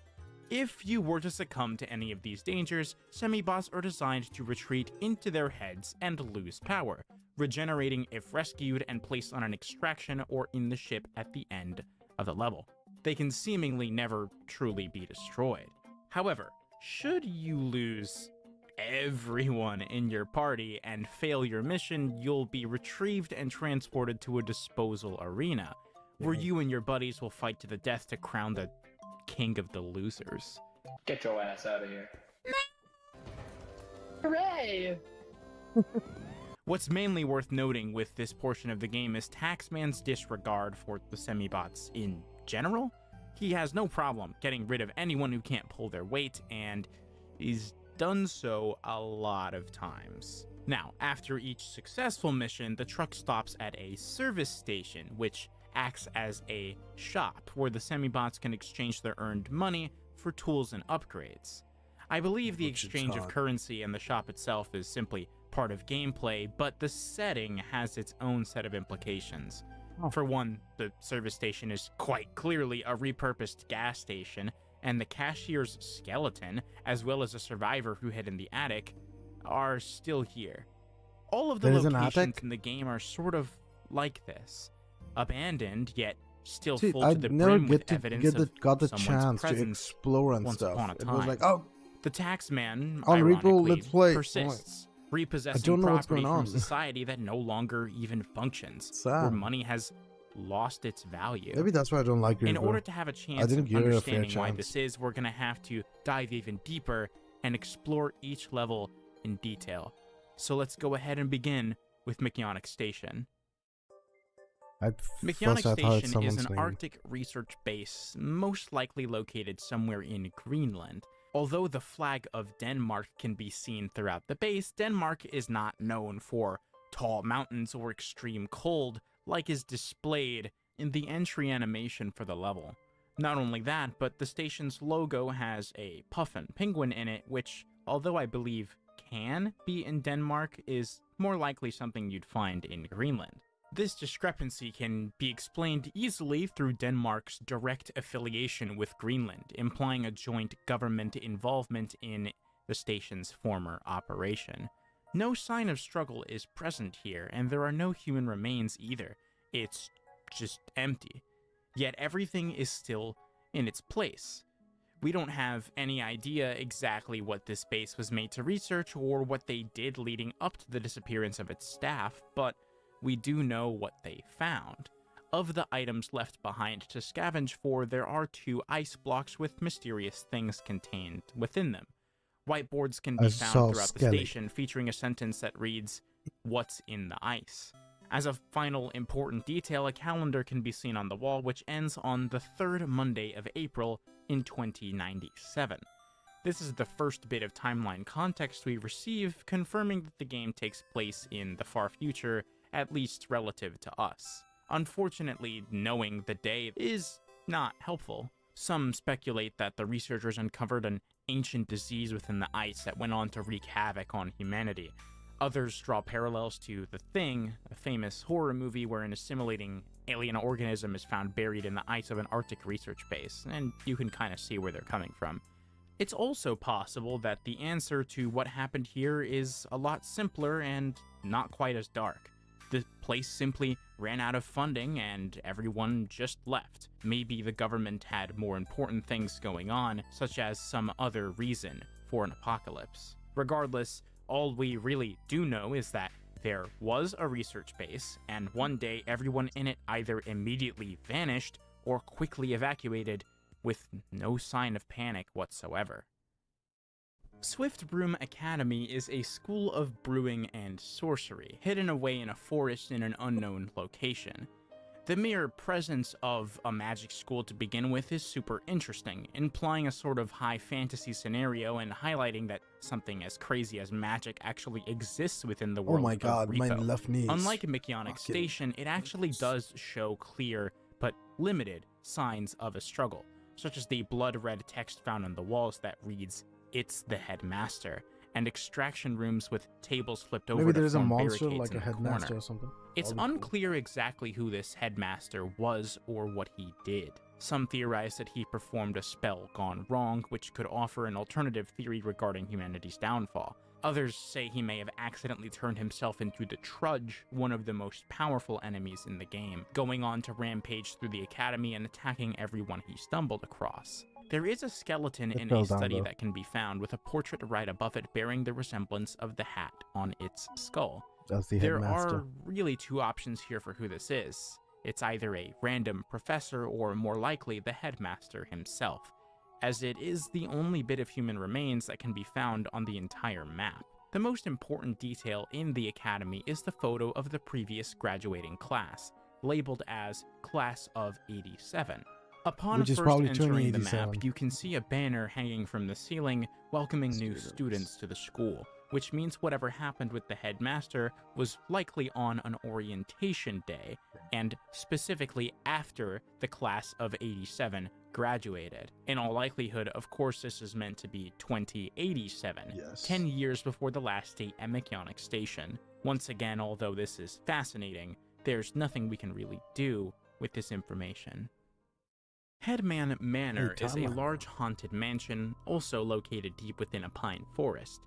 If you were to succumb to any of these dangers, semi-bots are designed to retreat into their heads and lose power, regenerating if rescued and placed on an extraction or in the ship at the end of the level. They can seemingly never truly be destroyed. However, should you lose everyone in your party and fail your mission, you'll be retrieved and transported to a disposal arena, where you and your buddies will fight to the death to crown the king of the losers. Get your ass out of here. Hooray! What's mainly worth noting with this portion of the game is Taxman's disregard for the semi-bots in general. He has no problem getting rid of anyone who can't pull their weight, and he's done so a lot of times. Now, after each successful mission, the truck stops at a service station, which acts as a shop where the semi-bots can exchange their earned money for tools and upgrades. I believe the exchange of currency and the shop itself is simply part of gameplay, but the setting has its own set of implications. For one, the service station is quite clearly a repurposed gas station, and the cashier's skeleton, as well as a survivor who hid in the attic, are still here. All of the locations in the game are sort of like this. Abandoned, yet still full to the brim with evidence of someone's presence explore and once stuff. upon a It was time. like, oh, the Taxman, on Repo, ironically, let's play. persists, I repossessing don't know what's property going from on. society that no longer even functions, Sad. where money has lost its value. Maybe that's why I don't like Repo. In order to have a chance didn't of give it a fair understanding why chance. this is, we're going to have to dive even deeper and explore each level in detail. So let's go ahead and begin with Mechanic Station. Mechanic Station is an Arctic research base, most likely located somewhere in Greenland. Although the flag of Denmark can be seen throughout the base, Denmark is not known for tall mountains or extreme cold, like is displayed in the entry animation for the level. Not only that, but the station's logo has a puffin penguin in it, which, although I believe can be in Denmark, is more likely something you'd find in Greenland. This discrepancy can be explained easily through Denmark's direct affiliation with Greenland, implying a joint government involvement in the station's former operation. No sign of struggle is present here, and there are no human remains either. It's just empty. Yet everything is still in its place. We don't have any idea exactly what this base was made to research or what they did leading up to the disappearance of its staff, but we do know what they found. Of the items left behind to scavenge for, there are 2 ice blocks with mysterious things contained within them. Whiteboards can be found throughout the station, featuring a sentence that reads, "What's in the ice?" As a final important detail, a calendar can be seen on the wall, which ends on the 3rd Monday of April in 2097. This is the first bit of timeline context we receive, confirming that the game takes place in the far future, at least relative to us. Unfortunately, knowing the day is not helpful. Some speculate that the researchers uncovered an ancient disease within the ice that went on to wreak havoc on humanity. Others draw parallels to The Thing, a famous horror movie where an assimilating alien organism is found buried in the ice of an Arctic research base, and you can kind of see where they're coming from. It's also possible that the answer to what happened here is a lot simpler and not quite as dark. The place simply ran out of funding and everyone just left. Maybe the government had more important things going on, such as some other reason for an apocalypse. Regardless, all we really do know is that there was a research base, and one day everyone in it either immediately vanished or quickly evacuated with no sign of panic whatsoever. Swift Broom Academy is a school of brewing and sorcery, hidden away in a forest in an unknown location. The mere presence of a magic school to begin with is super interesting, implying a sort of high fantasy scenario and highlighting that something as crazy as magic actually exists within the world. Oh my god, my left knee. Unlike Mechanic Station, it actually does show clear but limited signs of a struggle, such as the blood red text found on the walls that reads, "It's the headmaster," and extraction rooms with tables flipped over. Maybe to there's a form monster barricades like a in the headmaster corner. or something. It's unclear exactly who this headmaster was or what he did. Some theorize that he performed a spell gone wrong, which could offer an alternative theory regarding humanity's downfall. Others say he may have accidentally turned himself into the Trudge, one of the most powerful enemies in the game, going on to rampage through the academy and attacking everyone he stumbled across. There is a skeleton in a study that can be found with a portrait right above it bearing the resemblance of the hat on its skull. That's the There headmaster. are really two options here for who this is. It's either a random professor or, more likely, the headmaster himself, as it is the only bit of human remains that can be found on the entire map. The most important detail in the academy is the photo of the previous graduating class, labeled as Class of 87. Upon Which is first probably entering the 2087. map, you can see a banner hanging from the ceiling welcoming new students to the school, which means whatever happened with the headmaster was likely on an orientation day, and specifically after the class of 87 graduated. In all likelihood, of course, this is meant to be 2087, 10 years before the last date at Mechanic Station. Once again, although this is fascinating, there's nothing we can really do with this information. Headman Manor is a large haunted mansion, also located deep within a pine forest.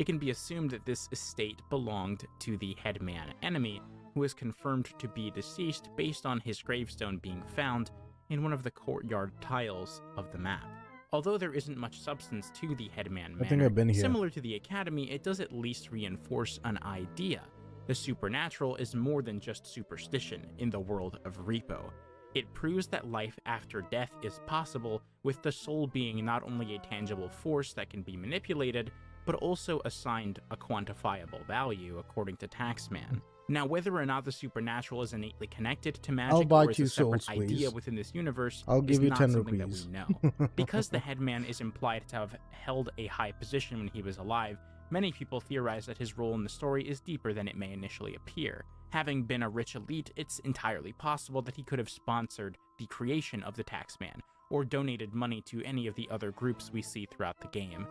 It can be assumed that this estate belonged to the Headman enemy, who is confirmed to be deceased based on his gravestone being found in one of the courtyard tiles of the map. Although there isn't much substance to the Headman Manor, think I've been here. similar to the Academy, it does at least reinforce an idea. The supernatural is more than just superstition in the world of Repo. It proves that life after death is possible, with the soul being not only a tangible force that can be manipulated, but also assigned a quantifiable value, according to Taxman. Now, whether or not the supernatural is innately connected to magic buy or is 2 a separate souls, please. idea within this universe I'll is give you not 10 something rupees. that we know. Because the headman is implied to have held a high position when he was alive, many people theorize that his role in the story is deeper than it may initially appear. Having been a rich elite, it's entirely possible that he could have sponsored the creation of the Taxman, or donated money to any of the other groups we see throughout the game.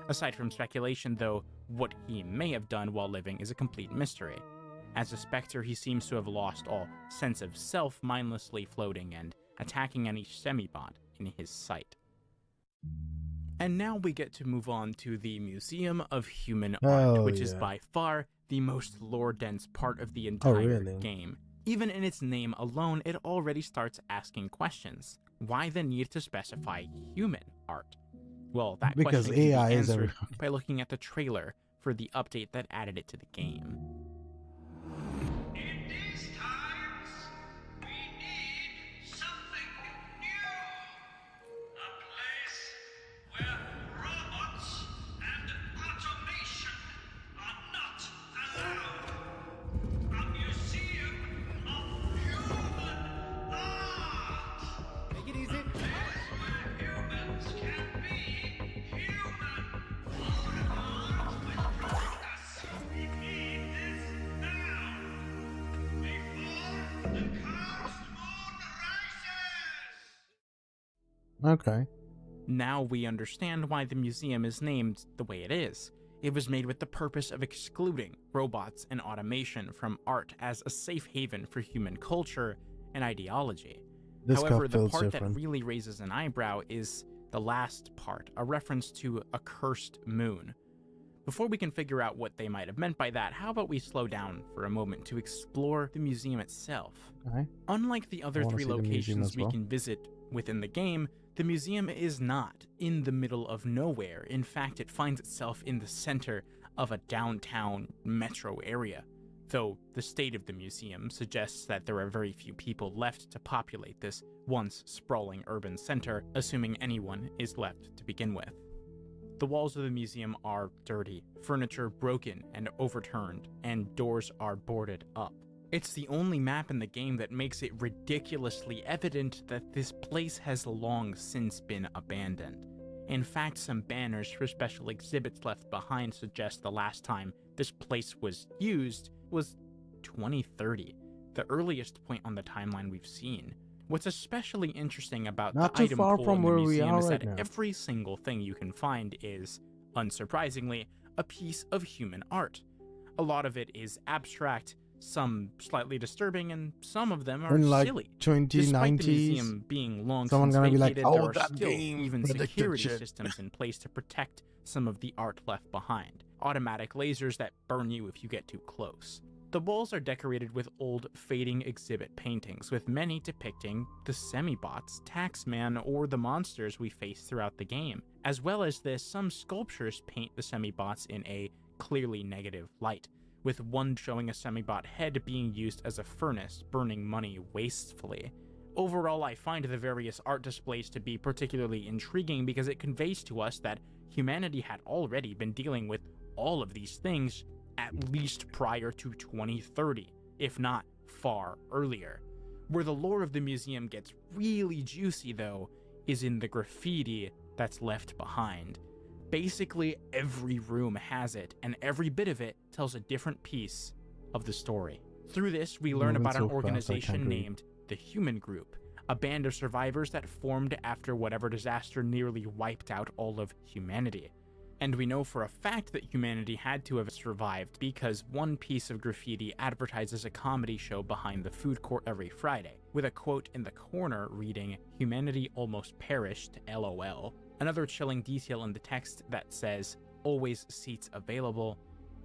Aside from speculation, though, what he may have done while living is a complete mystery. As a specter, he seems to have lost all sense of self, mindlessly floating and attacking any semi-bot in his sight. And now we get to move on to the Museum of Human Art, which is by far the most lore-dense part of the entire game. Even in its name alone, it already starts asking questions. Why the need to specify human art? Well, that Because question can AI be is answered by looking at the trailer for the update that added it to the game. Okay. Now we understand why the museum is named the way it is. It was made with the purpose of excluding robots and automation from art as a safe haven for human culture and ideology. This However, cup the feels part different. that really raises an eyebrow is the last part, a reference to a cursed moon. Before we can figure out what they might have meant by that, how about we slow down for a moment to explore the museum itself? Okay. Unlike the other 3 locations we can visit within the game, the museum is not in the middle of nowhere. In fact, it finds itself in the center of a downtown metro area, though the state of the museum suggests that there are very few people left to populate this once sprawling urban center, assuming anyone is left to begin with. The walls of the museum are dirty, furniture broken and overturned, and doors are boarded up. It's the only map in the game that makes it ridiculously evident that this place has long since been abandoned. In fact, some banners for special exhibits left behind suggest the last time this place was used was 2030, the earliest point on the timeline we've seen. What's especially interesting about the item pool in the museum is that every single thing you can find is, unsurprisingly, a piece of human art. A lot of it is abstract, some slightly disturbing, and some of them are silly. 2090s, despite the museum being long since vacated, there are still even security systems in place to protect some of the art left behind. Automatic lasers that burn you if you get too close. The walls are decorated with old, fading exhibit paintings, with many depicting the semi-bots, Taxman, or the monsters we face throughout the game. As well as this, some sculptures paint the semi-bots in a clearly negative light, with one showing a semi-bot head being used as a furnace, burning money wastefully. Overall, I find the various art displays to be particularly intriguing because it conveys to us that humanity had already been dealing with all of these things at least prior to 2030, if not far earlier. Where the lore of the museum gets really juicy, though, is in the graffiti that's left behind. Basically, every room has it, and every bit of it tells a different piece of the story. Through this, we learn about an organization named the Human Group, a band of survivors that formed after whatever disaster nearly wiped out all of humanity. And we know for a fact that humanity had to have survived because one piece of graffiti advertises a comedy show behind the food court every Friday, with a quote in the corner reading, "Humanity almost perished, LOL." Another chilling detail in the text that says, "always seats available,"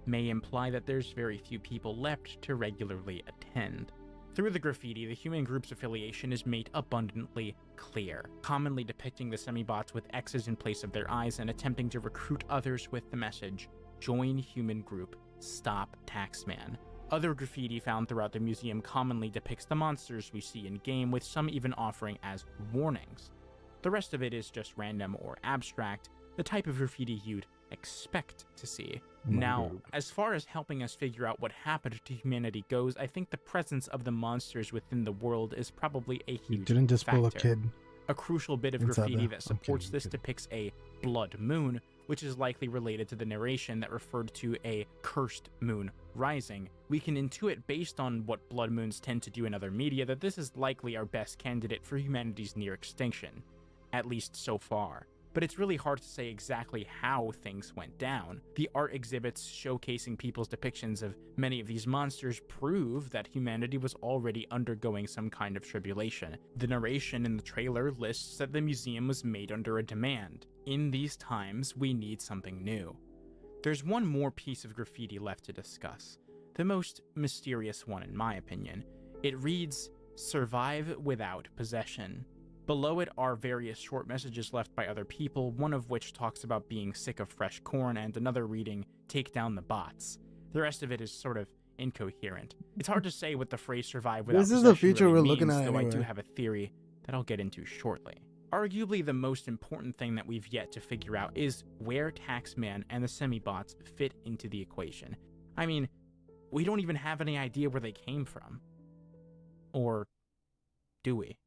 may imply that there's very few people left to regularly attend. Through the graffiti, the Human Group's affiliation is made abundantly clear, commonly depicting the semi-bots with X's in place of their eyes and attempting to recruit others with the message, "Join Human Group, stop Taxman." Other graffiti found throughout the museum commonly depicts the monsters we see in-game, with some even offering as warnings. The rest of it is just random or abstract, the type of graffiti you'd expect to see. Now, as far as helping us figure out what happened to humanity goes, I think the presence of the monsters within the world is probably a huge didn't just factor. pull a kid. A crucial bit of graffiti that supports this depicts a blood moon, which is likely related to the narration that referred to a cursed moon rising. We can intuit, based on what blood moons tend to do in other media, that this is likely our best candidate for humanity's near extinction, at least so far. But it's really hard to say exactly how things went down. The art exhibits showcasing people's depictions of many of these monsters prove that humanity was already undergoing some kind of tribulation. The narration in the trailer lists that the museum was made under a demand. In these times, we need something new. There's one more piece of graffiti left to discuss, the most mysterious one in my opinion. It reads, "Survive without possession." Below it are various short messages left by other people, one of which talks about being sick of fresh corn, and another reading, "Take down the bots." The rest of it is sort of incoherent. It's hard to say what the phrase "survive without possession" This is the future really we're means, looking at though I anyway. do have a theory that I'll get into shortly. Arguably the most important thing that we've yet to figure out is where Taxman and the semi-bots fit into the equation. I mean, we don't even have any idea where they came from. Or do we?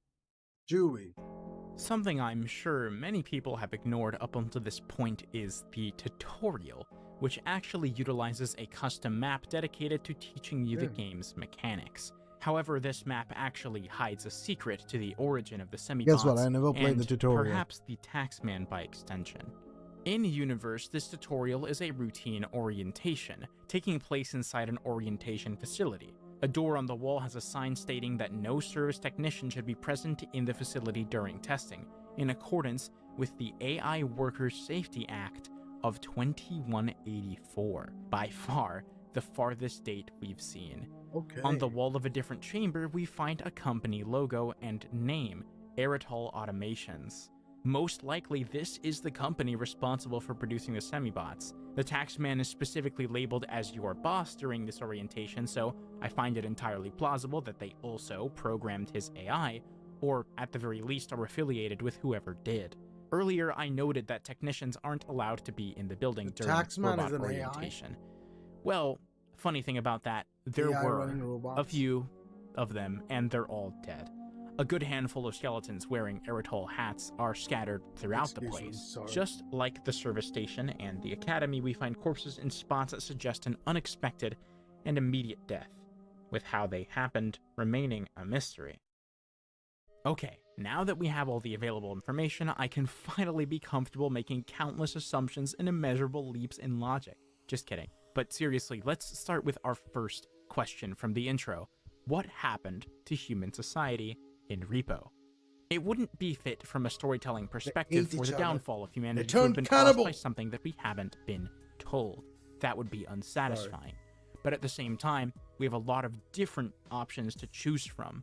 Something I'm sure many people have ignored up until this point is the tutorial, which actually utilizes a custom map dedicated to teaching you the game's mechanics. However, this map actually hides a secret to the origin of the semi-bots. Guess what? I never played and the tutorial. Perhaps the Taxman by extension. In-universe, this tutorial is a routine orientation, taking place inside an orientation facility. A door on the wall has a sign stating that no service technician should be present in the facility during testing, in accordance with the AI Workers Safety Act of 2184, by far the farthest date we've seen. Okay. On the wall of a different chamber, we find a company logo and name, Eritol Automations. Most likely, this is the company responsible for producing the semi-bots. The taxman is specifically labeled as your boss during this orientation, so I find it entirely plausible that they also programmed his AI, or at the very least are affiliated with whoever did. Earlier, I noted that technicians aren't allowed to be in the building during robot orientation. Well, funny thing about that, there were a few of them, and they're all dead. A good handful of skeletons wearing Eritol hats are scattered throughout the place. Just like the service station and the academy, we find corpses in spots that suggest an unexpected and immediate death, with how they happened remaining a mystery. Okay, now that we have all the available information, I can finally be comfortable making countless assumptions and immeasurable leaps in logic. Just kidding. But seriously, let's start with our first question from the intro. What happened to human society in Repo? It wouldn't be fit from a storytelling perspective for the downfall of humanity to have been caused by something that we haven't been told. That would be unsatisfying. But at the same time, we have a lot of different options to choose from.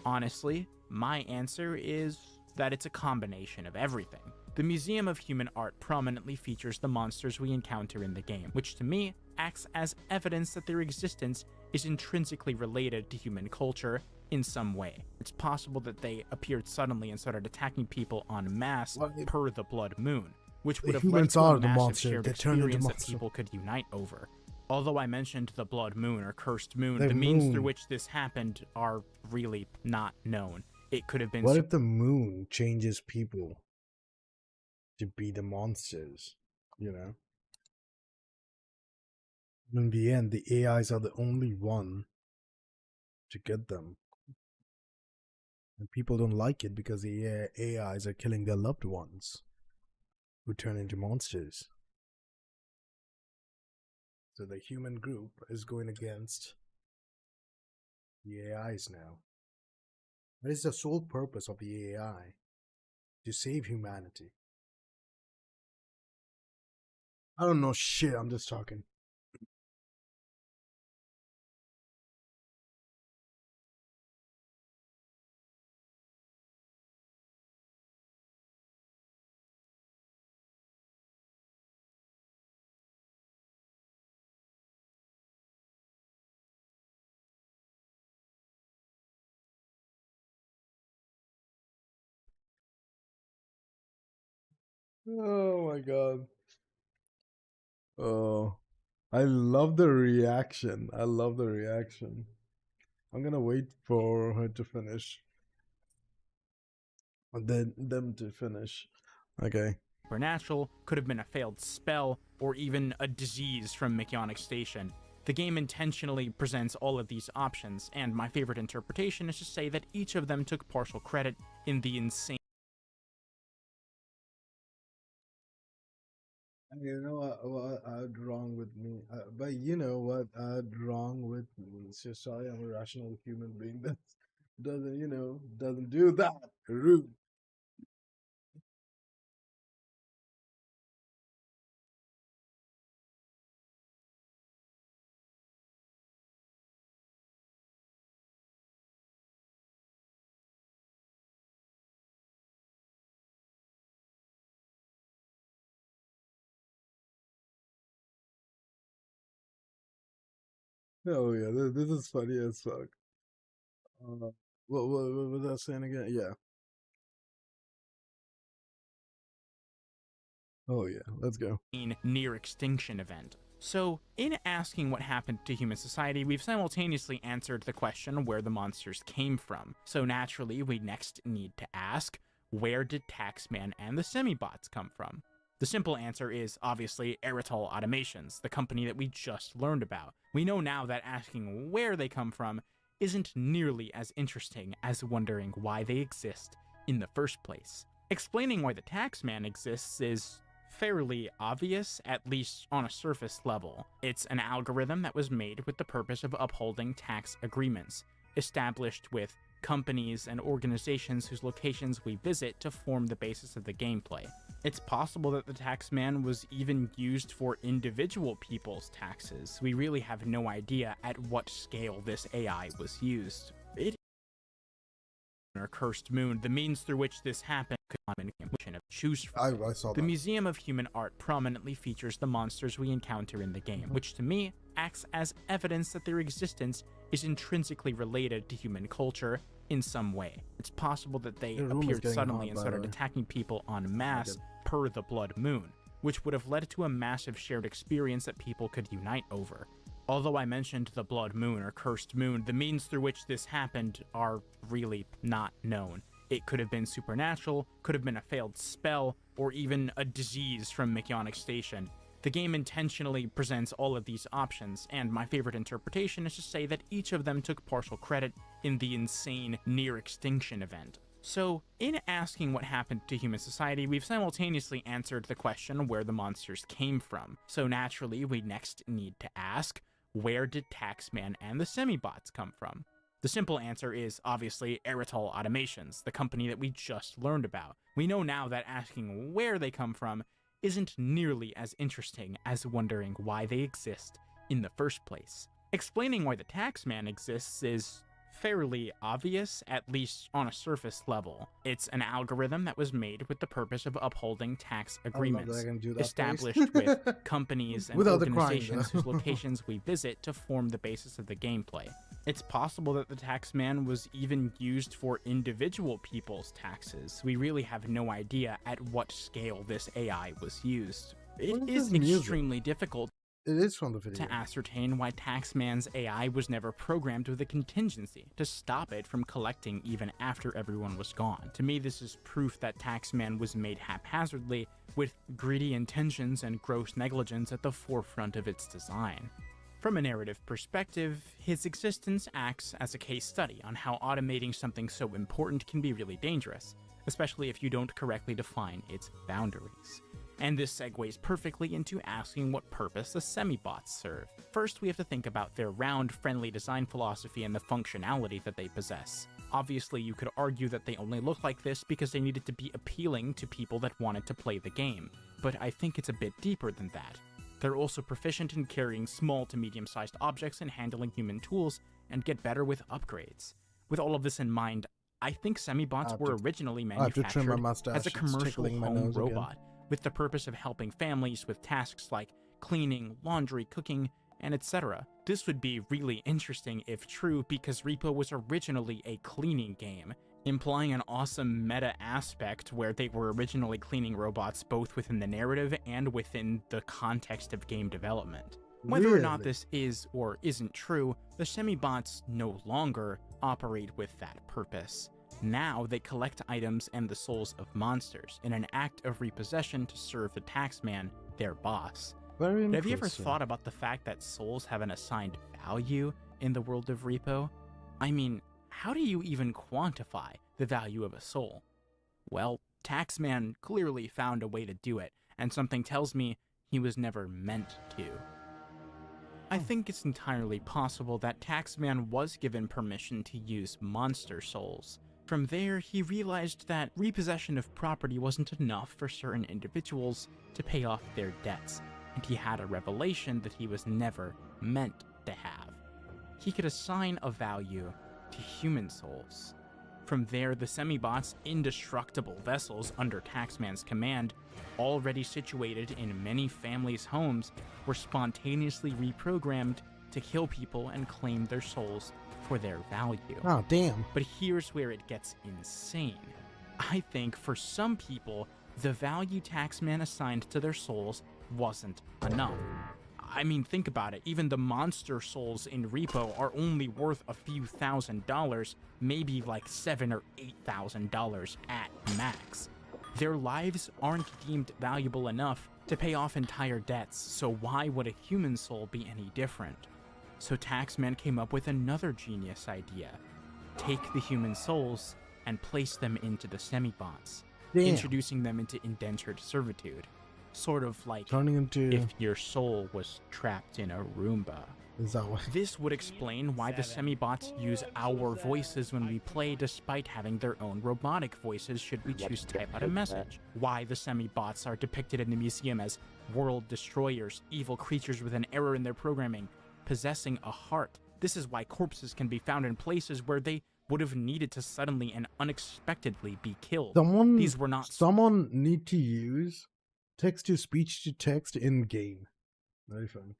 Honestly, my answer is that it's a combination of everything. The Museum of Human Art prominently features the monsters we encounter in the game, which to me acts as evidence that their existence is intrinsically related to human culture in some way. It's possible that they appeared suddenly and started attacking people en masse per the Blood Moon, which would have led to a massive shared experience that people could unite over. Although I mentioned the Blood Moon or Cursed Moon, the means through which this happened are really not known. It could have been... What if the moon changes people to be the monsters, you know? In the end, the AIs are the only one to get them. And people don't like it because the AIs are killing their loved ones who turn into monsters. So the human group is going against the AIs now. What is the sole purpose of the AI? To save humanity. I don't know shit, I'm just talking. Oh my god. Oh, I love the reaction. I love the reaction. I'm gonna wait for her to finish. And then them to finish. Okay. Supernatural, could have been a failed spell, or even a disease from Mechanic Station. The game intentionally presents all of these options, and my favorite interpretation is to say that each of them took partial credit in the insane... You know what wrong with me? But you know what wrong with me? So sorry, I'm a rational human being that doesn't, you know, doesn't do that. Rude. Oh yeah, this is funny as fuck. What was I saying again? Yeah. Oh yeah, let's go. Near extinction event. So, in asking what happened to human society, we've simultaneously answered the question where the monsters came from. So naturally, we next need to ask, where did Taxman and the semi-bots come from? The simple answer is, obviously, Eritol Automations, the company that we just learned about. We know now that asking where they come from isn't nearly as interesting as wondering why they exist in the first place. Explaining why the Taxman exists is fairly obvious, at least on a surface level. It's an algorithm that was made with the purpose of upholding tax agreements, established with companies and organizations whose locations we visit to form the basis of the gameplay. It's possible that the taxman was even used for individual people's taxes. We really have no idea at what scale this AI was used. It or cursed moon, the means through which this happened could be a choose from. I saw that. The Museum of Human Art prominently features the monsters we encounter in the game, which to me acts as evidence that their existence is intrinsically related to human culture in some way. It's possible that they appeared suddenly and started attacking people en masse per the blood moon, which would have led to a massive shared experience that people could unite over. Although I mentioned the blood moon or cursed moon, the means through which this happened are really not known. It could have been supernatural, could have been a failed spell, or even a disease from Mechanic Station. The game intentionally presents all of these options, and my favorite interpretation is to say that each of them took partial credit in the insane near-extinction event. So, in asking what happened to human society, we've simultaneously answered the question where the monsters came from. So naturally, we next need to ask, where did Taxman and the Semi-Bots come from? The simple answer is, obviously, Eritol Automations, the company that we just learned about. We know now that asking where they come from isn't nearly as interesting as wondering why they exist in the first place. Explaining why the Taxman exists is fairly obvious, at least on a surface level. It's an algorithm that was made with the purpose of upholding tax agreements established with companies and organizations whose locations we visit to form the basis of the gameplay. It's possible that the taxman was even used for individual people's taxes. We really have no idea at what scale this AI was used. It is extremely difficult from the video to ascertain why Taxman's AI was never programmed with a contingency to stop it from collecting even after everyone was gone. To me, this is proof that Taxman was made haphazardly, with greedy intentions and gross negligence at the forefront of its design. From a narrative perspective, his existence acts as a case study on how automating something so important can be really dangerous, especially if you don't correctly define its boundaries. And this segues perfectly into asking what purpose the semi-bots serve. First, we have to think about their round, friendly design philosophy and the functionality that they possess. Obviously, you could argue that they only look like this because they needed to be appealing to people that wanted to play the game, but I think it's a bit deeper than that. They're also proficient in carrying small to medium-sized objects and handling human tools, and get better with upgrades. With all of this in mind, I think semi-bots were originally manufactured as a commercial home robot, with the purpose of helping families with tasks like cleaning, laundry, cooking, and etc. This would be really interesting if true, because Repo was originally a cleaning game, implying an awesome meta aspect where they were originally cleaning robots both within the narrative and within the context of game development. Whether or not this is or isn't true, the semi-bots no longer operate with that purpose. Now they collect items and the souls of monsters in an act of repossession to serve the taxman, their boss. But have you ever thought about the fact that souls have an assigned value in the world of Repo? I mean, how do you even quantify the value of a soul? Well, Taxman clearly found a way to do it, and something tells me he was never meant to. I think it's entirely possible that Taxman was given permission to use monster souls. From there, he realized that repossession of property wasn't enough for certain individuals to pay off their debts, and he had a revelation that he was never meant to have. He could assign a value to human souls. From there, the semi-bots, indestructible vessels under Taxman's command, already situated in many families' homes, were spontaneously reprogrammed to kill people and claim their souls for their value. Oh, damn. But here's where it gets insane. I think for some people, the value Taxman assigned to their souls wasn't enough. I mean, think about it. Even the monster souls in Repo are only worth a few $1,000s, maybe like $7,000 or $8,000 at max. Their lives aren't deemed valuable enough to pay off entire debts, so why would a human soul be any different? So Taxman came up with another genius idea. Take the human souls and place them into the semi-bots, introducing them into indentured servitude. Sort of like turning into if your soul was trapped in a Roomba. Is that what? This would explain why the semi-bots use our voices when we play despite having their own robotic voices should we choose to type out a message. Why the semi-bots are depicted in the museum as world destroyers, evil creatures with an error in their programming, possessing a heart. This is why corpses can be found in places where they would have needed to suddenly and unexpectedly be killed. These were not... Someone need to use text-to-speech to text in-game. Very funny.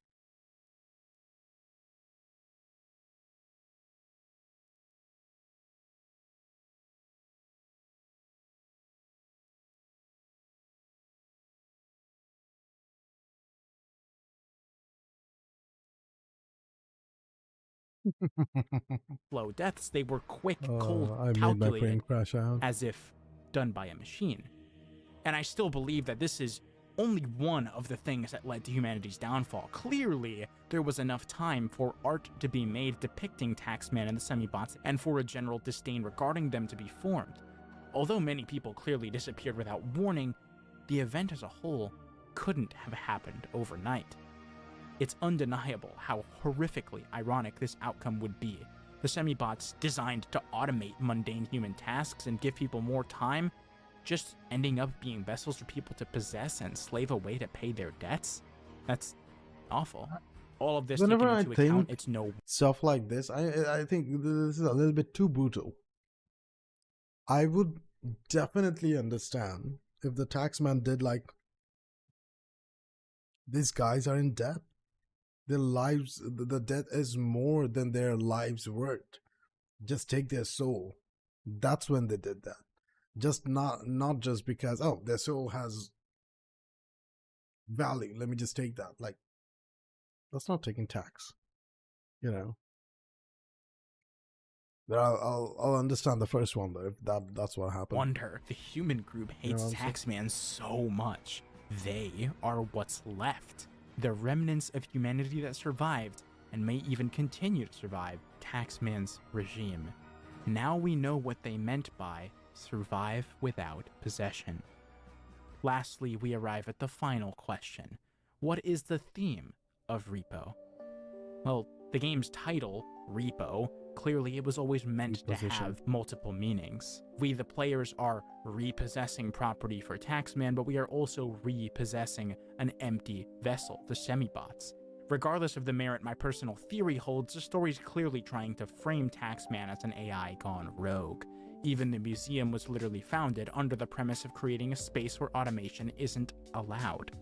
Slow deaths, they were quick, cold, I made my calculated, brain crash out. as if done by a machine. And I still believe that this is only one of the things that led to humanity's downfall. Clearly, there was enough time for art to be made depicting Taxman and the semi-bots, and for a general disdain regarding them to be formed. Although many people clearly disappeared without warning, the event as a whole couldn't have happened overnight. It's undeniable how horrifically ironic this outcome would be. The semi-bots designed to automate mundane human tasks and give people more time, just ending up being vessels for people to possess and slave away to pay their debts? That's awful. All of this Whenever taken into account, it's no... stuff like this, I think this is a little bit too brutal. I would definitely understand if the taxman did like, these guys are in debt. Their lives, the debt is more than their lives worth. Just take their soul. That's when they did that. Just not just because, oh, their soul has value, let me just take that. Like, that's not taking tax, you know. But I'll understand the first one though, if that's what happened. Wonder, the human group hates Taxman so much. They are what's left. The remnants of humanity that survived, and may even continue to survive, Taxman's regime. Now we know what they meant by survive without possession. Lastly, we arrive at the final question. What is the theme of Repo? Well, the game's title, Repo, clearly it was always meant to have multiple meanings. We, the players, are repossessing property for Taxman, but we are also repossessing an empty vessel, the semi-bots. Regardless of the merit my personal theory holds, the story's clearly trying to frame Taxman as an AI gone rogue. Even the museum was literally founded under the premise of creating a space where automation isn't allowed.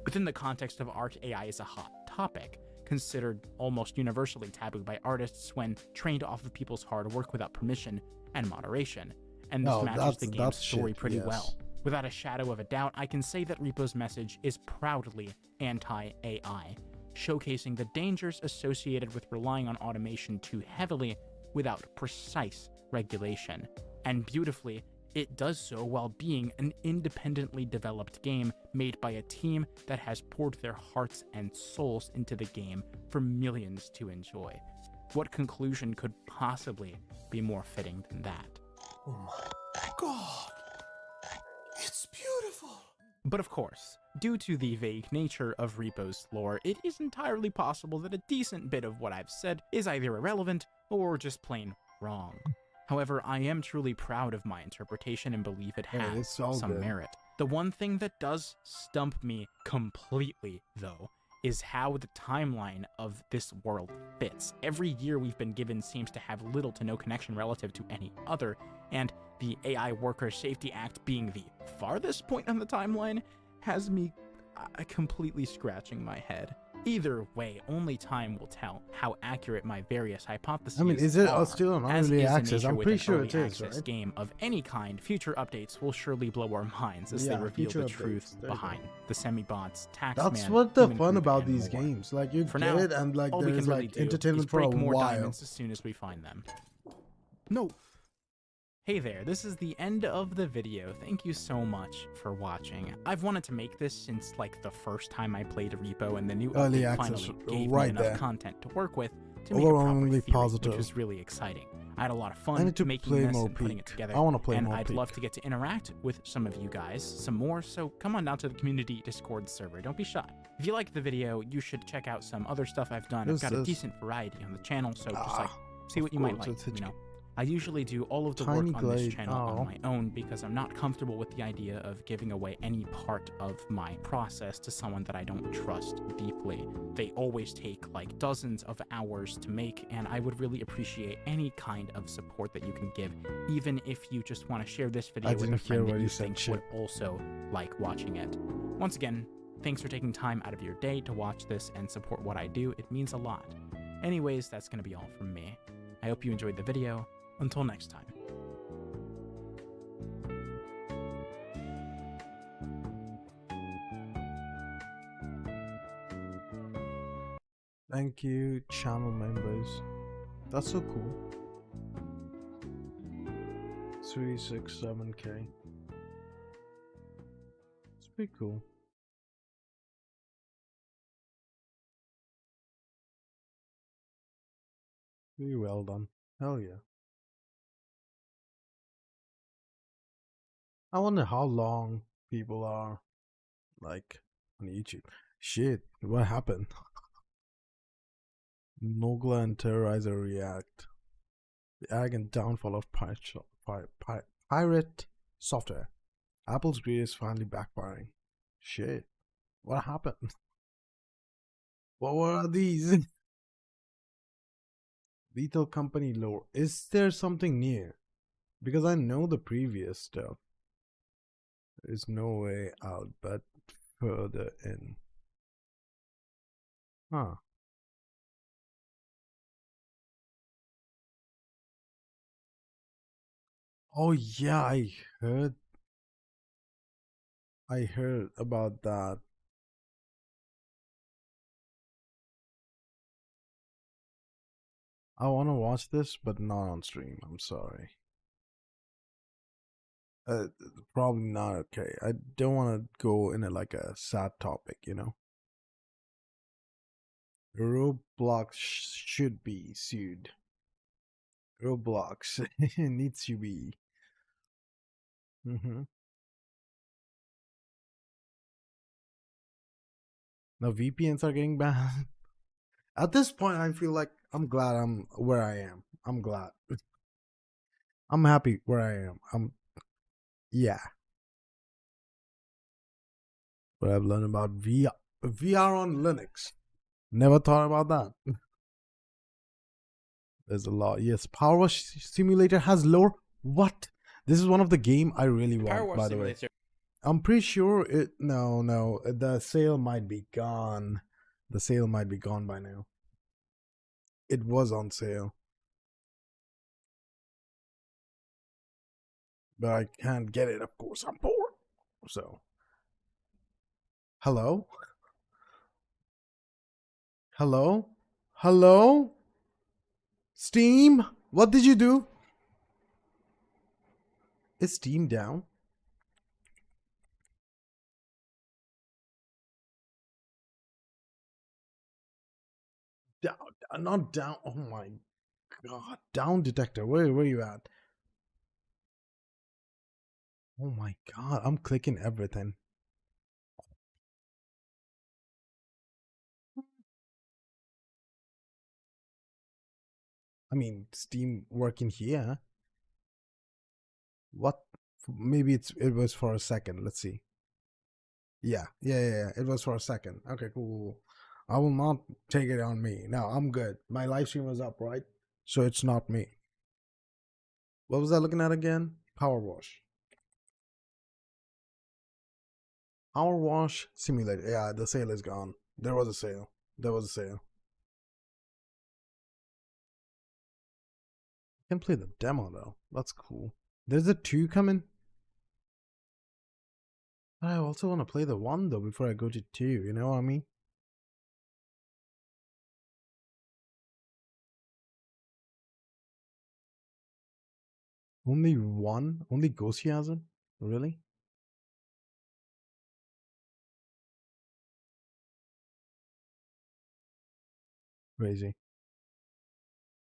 Within the context of art, AI is a hot topic, considered almost universally taboo by artists when trained off of people's hard work without permission and moderation. And this matches the game's story pretty well. Without a shadow of a doubt, I can say that Repo's message is proudly anti-AI, showcasing the dangers associated with relying on automation too heavily without precise regulation. And beautifully, it does so while being an independently developed game made by a team that has poured their hearts and souls into the game for millions to enjoy. What conclusion could possibly be more fitting than that? Oh my god! It's beautiful! But of course, due to the vague nature of Repo's lore, it is entirely possible that a decent bit of what I've said is either irrelevant or just plain wrong. However, I am truly proud of my interpretation and believe it has some merit. The one thing that does stump me completely, though, is how the timeline of this world fits. Every year we've been given seems to have little to no connection relative to any other, and the AI Worker Safety Act being the farthest point on the timeline has me completely scratching my head. Either way, only time will tell how accurate my various hypotheses are. I mean, is it still on early access? I'm pretty sure it is, right? Game of any kind, future updates will surely blow our minds as they reveal the truth behind the semi-bots, Taxman. That's what the fun about these games. Like, you get it, and like there's like entertainment for a while. As soon as we find them. No. Hey there, this is the end of the video. Thank you so much for watching. I've wanted to make this since like the first time I played Repo, and the new update finally gave me enough content to work with. to make it proper overwhelmingly theory, positive. which was really exciting. I had a lot of I fun need to making play this more and putting it Peak. together. I want to play and more I'd Peak. love to get to interact with some of you guys some more, so come on down to the community Discord server. Don't be shy. If you like the video, you should check out some other stuff I've done. I've got a decent variety on the channel, so just like see what you might like, you know. I usually do all of the work on this channel on my own because I'm not comfortable with the idea of giving away any part of my process to someone that I don't trust deeply. They always take like dozens of hours to make, and I would really appreciate any kind of support that you can give, even if you just want to share this video with a friend that you think would also like watching it. Once again, thanks for taking time out of your day to watch this and support what I do. It means a lot. Anyways, that's going to be all from me. I hope you enjoyed the video. Until next time. Thank you, channel members. That's so cool. 367K. It's pretty cool. Pretty well done. Hell yeah. I wonder how long people are like on YouTube. Shit, what happened? Nogla and Terrorizer react. The egg and downfall of pirate software. Apple's greed is finally backfiring. Shit, what happened? What were these? Lethal Company lore. Is there something new? Because I know the previous stuff. There's no way out but further in. Huh. Oh yeah, I heard about that. I want to watch this, but not on stream. I'm sorry. Probably not okay. I don't want to go in like a sad topic, you know. Roblox should be sued. Roblox needs to be. Now VPNs are getting banned. At this point, I feel like I'm glad I'm where I am. I'm glad. I'm happy where I am. Yeah. But I've learned about VR on Linux. Never thought about that. There's a lot. Yes, Power Wash Simulator has lore. What? This is one of the game I really want, by the way. I'm pretty sure it. No. The sale might be gone. The sale might be gone by now. It was on sale. But I can't get it, of course. I'm poor. So. Hello? Hello? Hello? Steam? What did you do? Is Steam down? Down, not down. Oh my god. Down detector. Where you at? Oh my god. I'm clicking everything. I mean, Steam working here. What? Maybe it was for a second. Let's see. Yeah. It was for a second. Okay, cool. I will not take it on me. No, I'm good. My live stream was up, right? So it's not me. What was I looking at again? Power Wash. Power Wash Simulator. Yeah, the sale is gone. There was a sale. I can play the demo though. That's cool. There's a 2 coming. I also want to play the 1 though before I go to 2. You know what I mean? Only 1? Only Goshi has it? Really? Crazy.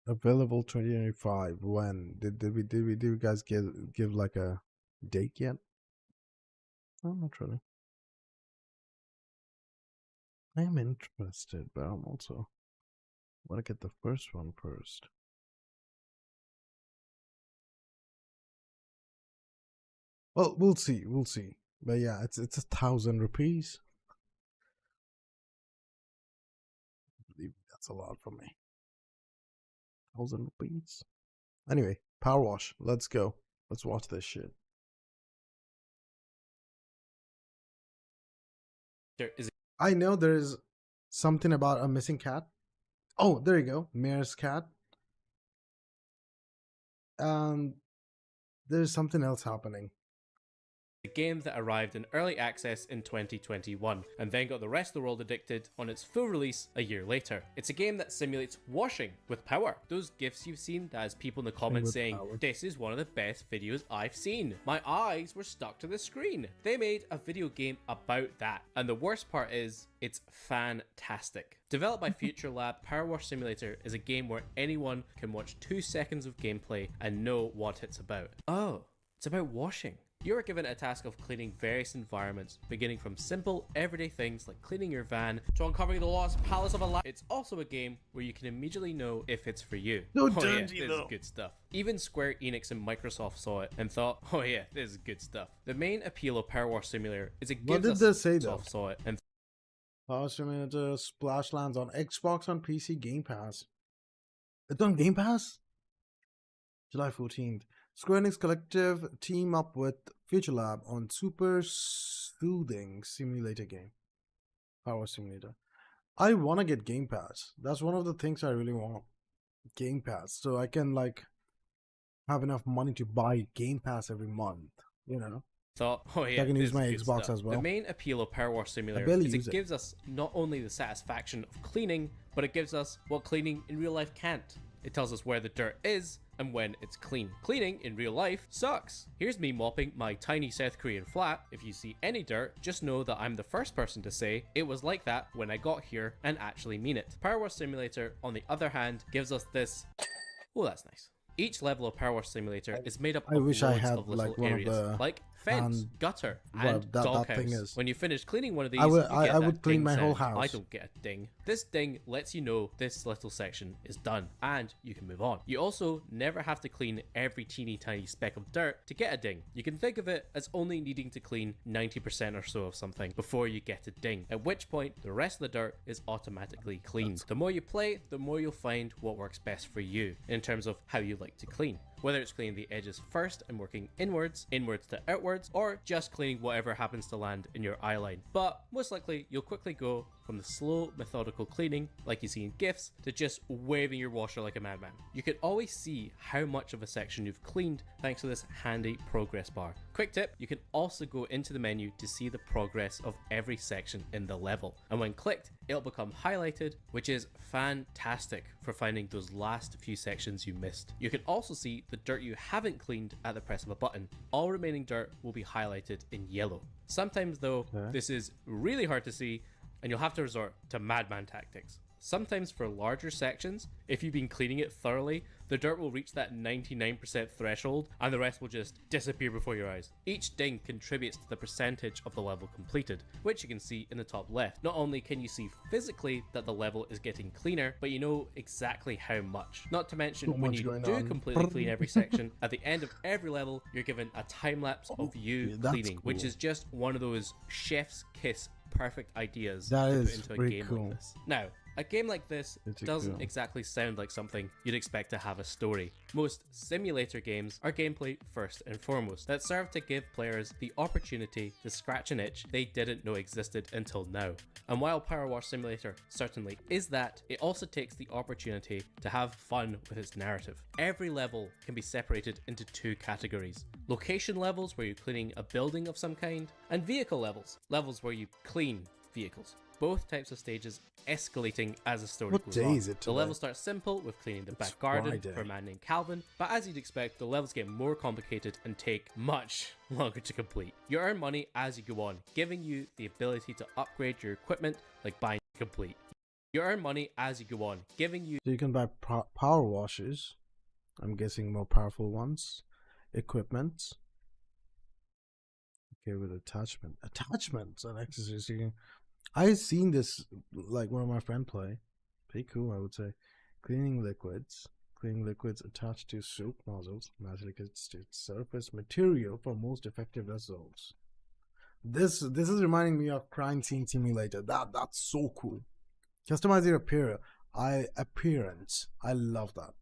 Available 2025. When did you guys give like a date yet? No, not really. I am interested, but I'm also want to get the first one first. Well, we'll see. But yeah, it's 1,000 rupees. I believe that's a lot for me. 1,000 rupees. Anyway, power wash. Let's go. Let's watch this shit. I know there's something about a missing cat. Oh, there you go. Mayor's cat. There's something else happening. A game that arrived in early access in 2021 and then got the rest of the world addicted on its full release a year later. It's a game that simulates washing with power. Those gifs you've seen, that has people in the comments saying, this is one of the best videos I've seen. My eyes were stuck to the screen. They made a video game about that. And the worst part is, it's fantastic. Developed by Future Lab, Power Wash Simulator is a game where anyone can watch 2 seconds of gameplay and know what it's about. Oh, it's about washing. You are given a task of cleaning various environments, beginning from simple, everyday things like cleaning your van to uncovering the lost palace of a life. It's also a game where you can immediately know if it's for you. No, oh yeah, this is good stuff. Even Square Enix and Microsoft saw it and thought, oh yeah, this is good stuff. The main appeal of Power Wash Simulator is it gives us... Microsoft saw it and... Power Simulator Splashlands on Xbox, on PC, Game Pass. It's on Game Pass? July 14th. Square Enix Collective team up with Future Lab on super soothing simulator game. Power Simulator. I want to get Game Pass. That's one of the things I really want. Game Pass. So I can like have enough money to buy Game Pass every month. You know? Thought, oh yeah, I can use my Xbox stuff. as well. The main appeal of Power Wash Simulator is it gives us not only the satisfaction of cleaning, but it gives us what cleaning in real life can't. It tells us where the dirt is and when it's clean. Cleaning in real life sucks. Here's me mopping my tiny South Korean flat. If you see any dirt, just know that I'm the first person to say it was like that when I got here and actually mean it. Power Wash Simulator, on the other hand, gives us this. Oh, that's nice. Each level of Power Wash Simulator is made up of loads of little areas, like fence, gutter, and doghouse. When you finish cleaning one of these, I would clean my whole house. I don't get a ding. This ding lets you know this little section is done, and you can move on. You also never have to clean every teeny tiny speck of dirt to get a ding. You can think of it as only needing to clean 90% or so of something before you get a ding, at which point the rest of the dirt is automatically cleaned. The more you play, the more you'll find what works best for you in terms of how you like to clean. Whether it's cleaning the edges first and working inwards to outwards, or just cleaning whatever happens to land in your eye line. But most likely, you'll quickly go from the slow, methodical cleaning, like you see in GIFs, to just waving your washer like a madman. You can always see how much of a section you've cleaned thanks to this handy progress bar. Quick tip, you can also go into the menu to see the progress of every section in the level. And when clicked, it'll become highlighted, which is fantastic for finding those last few sections you missed. You can also see the dirt you haven't cleaned at the press of a button. All remaining dirt will be highlighted in yellow. Sometimes though, this is really hard to see and you'll have to resort to madman tactics. Sometimes for larger sections, if you've been cleaning it thoroughly, the dirt will reach that 99% threshold and the rest will just disappear before your eyes. Each ding contributes to the percentage of the level completed, which you can see in the top left. Not only can you see physically that the level is getting cleaner, but you know exactly how much. Not to mention when you do completely clean every section, at the end of every level, you're given a time lapse of you cleaning, which is just one of those chef's kiss perfect ideas to put into a game like this. Now, a game like this doesn't exactly sound like something you'd expect to have a story. Most simulator games are gameplay first and foremost, that serve to give players the opportunity to scratch an itch they didn't know existed until now. And while Power Wash Simulator certainly is that, it also takes the opportunity to have fun with its narrative. Every level can be separated into 2 categories. Location levels where you're cleaning a building of some kind, and vehicle levels, levels where you clean vehicles. Both types of stages escalating as the story goes on. The level starts simple with cleaning the back garden for a man named Calvin, but as you'd expect, the levels get more complicated and take much longer to complete. You earn money as you go on, giving you the ability to upgrade your equipment like buying complete. You earn money as you go on, giving you... So you can buy power washers. I'm guessing more powerful ones. Equipment. Okay, with attachments and accessories. I've seen this, like one of my friends play. Pretty cool, I would say. Cleaning liquids attached to soap nozzles magically constitutes surface material for most effective results. This is reminding me of crime scene simulator. That's so cool. Customize your appearance. I love that.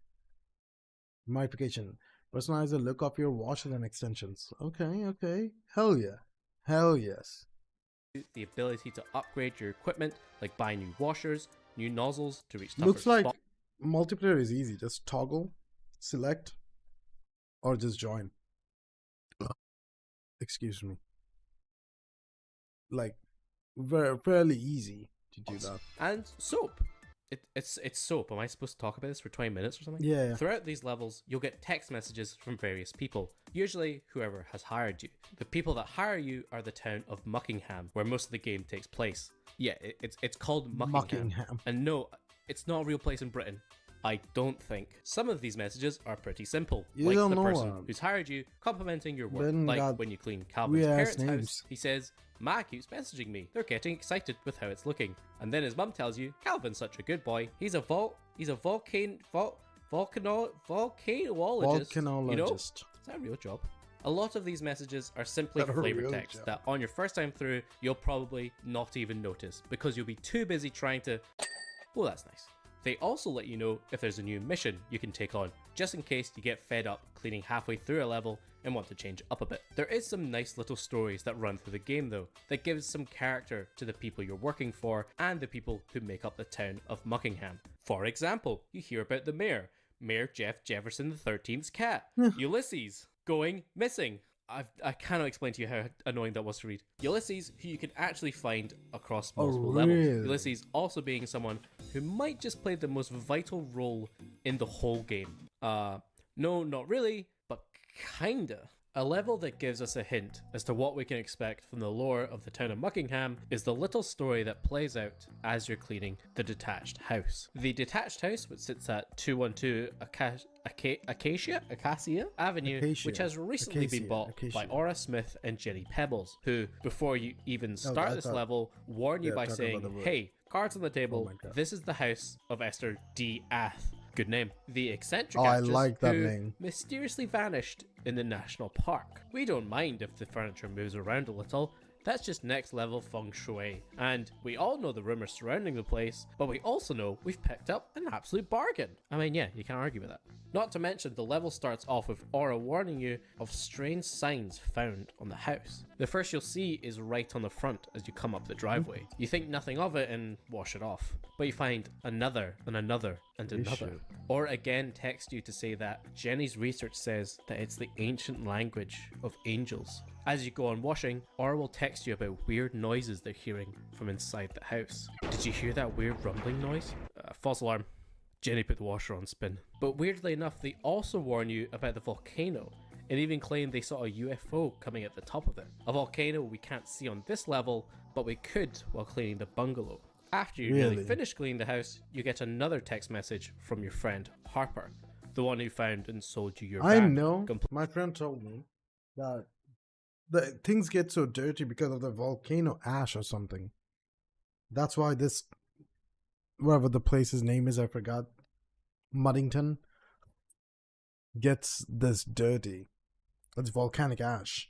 Modification. Personalize the look of your washers and extensions. Okay. Hell yeah. Hell yes. The ability to upgrade your equipment, like buying new washers, new nozzles to reach tougher Looks like spots. Multiplayer is easy. Just toggle, select, or just join. Excuse me. Like, fairly easy to do that. And soap. It's soap. Am I supposed to talk about this for 20 minutes or something? Yeah. Throughout these levels, you'll get text messages from various people, usually whoever has hired you. The people that hire you are the town of Muckingham, where most of the game takes place. Yeah, it's called Muckingham. And no, it's not a real place in Britain. I don't think. Some of these messages are pretty simple. Like the person who's hired you complimenting your work. Like when you clean Calvin's parents' house, he says, "Ma keeps messaging me. They're getting excited with how it's looking." And then his mum tells you, "Calvin's such a good boy. He's a volcanologist. You know? Is that a real job?" A lot of these messages are simply flavor text that on your first time through, you'll probably not even notice because you'll be too busy trying to... Oh, that's nice. They also let you know if there's a new mission you can take on, just in case you get fed up cleaning halfway through a level and want to change it up a bit. There is some nice little stories that run through the game though, that gives some character to the people you're working for and the people who make up the town of Muckingham. For example, you hear about the mayor, Mayor Jeff Jefferson XIII's cat, Ulysses, going missing. I cannot explain to you how annoying that was to read. Ulysses, who you can actually find across multiple levels. Ulysses also being someone who might just play the most vital role in the whole game. No, not really, but kinda. A level that gives us a hint as to what we can expect from the lore of the town of Muckingham is the little story that plays out as you're cleaning the detached house. The detached house, which sits at 212 Acacia Avenue, which has recently been bought by Aura Smith and Jenny Pebbles, who, before you even start this level, warn you by saying, "Hey, cards on the table, this is the house of Esther D. Ath." Good name. The eccentric actress like that who name. mysteriously vanished in the national park. We don't mind if the furniture moves around a little. That's just next level feng shui. And we all know the rumors surrounding the place, but we also know we've picked up an absolute bargain. I mean, yeah, you can't argue with that. Not to mention, the level starts off with Aura warning you of strange signs found on the house. The first you'll see is right on the front as you come up the driveway. You think nothing of it and wash it off. But you find another and another and another. Or again text you to say that Jenny's research says that it's the ancient language of angels. As you go on washing, Aura will text you about weird noises they're hearing from inside the house. Did you hear that weird rumbling noise? False alarm. Jenny put the washer on spin. But weirdly enough, they also warn you about the volcano and even claim they saw a UFO coming at the top of it. A volcano we can't see on this level, but we could while cleaning the bungalow. After you nearly finish cleaning the house, you get another text message from your friend Harper, the one who found and sold you your I van. know. My friend told me that the things get so dirty because of the volcano ash or something. That's why this, whatever the place's name is, I forgot, Muddington, gets this dirty. It's volcanic ash.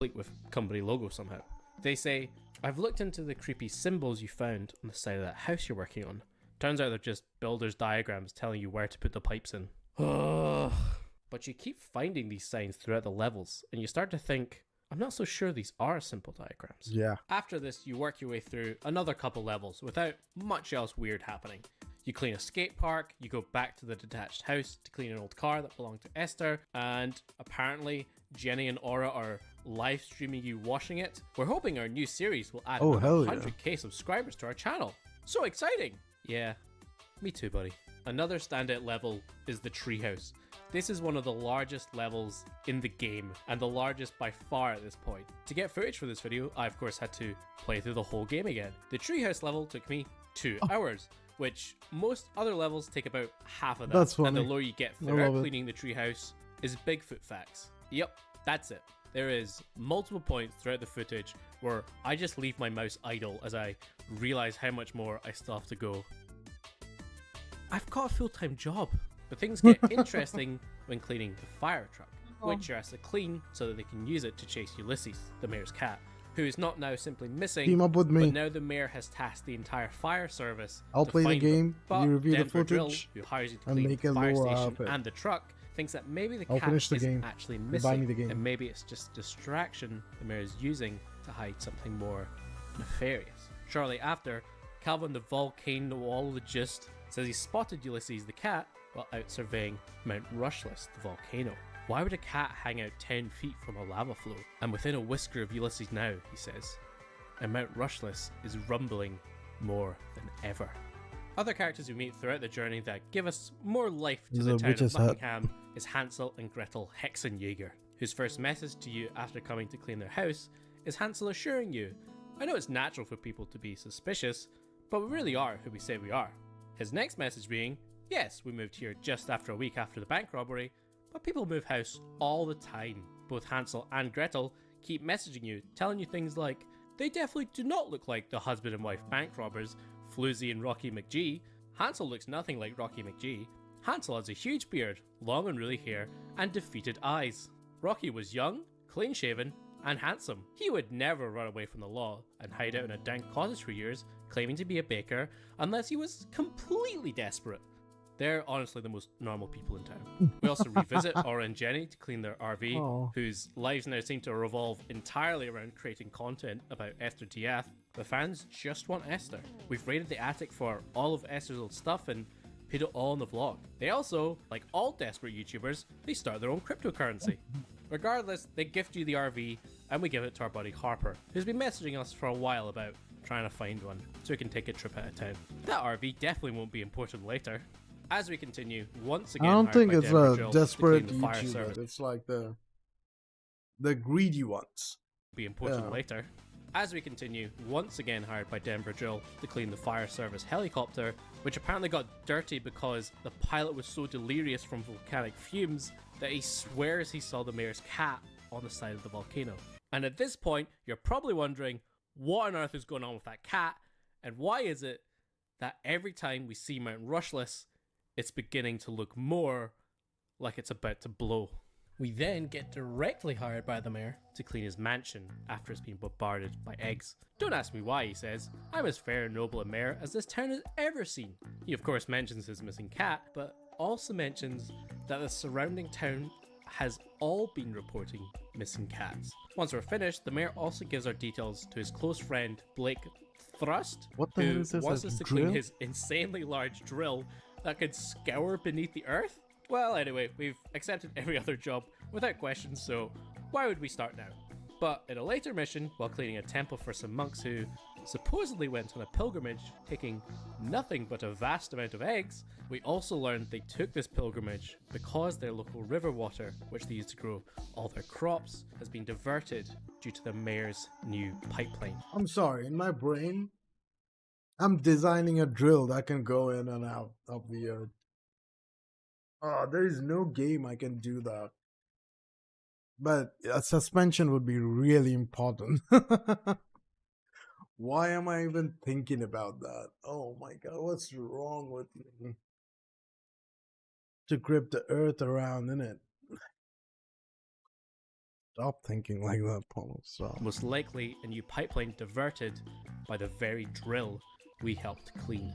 With company logo somehow. They say, "I've looked into the creepy symbols you found on the side of that house you're working on. Turns out they're just builder's diagrams telling you where to put the pipes in." But you keep finding these signs throughout the levels, and you start to think, I'm not so sure these are simple diagrams. Yeah. After this, you work your way through another couple levels without much else weird happening. You clean a skate park, you go back to the detached house to clean an old car that belonged to Esther, and apparently Jenny and Aura are live streaming you washing it. We're hoping our new series will add 100k subscribers to our channel. So exciting! Yeah, me too, buddy. Another standout level is the treehouse. This is one of the largest levels in the game, and the largest by far at this point. To get footage for this video, I of course had to play through the whole game again. The treehouse level took me 2 hours, which most other levels take about half of that. That's funny. And the lower you get throughout cleaning the treehouse is Bigfoot facts. Yep, that's it. There is multiple points throughout the footage where I just leave my mouse idle as I realize how much more I still have to go. I've got a full-time job. But things get interesting when cleaning the fire truck, which you're asked to clean so that they can use it to chase Ulysses, the mayor's cat, who is not now simply missing, Team up with me. but now the mayor has tasked the entire fire service I'll to play the find game, them. you review the Denver Drill, footage, who hires you to and clean make the a fire lower station output. and the truck, thinks that maybe the I'll cat finish the isn't game. actually Buy me missing, the game. and maybe it's just distraction the mayor is using to hide something more nefarious. Shortly after, Calvin the volcanologist says he spotted Ulysses the cat while out surveying Mount Rushless, the volcano. Why would a cat hang out 10 feet from a lava flow? I'm within a whisker of Ulysses now, he says, and Mount Rushless is rumbling more than ever. Other characters we meet throughout the journey that give us more life to the town of Buckingham is Hansel and Gretel Hexenjäger, whose first message to you after coming to clean their house is Hansel assuring you, I know it's natural for people to be suspicious, but we really are who we say we are. His next message being, yes, we moved here just after a week after the bank robbery, but people move house all the time. Both Hansel and Gretel keep messaging you, telling you things like, they definitely do not look like the husband and wife bank robbers, Floozy and Rocky McGee. Hansel looks nothing like Rocky McGee. Hansel has a huge beard, long unruly hair, and defeated eyes. Rocky was young, clean-shaven, and handsome. He would never run away from the law and hide out in a dank cottage for years, claiming to be a baker, unless he was completely desperate. They're honestly the most normal people in town. We also revisit Aura and Jenny to clean their RV, whose lives now seem to revolve entirely around creating content about Esther Diath. The fans just want Esther. We've raided the attic for all of Esther's old stuff and put it all in the vlog. They also, like all desperate YouTubers, they start their own cryptocurrency. Regardless, they gift you the RV and we give it to our buddy Harper, who's been messaging us for a while about trying to find one so we can take a trip out of town. That RV definitely won't be important later. As we continue, once again, I don't think it's a desperate YouTuber. YouTuber. It's like the greedy ones. Be important later. As we continue, once again hired by Denver Drill to clean the fire service helicopter, which apparently got dirty because the pilot was so delirious from volcanic fumes that he swears he saw the mayor's cat on the side of the volcano. And at this point, you're probably wondering, what on earth is going on with that cat? And why is it that every time we see Mount Rushless, it's beginning to look more like it's about to blow? We then get directly hired by the mayor to clean his mansion after it's been bombarded by eggs. Don't ask me why, he says. I'm as fair and noble a mayor as this town has ever seen. He of course mentions his missing cat, but also mentions that the surrounding town has all been reporting missing cats. Once we're finished, the mayor also gives our details to his close friend Blake Thrust, who wants us to clean his insanely large drill that could scour beneath the earth? Well, anyway, we've accepted every other job without question, so why would we start now? But in a later mission, while cleaning a temple for some monks who supposedly went on a pilgrimage taking nothing but a vast amount of eggs, we also learned they took this pilgrimage because their local river water, which they used to grow all their crops, has been diverted due to the mayor's new pipeline. I'm sorry, in my brain, I'm designing a drill that can go in and out of the earth. There is no game I can do that. But a suspension would be really important. Why am I even thinking about that? Oh my god, what's wrong with me? To grip the earth around, innit? Stop thinking like that, Paulo. Stop. Most likely a new pipeline diverted by the very drill we helped clean.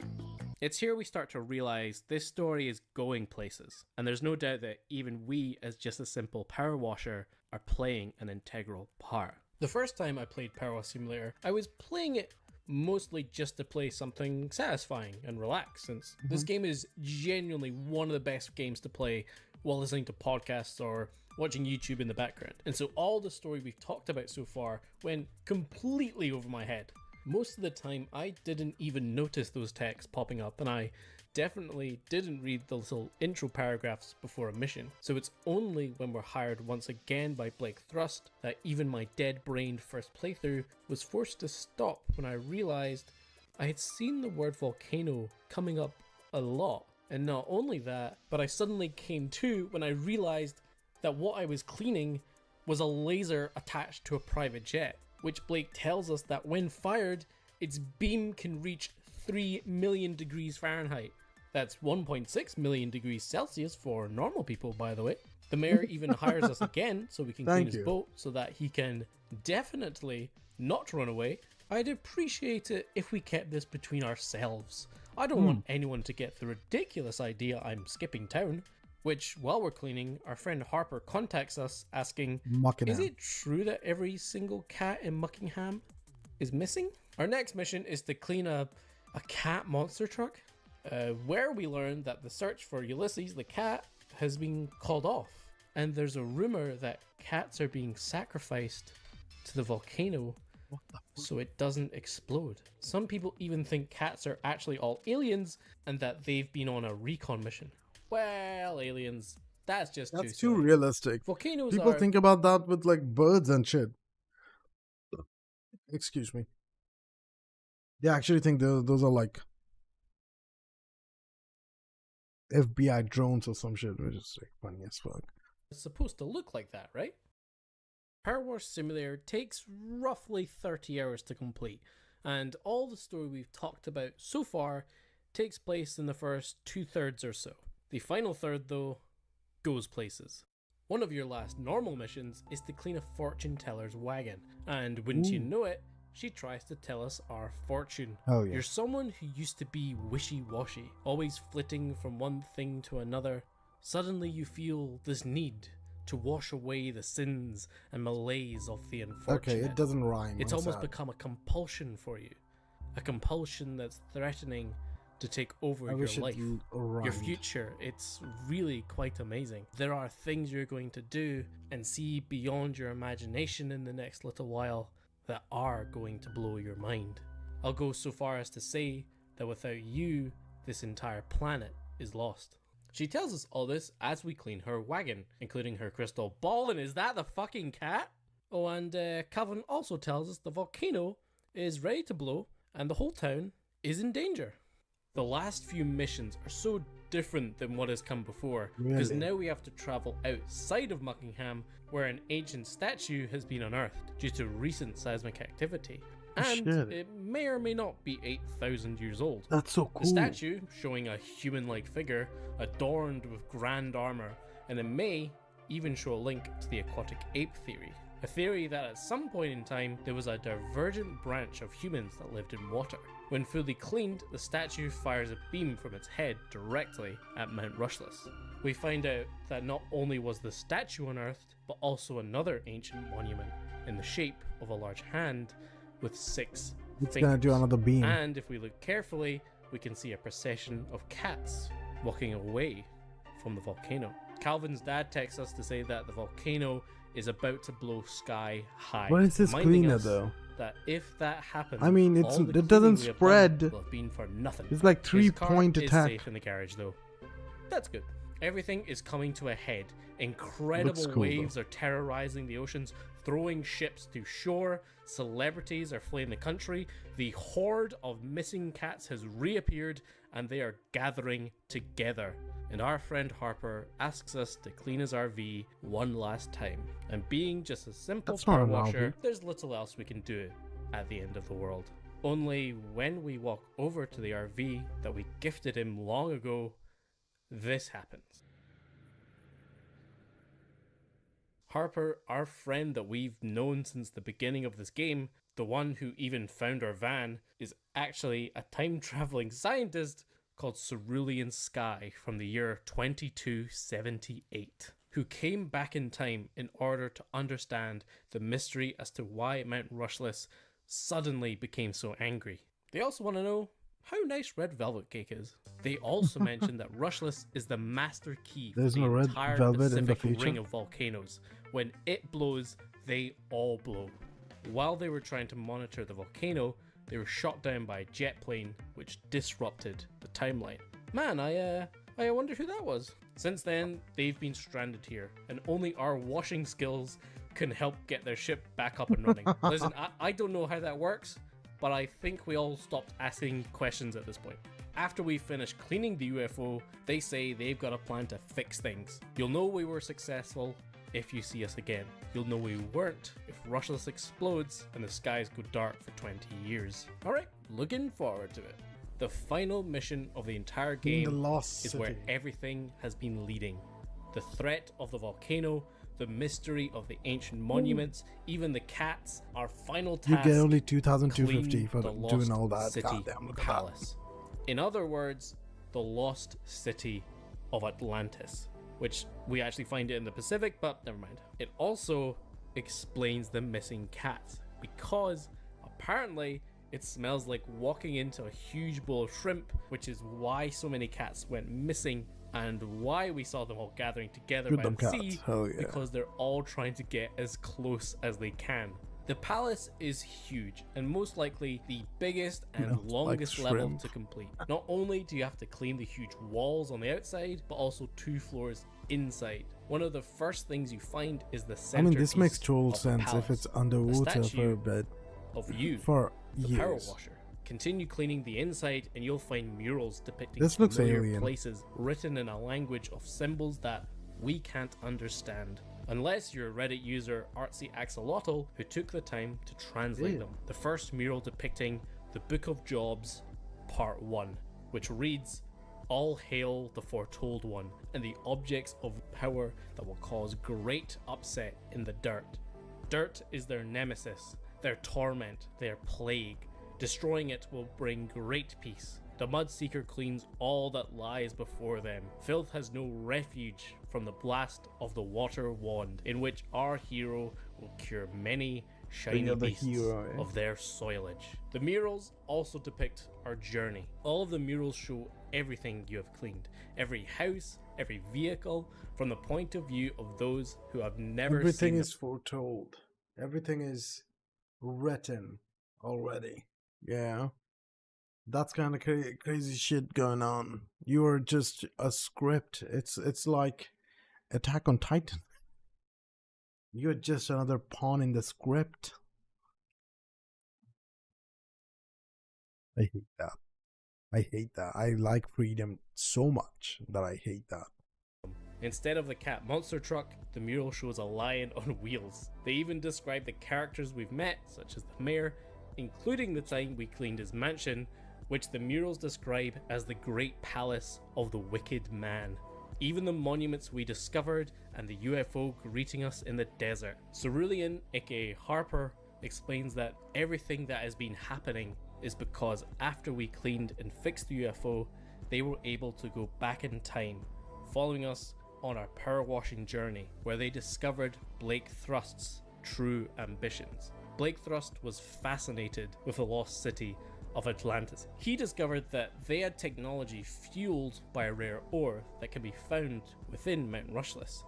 It's here we start to realize this story is going places, and there's no doubt that even we, as just a simple power washer, are playing an integral part. The first time I played Power Wash Simulator, I was playing it mostly just to play something satisfying and relax, since this game is genuinely one of the best games to play while listening to podcasts or watching YouTube in the background. And so all the story we've talked about so far went completely over my head. Most of the time, I didn't even notice those texts popping up, and I definitely didn't read the little intro paragraphs before a mission. So it's only when we're hired once again by Blake Thrust that even my dead-brained first playthrough was forced to stop when I realized I had seen the word volcano coming up a lot. And not only that, but I suddenly came to when I realized that what I was cleaning was a laser attached to a private jet, which Blake tells us that when fired, its beam can reach 3 million degrees Fahrenheit. That's 1.6 million degrees Celsius for normal people, by the way. The mayor even hires us again so we can clean his boat so that he can definitely not run away. I'd appreciate it if we kept this between ourselves. I don't want anyone to get the ridiculous idea I'm skipping town. Which, while we're cleaning, our friend Harper contacts us asking, is it true that every single cat in Muckingham is missing? Our next mission is to clean a cat monster truck, where we learn that the search for Ulysses the cat has been called off. And there's a rumor that cats are being sacrificed to the volcano so it doesn't explode. Some people even think cats are actually all aliens and that they've been on a recon mission. Well, aliens, that's too realistic. Volcanoes People think about that with like birds and shit. Excuse me. They actually think those are like FBI drones or some shit, which is like funny as fuck. It's supposed to look like that, right? Power Wars Simulator takes roughly 30 hours to complete, and all the story we've talked about so far takes place in the first 2/3 or so. The final third, though, goes places. One of your last normal missions is to clean a fortune teller's wagon, and wouldn't you know it, she tries to tell us our fortune. Oh, yeah. You're someone who used to be wishy-washy, always flitting from one thing to another. Suddenly you feel this need to wash away the sins and malaise of the unfortunate. Okay, it doesn't rhyme. It's almost become a compulsion for you. A compulsion that's threatening to take over your life, your future. It's really quite amazing. There are things you're going to do and see beyond your imagination in the next little while that are going to blow your mind. I'll go so far as to say that without you, this entire planet is lost. She tells us all this as we clean her wagon, including her crystal ball, and is that the fucking cat? Oh, and Calvin also tells us the volcano is ready to blow and the whole town is in danger. The last few missions are so different than what has come before, because now we have to travel outside of Muckingham, where an ancient statue has been unearthed due to recent seismic activity. And it may or may not be 8,000 years old. That's so cool. The statue, showing a human-like figure, adorned with grand armor, and it may even show a link to the aquatic ape theory. A theory that at some point in time, there was a divergent branch of humans that lived in water. When fully cleaned, the statue fires a beam from its head directly at Mount Rushless. We find out that not only was the statue unearthed, but also another ancient monument in the shape of a large hand with 6 It's fingers. gonna do another beam. And if we look carefully, we can see a procession of cats walking away from the volcano. Calvin's dad texts us to say that the volcano is about to blow sky high. What is this cleaner though? That if that happens, I mean, it doesn't spread. Will have been for nothing. It's like 3-point His attack. car is safe in the garage though. That's good. Everything is coming to a head. Incredible waves are terrorizing the oceans, throwing ships to shore. Celebrities are fleeing the country. The horde of missing cats has reappeared, and they are gathering together. And our friend Harper asks us to clean his RV one last time. And being just a simple power washer, there's little else we can do at the end of the world. Only when we walk over to the RV that we gifted him long ago, this happens. Harper, our friend that we've known since the beginning of this game, the one who even found our van, is actually a time-traveling scientist called Cerulean Sky from the year 2278, who came back in time in order to understand the mystery as to why Mount Rushless suddenly became so angry. They also want to know how nice red velvet cake is. They also mentioned that Rushless is the master key for the entire Pacific ring of volcanoes. When it blows, they all blow. While they were trying to monitor the volcano, they were shot down by a jet plane, which disrupted the timeline. Man, I wonder who that was. Since then, they've been stranded here, and only our washing skills can help get their ship back up and running. Listen, I don't know how that works, but I think we all stopped asking questions at this point. After we finish cleaning the UFO, they say they've got a plan to fix things. You'll know we were successful if you see us again. You'll know we weren't if Rushless explodes and the skies go dark for 20 years. Alright, looking forward to it. The final mission of the entire game is where everything has been leading. The threat of the volcano, the mystery of the ancient monuments, even the cats, our final task. You get only 2,250 for the doing all that. City Goddamn, look at Palace. In other words, the lost city of Atlantis, which we actually find it in the Pacific, but never mind. It also explains the missing cats, because apparently it smells like walking into a huge bowl of shrimp, which is why so many cats went missing and why we saw them all gathering together by the sea, because they're all trying to get as close as they can. The palace is huge and most likely the biggest and longest level to complete. Not only do you have to clean the huge walls on the outside, but also 2 floors inside. One of the first things you find is the center. I mean, this makes total sense if it's underwater for a bit. Of you, for the years. power washer. Continue cleaning the inside and you'll find murals depicting This looks familiar alien. places written in a language of symbols that we can't understand. Unless you're a Reddit user Artsy Axolotl who took the time to translate them. The first mural depicting the Book of Jobs Part 1, which reads, "All hail the foretold one and the objects of power that will cause great upset in the dirt. Dirt is their nemesis, their torment, their plague. Destroying it will bring great peace. The Mudseeker cleans all that lies before them. Filth has no refuge from the blast of the water wand, in which our hero will cure many shiny beasts of their soilage." The murals also depict our journey. All of the murals show everything you have cleaned. Every house, every vehicle, from the point of view of those who have never Everything seen is foretold. Everything is written already. Yeah. That's kind of crazy shit going on. You are just a script. It's like Attack on Titan. You're just another pawn in the script. I hate that. I hate that. I like freedom so much that I hate that. Instead of the cat monster truck, the mural shows a lion on wheels. They even describe the characters we've met, such as the mayor, including the time we cleaned his mansion, which the murals describe as the Great Palace of the Wicked Man. Even the monuments we discovered and the UFO greeting us in the desert. Cerulean, aka Harper, explains that everything that has been happening is because after we cleaned and fixed the UFO, they were able to go back in time, following us on our power washing journey, where they discovered Blake Thrust's true ambitions. Blake Thrust was fascinated with the lost city of Atlantis. He discovered that they had technology fueled by a rare ore that can be found within Mount Rushless.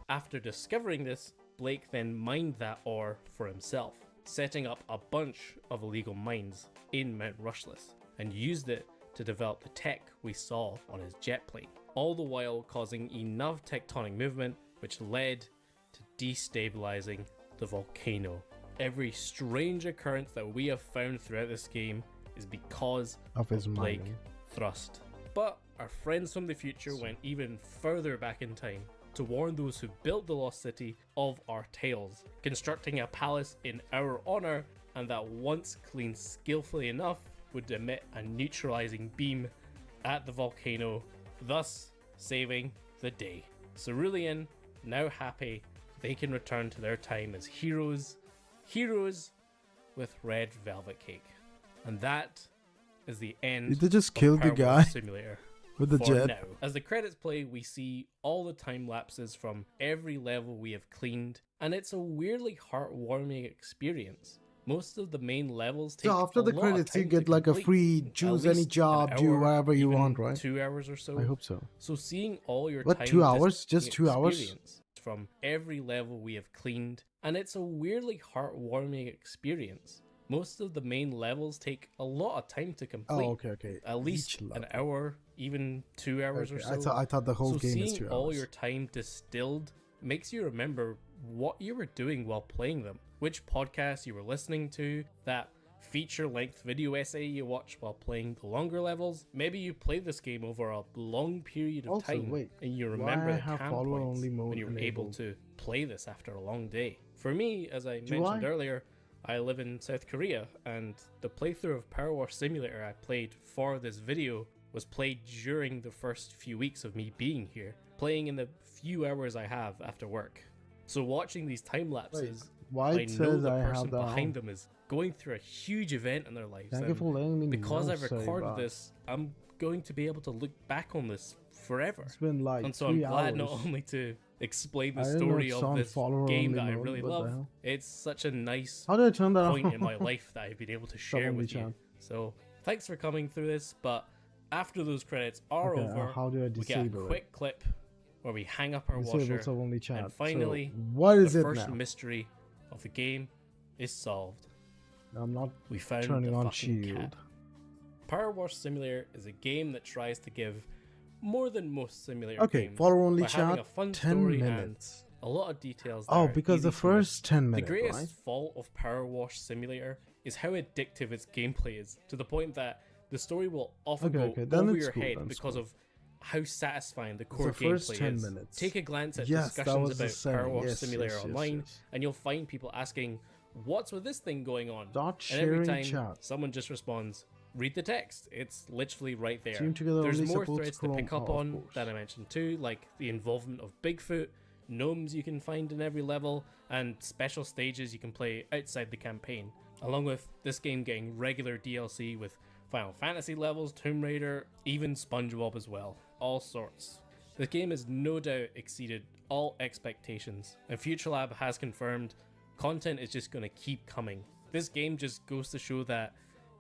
After discovering this, Blake then mined that ore for himself, setting up a bunch of illegal mines in Mount Rushless, and used it to develop the tech we saw on his jet plane, all the while causing enough tectonic movement which led to destabilizing the volcano. Every strange occurrence that we have found throughout this game is because of his Blake mining. Thrust. But our friends from the future went even further back in time to warn those who built the lost city of our tales, constructing a palace in our honor, and that once cleaned skillfully enough would emit a neutralizing beam at the volcano, thus saving the day. Cerulean, now happy, they can return to their time as heroes with red velvet cake. And that is the end. Did they just of kill the Power guy Wash Simulator with the for jet? now. As the credits play, we see all the time lapses from every level we have cleaned, and it's a weirdly heartwarming experience. Most of the main levels take So after a the lot of credits, you time get to like a complete. free choose At any least job, an do hour, whatever you even want, right? 2 hours or so. I hope so. So seeing all your What, time 2 hours? just Just 2 hours? experience from every level we have cleaned, and it's a weirdly heartwarming experience. Most of the main levels take a lot of time to complete. Oh, okay. At least an hour, even 2 hours or so. I thought the whole game is 2 hours. Seeing all your time distilled makes you remember what you were doing while playing them, which podcast you were listening to, that feature-length video essay you watch while playing the longer levels. Maybe you played this game over a long period of time, and you remember the camp points when you were able to play this after a long day. For me, as I mentioned earlier, I live in South Korea, and the playthrough of Power Wash Simulator I played for this video was played during the first few weeks of me being here, playing in the few hours I have after work. So watching these time lapses, I know the person behind them is going through a huge event in their lives. Thank you for letting me know. Because I've recorded this, I'm going to be able to look back on this forever. It's been like and so 3 I'm glad hours. not only to explain the story of this game that I really love, it's such a nice point in my life that I've been able to share with you. So thanks for coming through this, but after those credits are over, we get a quick clip where we hang up our washer, and finally, what is the it first now? mystery of the game is solved. I'm not we found turning the on fucking shield. cat. Power Wash Simulator is a game that tries to give more than most simulator games follow only by chat, having a fun 10 story minutes. and a lot of details. Oh, that are because easy the to first miss. 10 minutes, The greatest right? fault of Power Wash Simulator is how addictive its gameplay is, to the point that the story will often go over your head because of how satisfying the core first gameplay 10 is. minutes. Take a glance at Yes, that discussions was the about same. Power Wash Yes, Simulator yes, online, yes. and you'll find people asking, "What's with this thing going on?" Start and every sharing time chat. someone just responds, "Read the text." It's literally right there. Team Together There's only more supports threads to Chrome, pick up of on course. that I mentioned too, like the involvement of Bigfoot, gnomes you can find in every level, and special stages you can play outside the campaign. Along with this game getting regular DLC with Final Fantasy levels, Tomb Raider, even SpongeBob as well. All sorts. The game has no doubt exceeded all expectations, and FutureLab has confirmed content is just going to keep coming. This game just goes to show that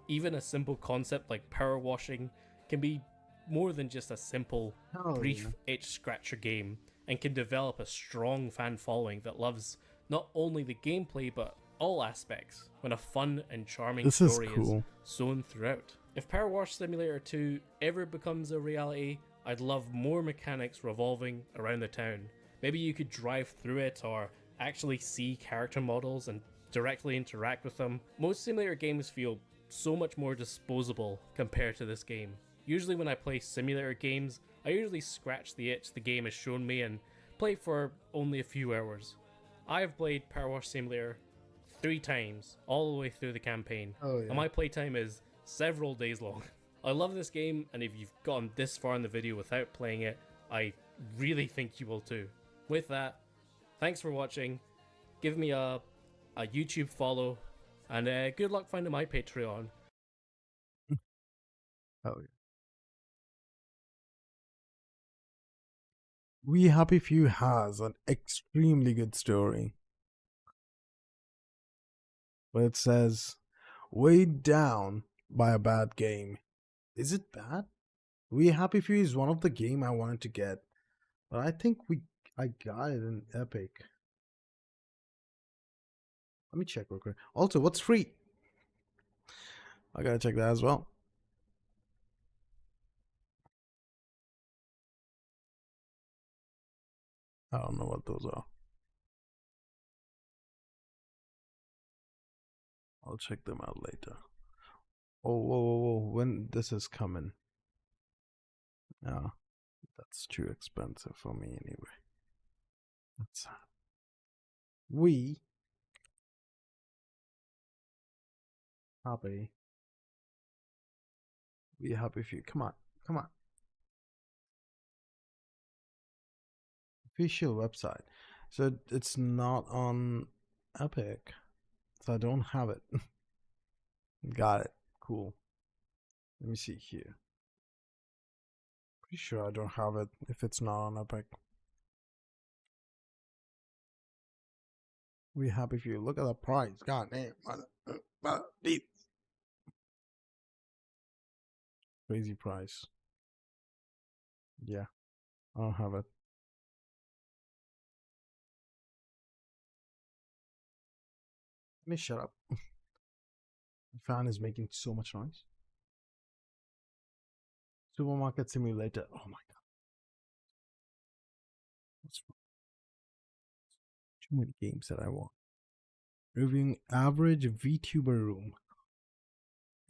even a simple concept like power washing can be more than just a simple, brief itch-scratcher game, and can develop a strong fan following that loves not only the gameplay but all aspects, when a fun and charming story is sewn throughout. If Power Wash Simulator 2 ever becomes a reality, I'd love more mechanics revolving around the town. Maybe you could drive through it or actually see character models and directly interact with them. Most simulator games feel so much more disposable compared to this game. Usually when I play simulator games, I usually scratch the itch the game has shown me and play for only a few hours. I have played Power Wash Simulator 3 times, all the way through the campaign, and my playtime is several days long. I love this game, and if you've gotten this far in the video without playing it, I really think you will too. With that, thanks for watching, give me a YouTube follow, and good luck finding my Patreon. Oh yeah. We Happy Few has an extremely good story. But it says, weighed down by a bad game. Is it bad? We Happy Few is one of the game I wanted to get. But I think I got it in Epic. Let me check real quick. Also, what's free? I gotta check that as well. I don't know what those are. I'll check them out later. Oh, whoa. When this is coming. Yeah, that's too expensive for me anyway. That's We Happy Few. Come on. Official website. So it's not on Epic. So I don't have it. Got it. Cool. Let me see here. Pretty sure I don't have it if it's not on Epic. We Happy Few. Look at the price. God damn. Crazy price. Yeah. I don't have it. Let me shut up. fan is making so much noise. Supermarket Simulator. Oh my god. What's wrong? Too many games that I want. Reviewing average VTuber room.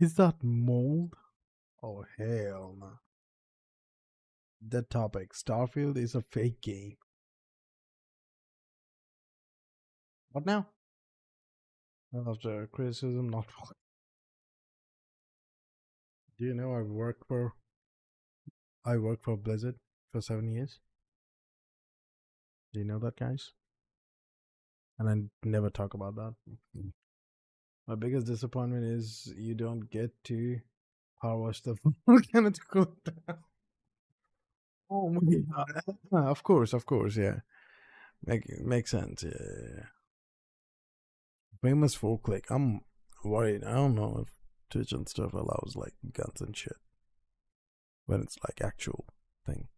Is that mold? Oh hell no. That topic. Starfield is a fake game. What now? After criticism, not. Do you know I work for Blizzard for 7 years? Do you know that, guys? And I never talk about that. My biggest disappointment is you don't get to power wash the can it cool down. Oh my god. Of course, yeah. Makes sense, yeah. Famous full click. I'm worried. I don't know if Twitch and stuff allows like guns and shit. When it's like actual thing.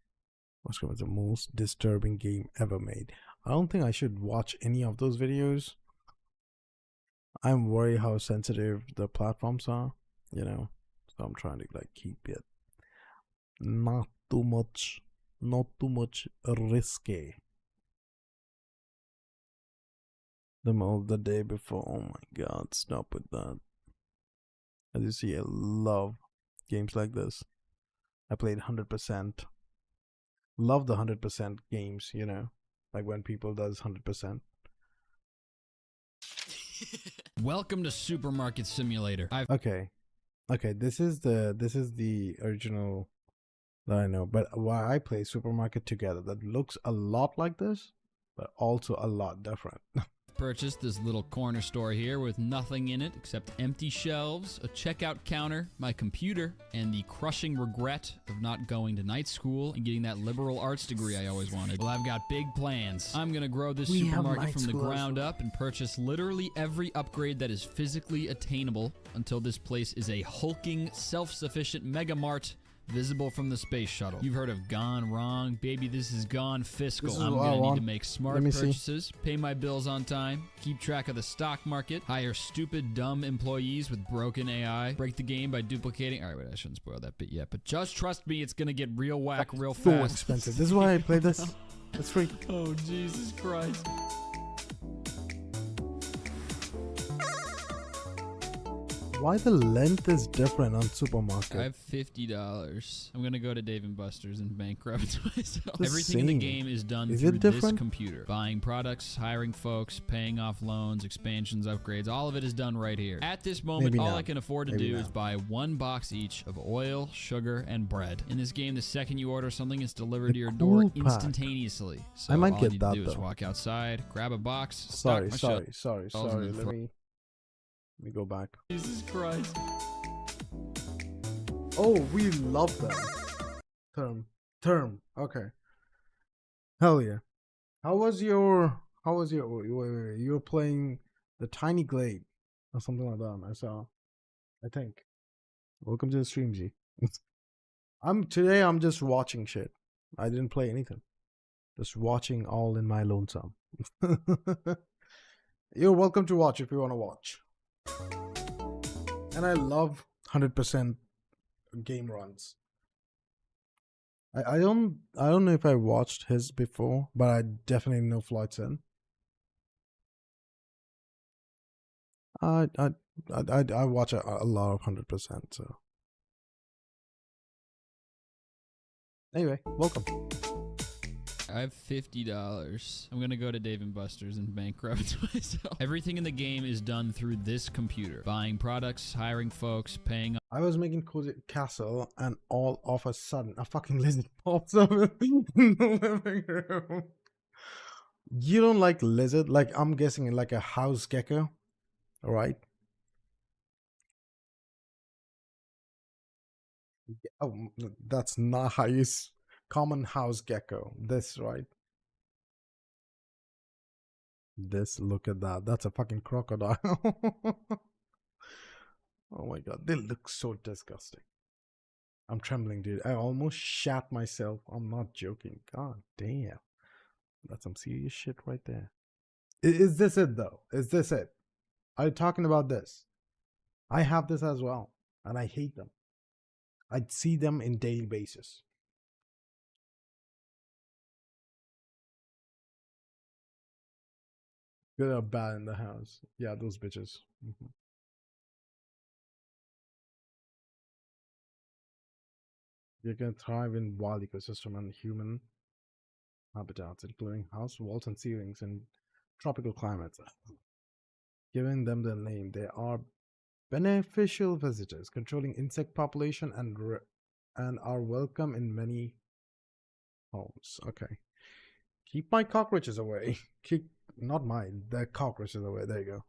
What's the most disturbing game ever made? I don't think I should watch any of those videos. I'm worried how sensitive the platforms are, you know. So I'm trying to like keep it not too much risky. The day before. Oh my god, stop with that. As you see, I love games like this. I played 100%. Love the 100% games, you know, like when people does 100%. Welcome to Supermarket Simulator. Okay, this is the original that I know, but why I play Supermarket Together that looks a lot like this, but also a lot different. Purchased this little corner store here with nothing in it except empty shelves, a checkout counter, my computer, and the crushing regret of not going to night school and getting that liberal arts degree I always wanted. Well, I've got big plans. I'm gonna grow this supermarket from the ground up and purchase literally every upgrade that is physically attainable until this place is a hulking, self-sufficient mega mart visible from the space shuttle. You've heard of gone wrong? Baby, this is gone fiscal. I'm gonna need to make smart purchases, pay my bills on time, keep track of the stock market, hire stupid, dumb employees with broken AI, break the game by duplicating. All right, wait, I shouldn't spoil that bit yet, but just trust me, it's gonna get real whack real fast. So expensive. This is why I play this. It's free. Oh, Jesus Christ. Why the length is different on Supermarket? I have $50. I'm gonna go to Dave & Buster's and bankrupt myself. Everything in the game is done through this computer. Buying products, hiring folks, paying off loans, expansions, upgrades, all of it is done right here. At this moment, all I can afford to do is buy one box each of oil, sugar, and bread. In this game, the second you order something, it's delivered to your door instantaneously. So I might all get you that do is though. walk outside, grab a box, Sorry. Let me go back. Jesus Christ. Oh, we love them. Term. Okay. Hell yeah. How was your wait, you were playing the Tiny Glade or something like that. I saw. I think. Welcome to the stream, G. Today I'm just watching shit. I didn't play anything. Just watching all in my lonesome. You're welcome to watch if you want to watch. And I love 100% game runs. I don't know if I watched his before, but I definitely know Floyd's in. I watch a lot of 100%. So anyway, welcome. I have $50. I'm gonna go to Dave & Buster's and bankrupt myself. Everything in the game is done through this computer. Buying products, hiring folks, paying. I was making cozy castle, and all of a sudden, a fucking lizard pops up in the living room. You don't like lizard? Like, I'm guessing like a house gecko, all right? Oh, that's not how you common house gecko. This, right? This, look at that. That's a fucking crocodile. Oh my god, they look so disgusting. I'm trembling, dude. I almost shat myself. I'm not joking. God damn. That's some serious shit right there. Is this it, though? Is this it? Are you talking about this? I have this as well, and I hate them. I'd see them in daily basis. Good or bad in the house. Yeah, those bitches. You can thrive in wild ecosystem and human habitats, including house walls and ceilings in tropical climates. Giving them the name, they are beneficial visitors, controlling insect population and are welcome in many homes. Okay. Keep my cockroaches away. Keep, not mine, the cockroaches away. There you go.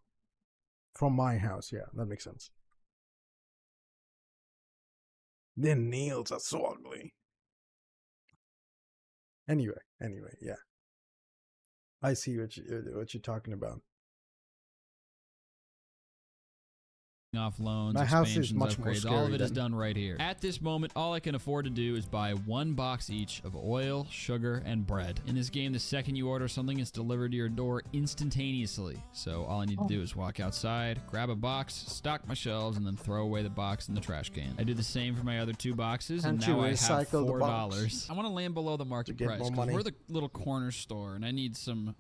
From my house, yeah, that makes sense. Their nails are so ugly. Anyway, yeah. I see what you're talking about. Off loans, my house expansions, is much upgrades, more all of it is than... done right here. At this moment, all I can afford to do is buy 1 box each of oil, sugar, and bread. In this game, the second you order something, it's delivered to your door instantaneously. So all I need to do is walk outside, grab a box, stock my shelves, and then throw away the box in the trash can. I did the same for my other 2 boxes, and now I have $4. I want to land below the market price, because we're the little corner store, and I need some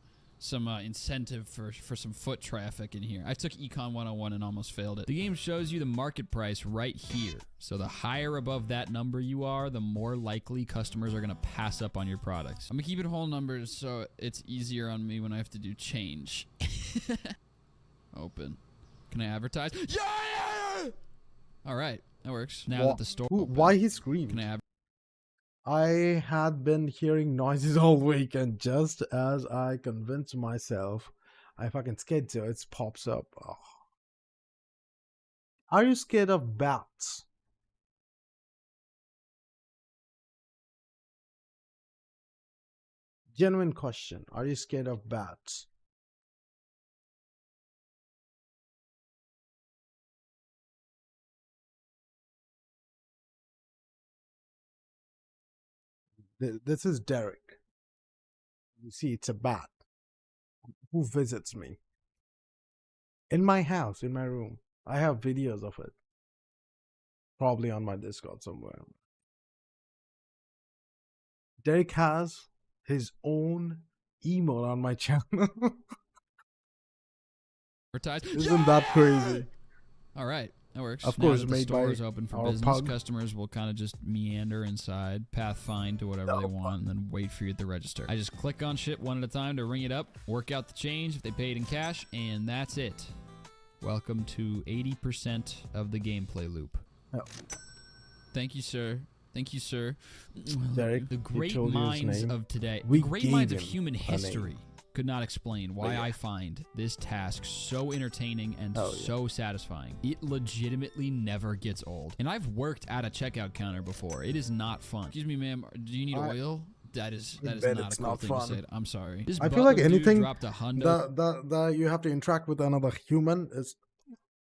incentive for some foot traffic in here. I took Econ 101 and almost failed it. The game shows you the market price right here. So the higher above that number you are, the more likely customers are going to pass up on your products. I'm going to keep it whole numbers so it's easier on me when I have to do change. Open. Can I advertise? Yeah! All right. That works. Now that the store... Why he screamed? Can I advertise? I had been hearing noises all week, and just as I convinced myself I fucking scared, so it pops up. Oh. Are you scared of bats? Genuine question. Are you scared of bats? This is Derek. You see, it's a bat who visits me in my house, in my room. I have videos of it, probably on my Discord somewhere. Derek has his own emote on my channel. Isn't that crazy? All right. That works. Of now course, that the made store by is open for our business, pug. customers will kind of just meander inside, path find to whatever they want, and then wait for you at the register. I just click on shit one at a time to ring it up, work out the change if they paid in cash, and that's it. Welcome to 80% of the gameplay loop. Oh. Thank you, sir. Thank you, sir. Derek, the great told you his minds name. of today, We the great gave minds of him human a name. history could not explain why I find this task so entertaining and so satisfying. It legitimately never gets old. And I've worked at a checkout counter before. It is not fun. Excuse me, ma'am, do you need oil? That is not a cool thing to say. I'm sorry. This I feel like butler dude anything dropped a hundo. that you have to interact with another human is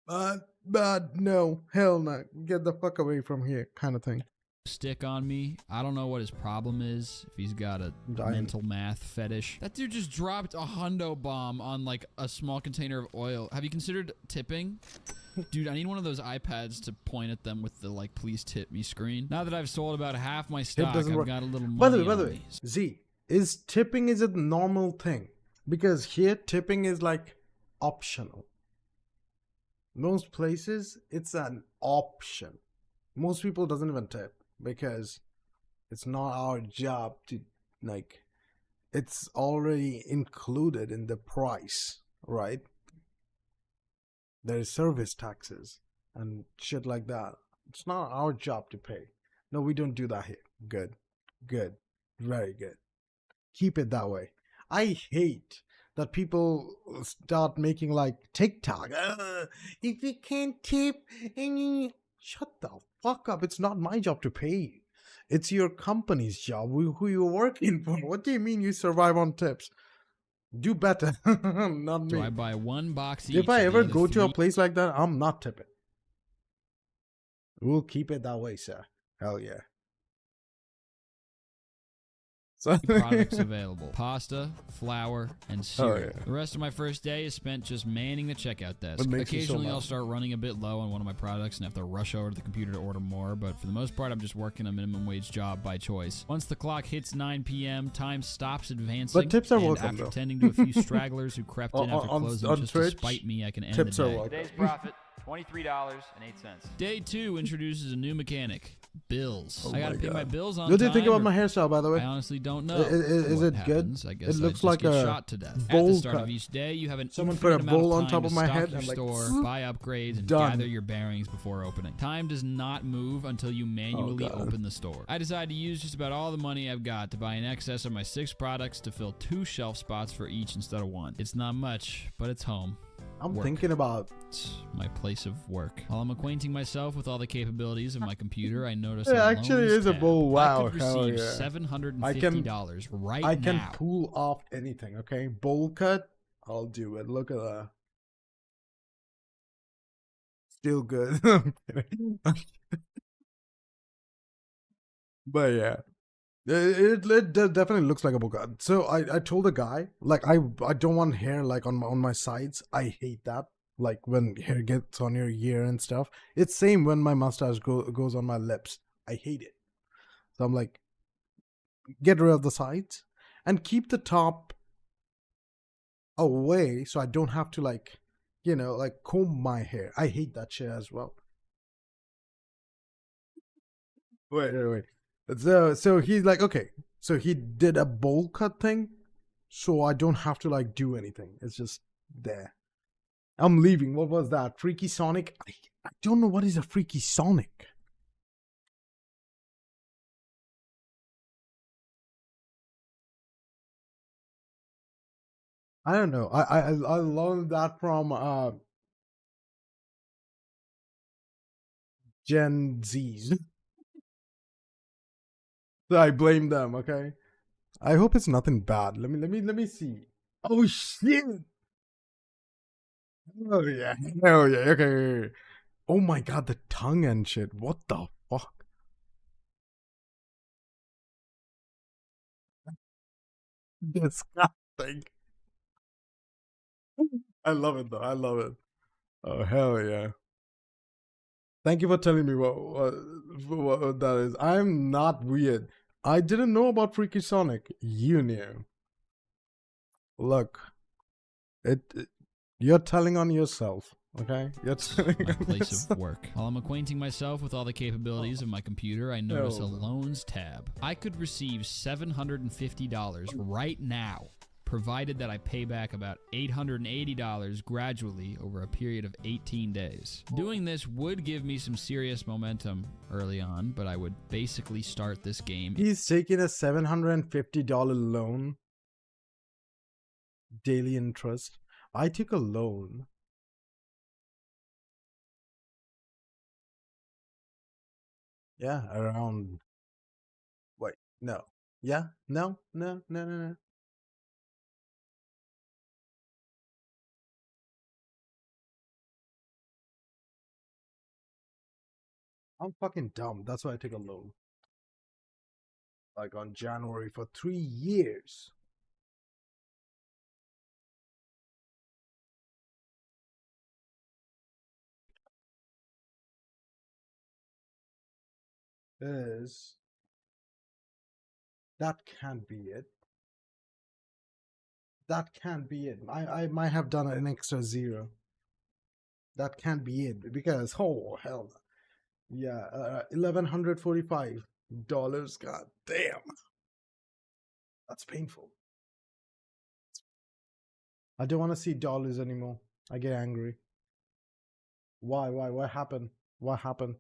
bad. No, hell no. Get the fuck away from here, kind of thing. Stick on me. I don't know what his problem is. If he's got a mental math fetish. That dude just dropped a hundo bomb on like a small container of oil. Have you considered tipping? Dude, I need one of those iPads to point at them with the like please tip me screen. Now that I've sold about half my stock, I've got a little money. By the way, Z, is tipping is a normal thing? Because here tipping is like optional. Most places it's an option. Most people doesn't even tip. Because it's not our job to, like, it's already included in the price, right? There's service taxes and shit like that. It's not our job to pay. No, we don't do that here. Good. Good. Very good. Keep it that way. I hate that people start making, like, TikTok. If you can't tip, shut the fuck up. It's not my job to pay you. It's your company's job. Who you're working for. What do you mean you survive on tips? Do better. Not me. So I buy 1 box each. If I ever go to a 3 place like that, I'm not tipping. We'll keep it that way, sir. Hell yeah. So products available: pasta, flour, and cereal. yeah. The rest of my first day is spent just manning the checkout desk. What makes you so Occasionally, mad? I'll start running a bit low on one of my products and have to rush over to the computer to order more, but for the most part, I'm just working a minimum wage job by choice. Once the clock hits 9 p.m., time stops advancing. But tips are and welcome, after though. tending to a few stragglers who crept in after On closing just Twitch, to spite me, I can end tips the are day. welcome. Today's profit, $23.08. Day 2 introduces a new mechanic: bills. Oh I gotta my pay my God. bills on What do you time. think about or- my hairstyle, by the way? I honestly don't know. Is what it happens. good? I guess It I looks just like get a shot to death. At the bowl start cut. of each day, you have an Someone put a infinite amount bowl of on time top to of my stock head your and, like, store, buy upgrades, and done. gather your bearings before opening. Time does not move until you manually God. open the store. I decided to use just about all the money I've got to buy in excess of my 6 products to fill 2 shelf spots for each instead of 1. It's not much, but it's home. I'm Work. thinking about It's my place of work. While I'm acquainting myself with all the capabilities of my computer, I notice It a actually loans is a tab. bowl. Wow, I could hell receive yeah. $750 right I can now. pull off anything, okay? Bowl cut, I'll do it. Look at that. Still good. I'm kidding. But yeah. It definitely looks like a bowl cut. So I told the guy, like, I don't want hair like on my sides. I hate that. Like when hair gets on your ear and stuff. It's same when my mustache goes on my lips. I hate it. So I'm like, get rid of the sides and keep the top away so I don't have to, like, you know, like comb my hair. I hate that shit as well. Wait. So he's like, okay. So he did a bowl cut thing, so I don't have to, like, do anything. It's just there. I'm leaving. What was that? Freaky Sonic? I don't know what is a Freaky Sonic. I don't know. I learned that from Gen Zs. So I blame them, okay? I hope it's nothing bad. Let me see. Oh shit. Oh yeah. Oh yeah. Okay. Oh my god, the tongue and shit. What the fuck? Disgusting. I love it though. I love it. Oh hell yeah. Thank you for telling me what that is. I'm not weird. I didn't know about Freaky Sonic. You knew. Look, you're telling on yourself, okay? You're telling My on place yourself. of work. While I'm acquainting myself with all the capabilities of my computer, I notice a loans tab. I could receive $750 right now, provided that I pay back about $880 gradually over a period of 18 days. Doing this would give me some serious momentum early on, but I would basically start this game. He's taking a $750 loan. Daily interest. I took a loan. Yeah, around. Wait, no. Yeah, no. I'm fucking dumb. That's why I take a loan. Like on January for 3 years. Is that can't be it. That can't be it. I might have done an extra 0. That can't be it because oh hell, yeah, $1,145. God damn, that's painful. I don't want to see dollars anymore. I get angry. Why? What happened? What happened?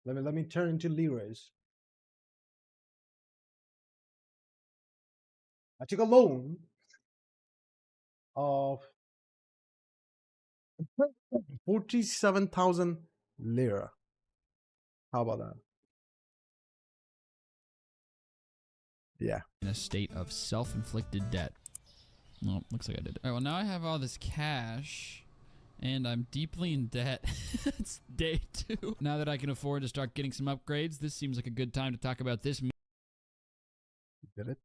Let me turn into liras. I took a loan of 47,000 lira. How about that? Yeah. In a state of self-inflicted debt. No, looks like I did. All right, well, now I have all this cash, and I'm deeply in debt. It's day 2. Now that I can afford to start getting some upgrades, this seems like a good time to talk about this. Did it?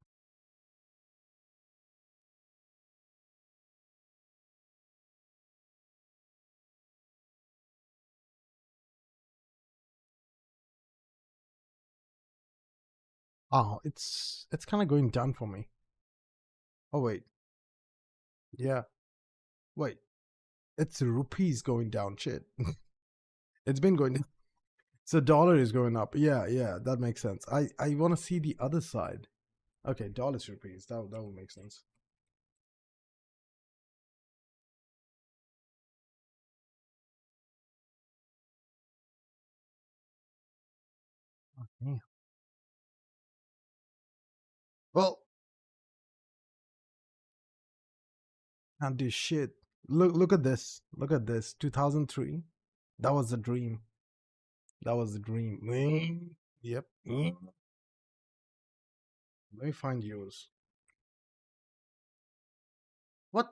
Oh, it's kind of going down for me. Oh wait. Yeah. Wait. It's rupees going down. Shit. It's been going down. So dollar is going up. Yeah, yeah, that makes sense. I want to see the other side. Okay, dollars rupees. That would make sense. Oh, damn. Well, can't do shit. Look at this. Look at this. 2003. That was the dream. That was the dream. Yep. Let me find yours. What?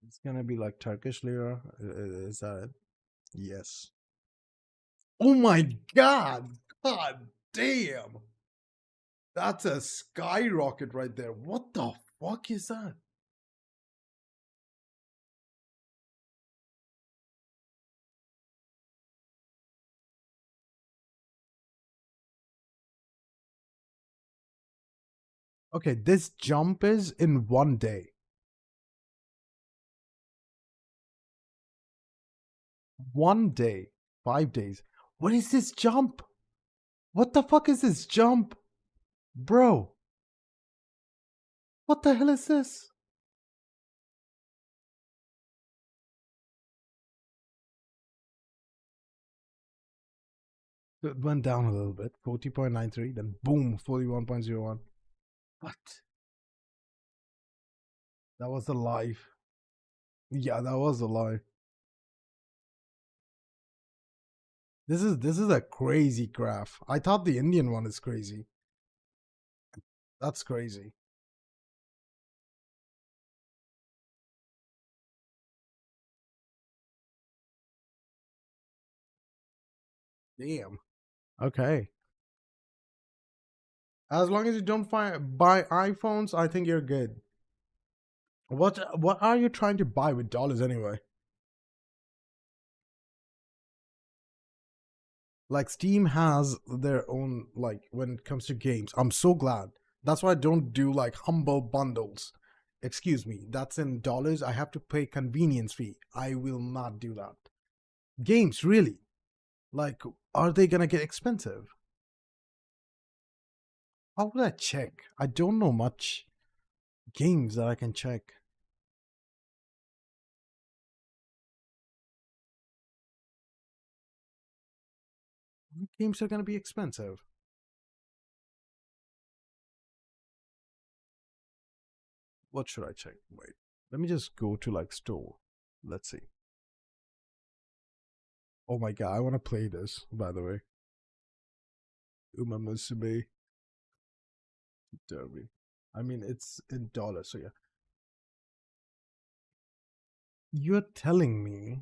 It's gonna be like Turkish lira. Is that it? Yes. Oh my god! God damn! That's a skyrocket right there. What the fuck is that? Okay, this jump is in 1 day. 1 day. 5 days. What is this jump? What the fuck is this jump? Bro. What the hell is this? It went down a little bit. 40.93. Then boom. 41.01. What? That was a live. Yeah, that was a lie. This is a crazy graph. I thought the Indian one is crazy. That's crazy. Damn. Okay. As long as you don't buy iPhones, I think you're good. What are you trying to buy with dollars anyway? Like Steam has their own, like, when it comes to games. I'm so glad. That's why I don't do like humble bundles. Excuse me, that's in dollars. I have to pay convenience fee. I will not do that. Games, really? Like, are they gonna get expensive? How would I check? I don't know much games that I can check. Games are gonna be expensive. What should I check? Wait, let me just go to like store. Let's see. Oh my god, I want to play this, by the way. Uma Musume Derby. I mean, it's in dollars, so yeah. You're telling me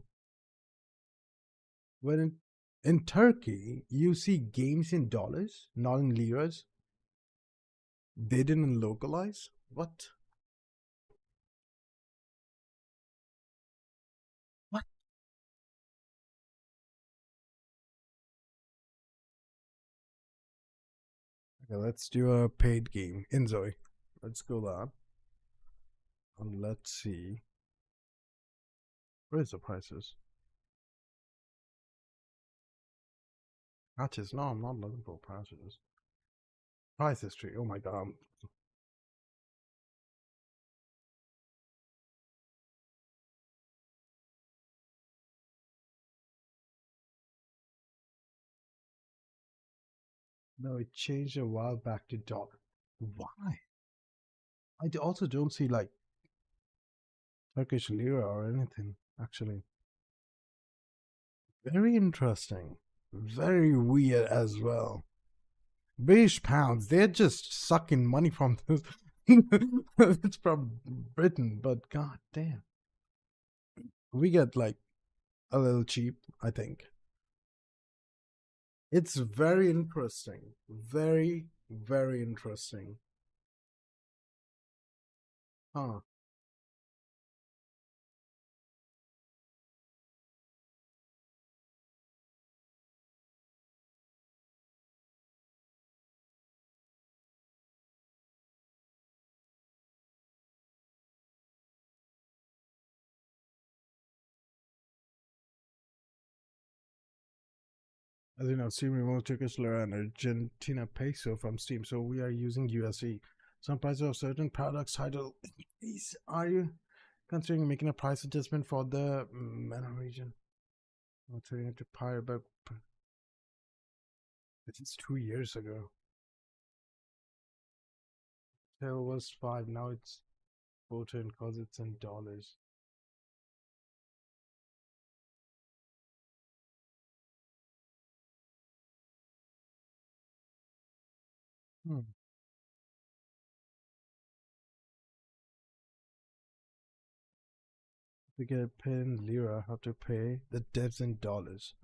when in Turkey you see games in dollars, not in liras? They didn't localize? What? What? Okay, let's do a paid game. Enjoy. Let's go that. And let's see. Where's the prices? Patches? No, I'm not looking for patches. Price history. Oh my god. No, it changed a while back to dollar. Why? I also don't see like Turkish lira or anything, actually. Very interesting. Very weird as well. British pounds, they're just sucking money from this. It's from Britain, but god damn. We get like a little cheap, I think. It's very interesting. Very, very interesting. Huh. As you know, Steam removed Turkish lira and Argentina peso from Steam, so we are using USD. Some prices of certain products title increase. Are you considering making a price adjustment for the MENA region? I'm turning it to Pyre, but it's 2 years ago. Sale was 5, now it's 14 because it's in dollars. To get paid in lira, have to pay the devs in dollars.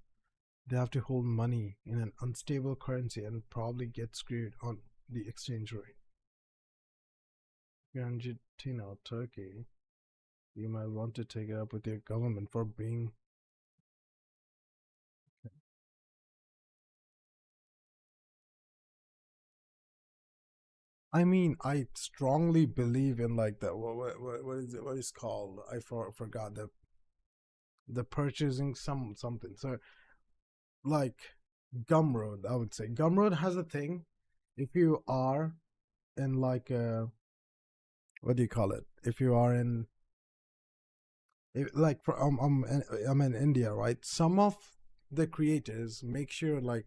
They have to hold money in an unstable currency and probably get screwed on the exchange rate. Argentina or Turkey, you might want to take it up with your government for being. I mean, I strongly believe in like the what is it? What is it called? I forgot the purchasing something. So like Gumroad, I would say Gumroad has a thing. If you are in like what do you call it? If you are in like for I'm in India, right? Some of the creators make sure like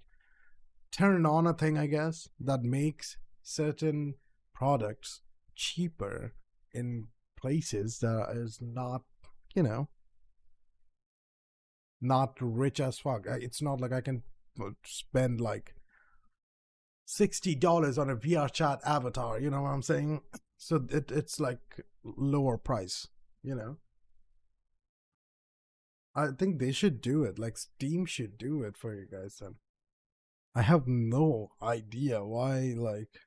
turn on a thing, I guess, that makes certain products cheaper in places that is not, you know, not rich as fuck. It's not like I can spend like $60 on a VR chat avatar, you know what I'm saying? So it's like lower price, you know. I think they should do it. Like Steam should do it for you guys then. I have no idea why, like,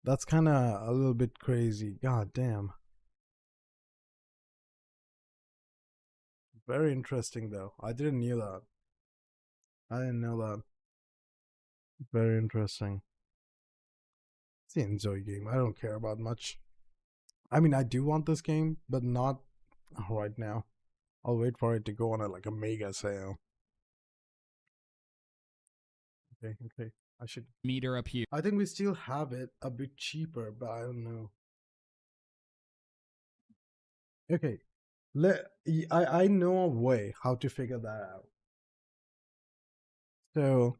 that's kind of a little bit crazy. God damn. Very interesting though. I didn't know that. I didn't know that. Very interesting. It's the Enjoy game. I don't care about much. I mean, I do want this game, but not right now. I'll wait for it to go on like a mega sale. Okay. I should meter up here. I think we still have it a bit cheaper, but I don't know. Okay. I know a way how to figure that out. So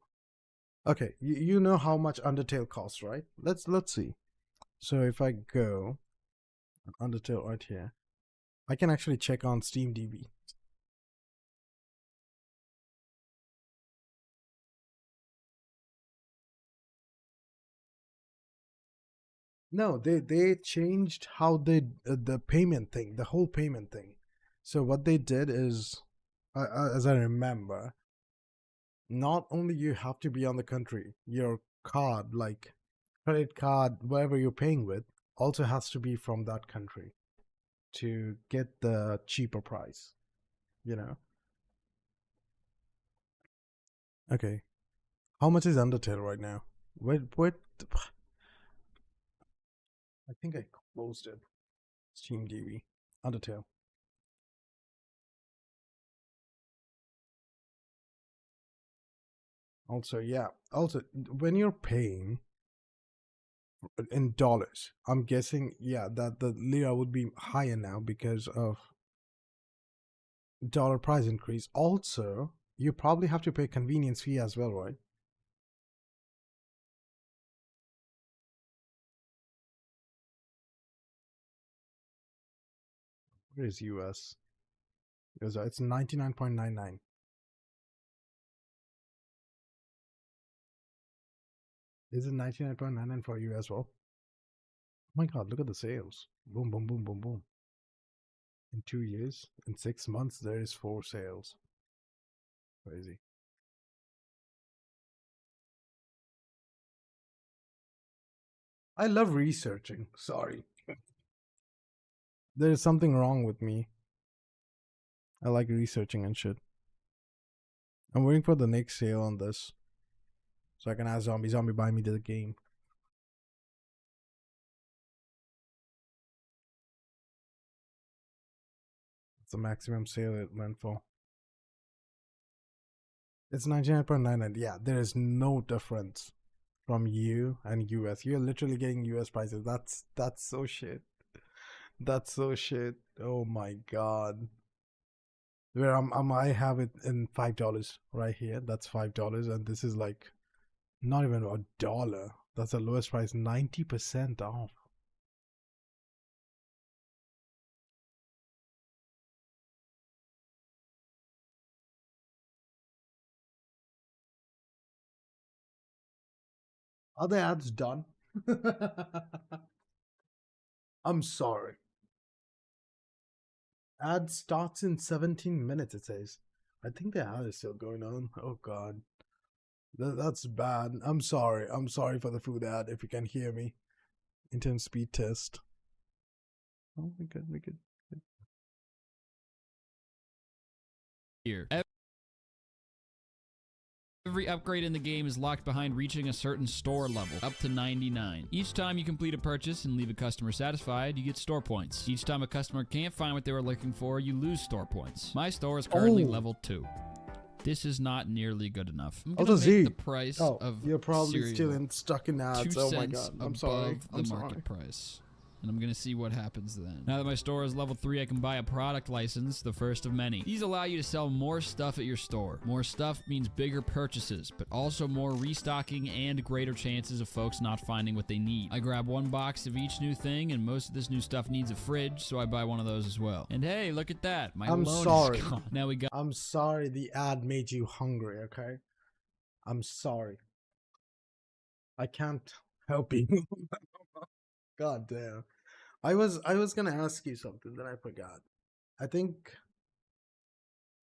okay, you know how much Undertale costs, right? Let's see. So if I go Undertale right here, I can actually check on SteamDB. No, they changed how they the payment thing, the whole payment thing. So what they did is, as I remember, not only you have to be on the country, your card, like credit card, whatever you're paying with, also has to be from that country to get the cheaper price, you know. Okay, how much is Undertale right now? Wait, I think I closed it. SteamDB, Undertale. Also, yeah. Also, when you're paying in dollars, I'm guessing, yeah, that the lira would be higher now because of dollar price increase. Also, you probably have to pay convenience fee as well, right? Where is US? Because it's 99.99. Is it 99.99 for you as well? Oh my god, look at the sales. Boom, boom, boom, boom, boom. In 2 years, in 6 months, there is 4 sales. Crazy. I love researching. Sorry. There's something wrong with me. I like researching and shit. I'm waiting for the next sale on this, so I can ask Zombie buy me the game. It's the maximum sale it went for. It's 99.99. Yeah, there is no difference from you and US. You're literally getting US prices. That's so shit. That's so shit. Oh my god. Where I have it in $5 right here. That's $5, and this is like not even $1. That's the lowest price, 90% off. Are the ads done? I'm sorry. Ad starts in 17 minutes, it says. I think the ad is still going on. Oh god. That's bad. I'm sorry. I'm sorry for the food ad if you can hear me. Internet speed test. Oh, we're good. We're good. Here. Every upgrade in the game is locked behind reaching a certain store level, up to 99. Each time you complete a purchase and leave a customer satisfied, you get store points. Each time a customer can't find what they were looking for, you lose store points. My store is currently level 2. This is not nearly good enough. I'm gonna make the price of you're probably cereal still stuck in ads. 2 Oh my cents god. I'm sorry. above the market price. And I'm gonna see what happens then. Now that my store is level 3, I can buy a product license, the first of many. These allow you to sell more stuff at your store. More stuff means bigger purchases, but also more restocking and greater chances of folks not finding what they need. I grab 1 box of each new thing, and most of this new stuff needs a fridge, so I buy one of those as well. And hey, look at that. My I'm loan sorry. is gone. Now we got— I'm sorry the ad made you hungry, okay? I'm sorry. I can't help you. God damn. I was gonna ask you something, then I forgot. I think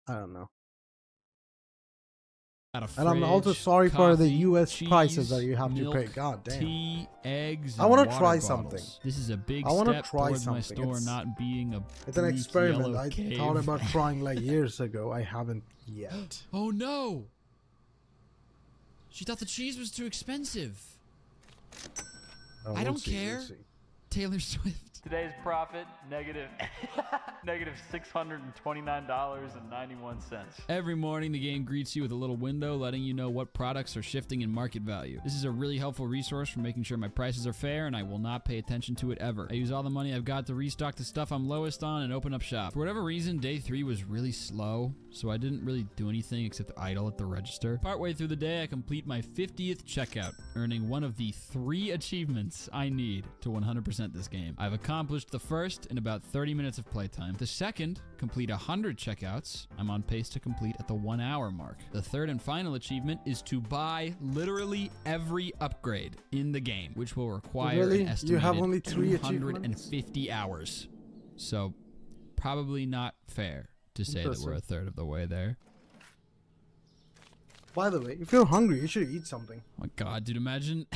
I don't know. And I'm also sorry for the US prices that you have to pay. God damn. Tea, eggs, I want and to try water something. bottles. This is a big I want to step try towards my something. store not being a It's an bleak experiment. yellow I cave. thought about trying like years ago. I haven't yet. Oh no! She thought the cheese was too expensive. I don't care. Taylor Swift. Today's profit, negative $629.91. Every morning, the game greets you with a little window letting you know what products are shifting in market value. This is a really helpful resource for making sure my prices are fair, and I will not pay attention to it ever. I use all the money I've got to restock the stuff I'm lowest on and open up shop. For whatever reason, day 3 was really slow, so I didn't really do anything except idle at the register. Partway through the day, I complete my 50th checkout, earning one of the 3 achievements I need to 100% this game. I've accomplished the first in about 30 minutes of playtime. The second, complete 100 checkouts. I'm on pace to complete at the 1 hour mark. The third and final achievement is to buy literally every upgrade in the game, which will require an estimated you have only 3 250 hours. So probably not fair to say that we're a third of the way there. By the way, if you're hungry, you should eat something. Oh my god, dude, imagine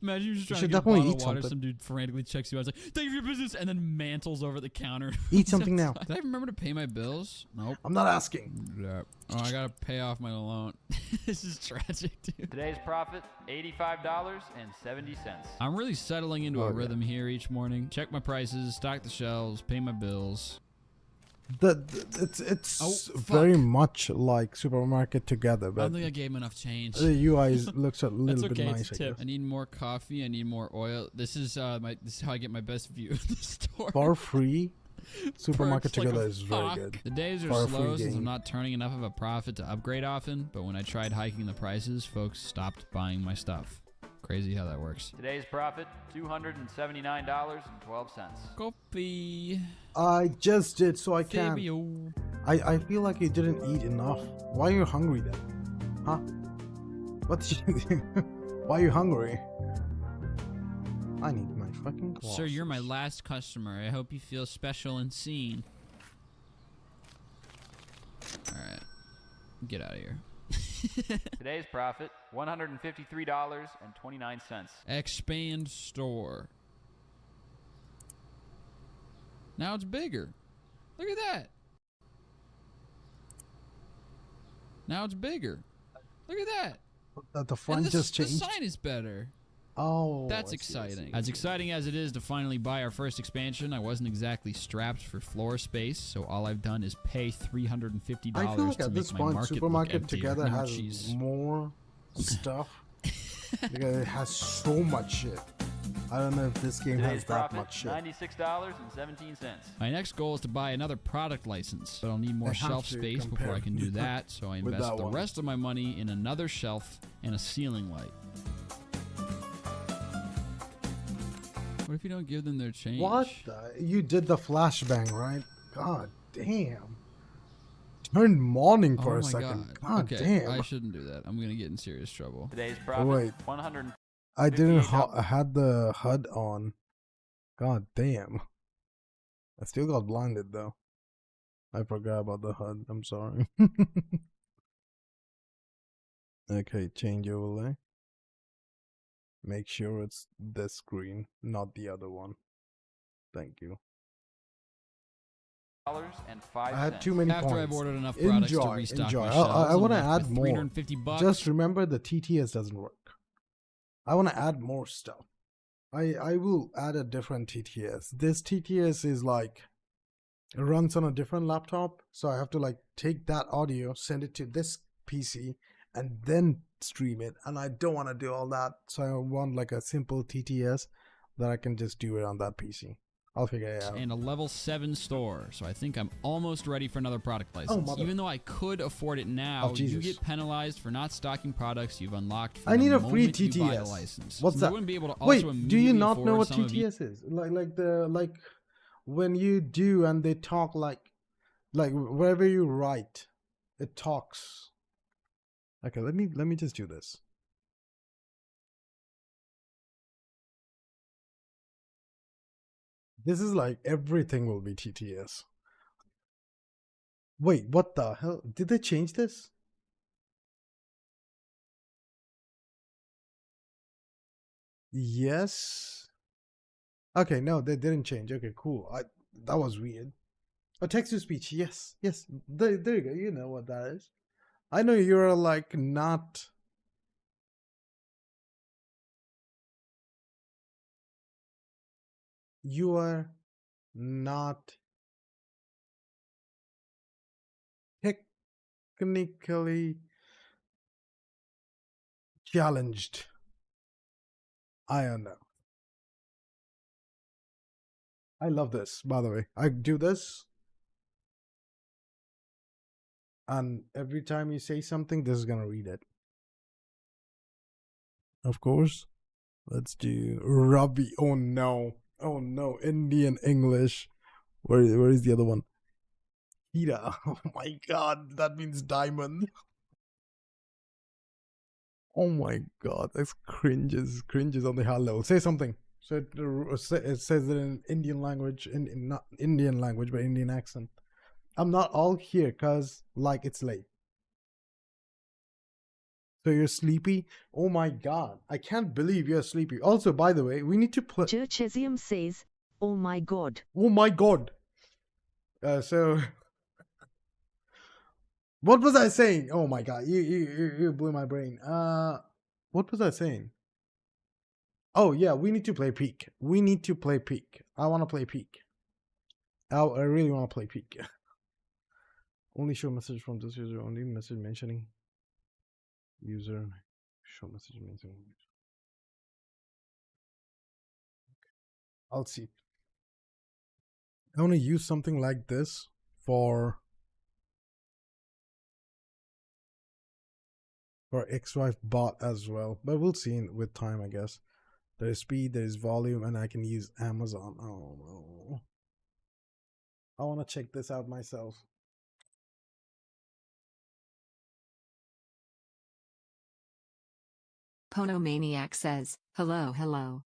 imagine you're just trying to should get a definitely bottle eat of water, something. some dude frantically checks you out, it's like, thank you for your business, and then mantles over the counter. Eat something now. Did I remember to pay my bills? Nope. I'm not asking. Yeah. Oh, I gotta pay off my loan. This is tragic, dude. Today's profit, $85.70. I'm really settling into a rhythm here each morning. Check my prices, stock the shelves, pay my bills. It's very much like supermarket together, I but don't think I gave him enough change. the UI looks a little That's bit okay, nice. it's a tip. I need more coffee. I need more oil. This is how I get my best view of the store. For free, supermarket Perks like together a is very fuck. good. The days are For a slow free since I'm game. not turning enough of a profit to upgrade often, but when I tried hiking the prices, folks stopped buying my stuff. Crazy how that works. Today's profit, $279.12. Coffee. I just did, so I can't. Fabio. I feel like you didn't eat enough. Why are you hungry then? Huh? What's why are you hungry? I need my fucking clothes. Sir, you're my last customer. I hope you feel special and seen. Alright. Get out of here. Today's profit, $153.29. Expand store. Now it's bigger. Look at that. Now it's bigger. Look at that. The front just changed. The sign is better. Oh, that's exciting. As exciting as it is to finally buy our first expansion, I wasn't exactly strapped for floor space, so all I've done is pay $350 I feel like to at make this my point, market Supermarket look emptier. Together No, has jeez. more stuff. Because it has so much shit. I don't know if this game Today's has that profit, much shit. $96.17. My next goal is to buy another product license, but I'll need more I have shelf to space before compare I can do that, so I with invest that the one. rest of my money in another shelf and a ceiling light. What if you don't give them their change? What the? You did the flashbang, right? God damn. Turned morning for Oh a my second. God. God Okay, damn. I shouldn't do that. I'm gonna get in serious trouble. Today's profit, Wait. 100. I didn't had the HUD on. God damn. I still got blinded though. I forgot about the HUD. I'm sorry. Okay, change overlay. Make sure it's this screen, not the other one. Thank you. And 5 I had too many After points. I've ordered enough products to Enjoy, restock enjoy. my shelves, I I'm want to left add with more. $350. Just remember the TTS doesn't work. I want to add more stuff. I will add a different TTS. This TTS is like, it runs on a different laptop, so I have to like take that audio, send it to this PC, and then stream it. And I don't want to do all that, so I want like a simple TTS that I can just do it on that PC. I'll figure it out. And a level 7 store, so I think I'm almost ready for another product license. mother- Even though I could afford it now, Oh, you Jesus. get penalized for not stocking products you've unlocked for I the need a free moment you buy a TTS. license. What's So that? you wouldn't be able to Wait, also do you immediately not know afford what some of TTS is? Like when you do and they talk like wherever you write, it talks. Okay, let me just do this. This is like everything will be TTS. Wait, what the hell? Did they change this? Yes. Okay, no, they didn't change. Okay, cool. That was weird. Oh, text to speech. Yes, yes. There you go. You know what that is. I know you're like not. You are not technically challenged. I don't know. I love this, by the way. I do this, and every time you say something, this is gonna read it. Of course. Let's do Ravi. Oh no. Oh no. Indian English. Where is the other one? Hira. Oh my god. That means diamond. Oh my god. That's cringes. Cringes on the high level. Say something. So it says it in Indian language. In not Indian language, but Indian accent. I'm not all here because like it's late. So you're sleepy? Oh my god. I can't believe you're sleepy. Also, by the way, we need to play. Churchesium says, oh my god. Oh my god. So what was I saying? Oh my god. You blew my brain. What was I saying? Oh yeah, we need to play Peak. We need to play Peak. I want to play Peak. I really want to play Peak. Only show message from this user. Only message mentioning user. Show message mentioning. I'll see. I want to use something like this for X-Wife bot as well, but we'll see with time, I guess. There is speed, there is volume, and I can use Amazon. Oh no. I want to check this out myself. Ponomaniac says, hello, hello.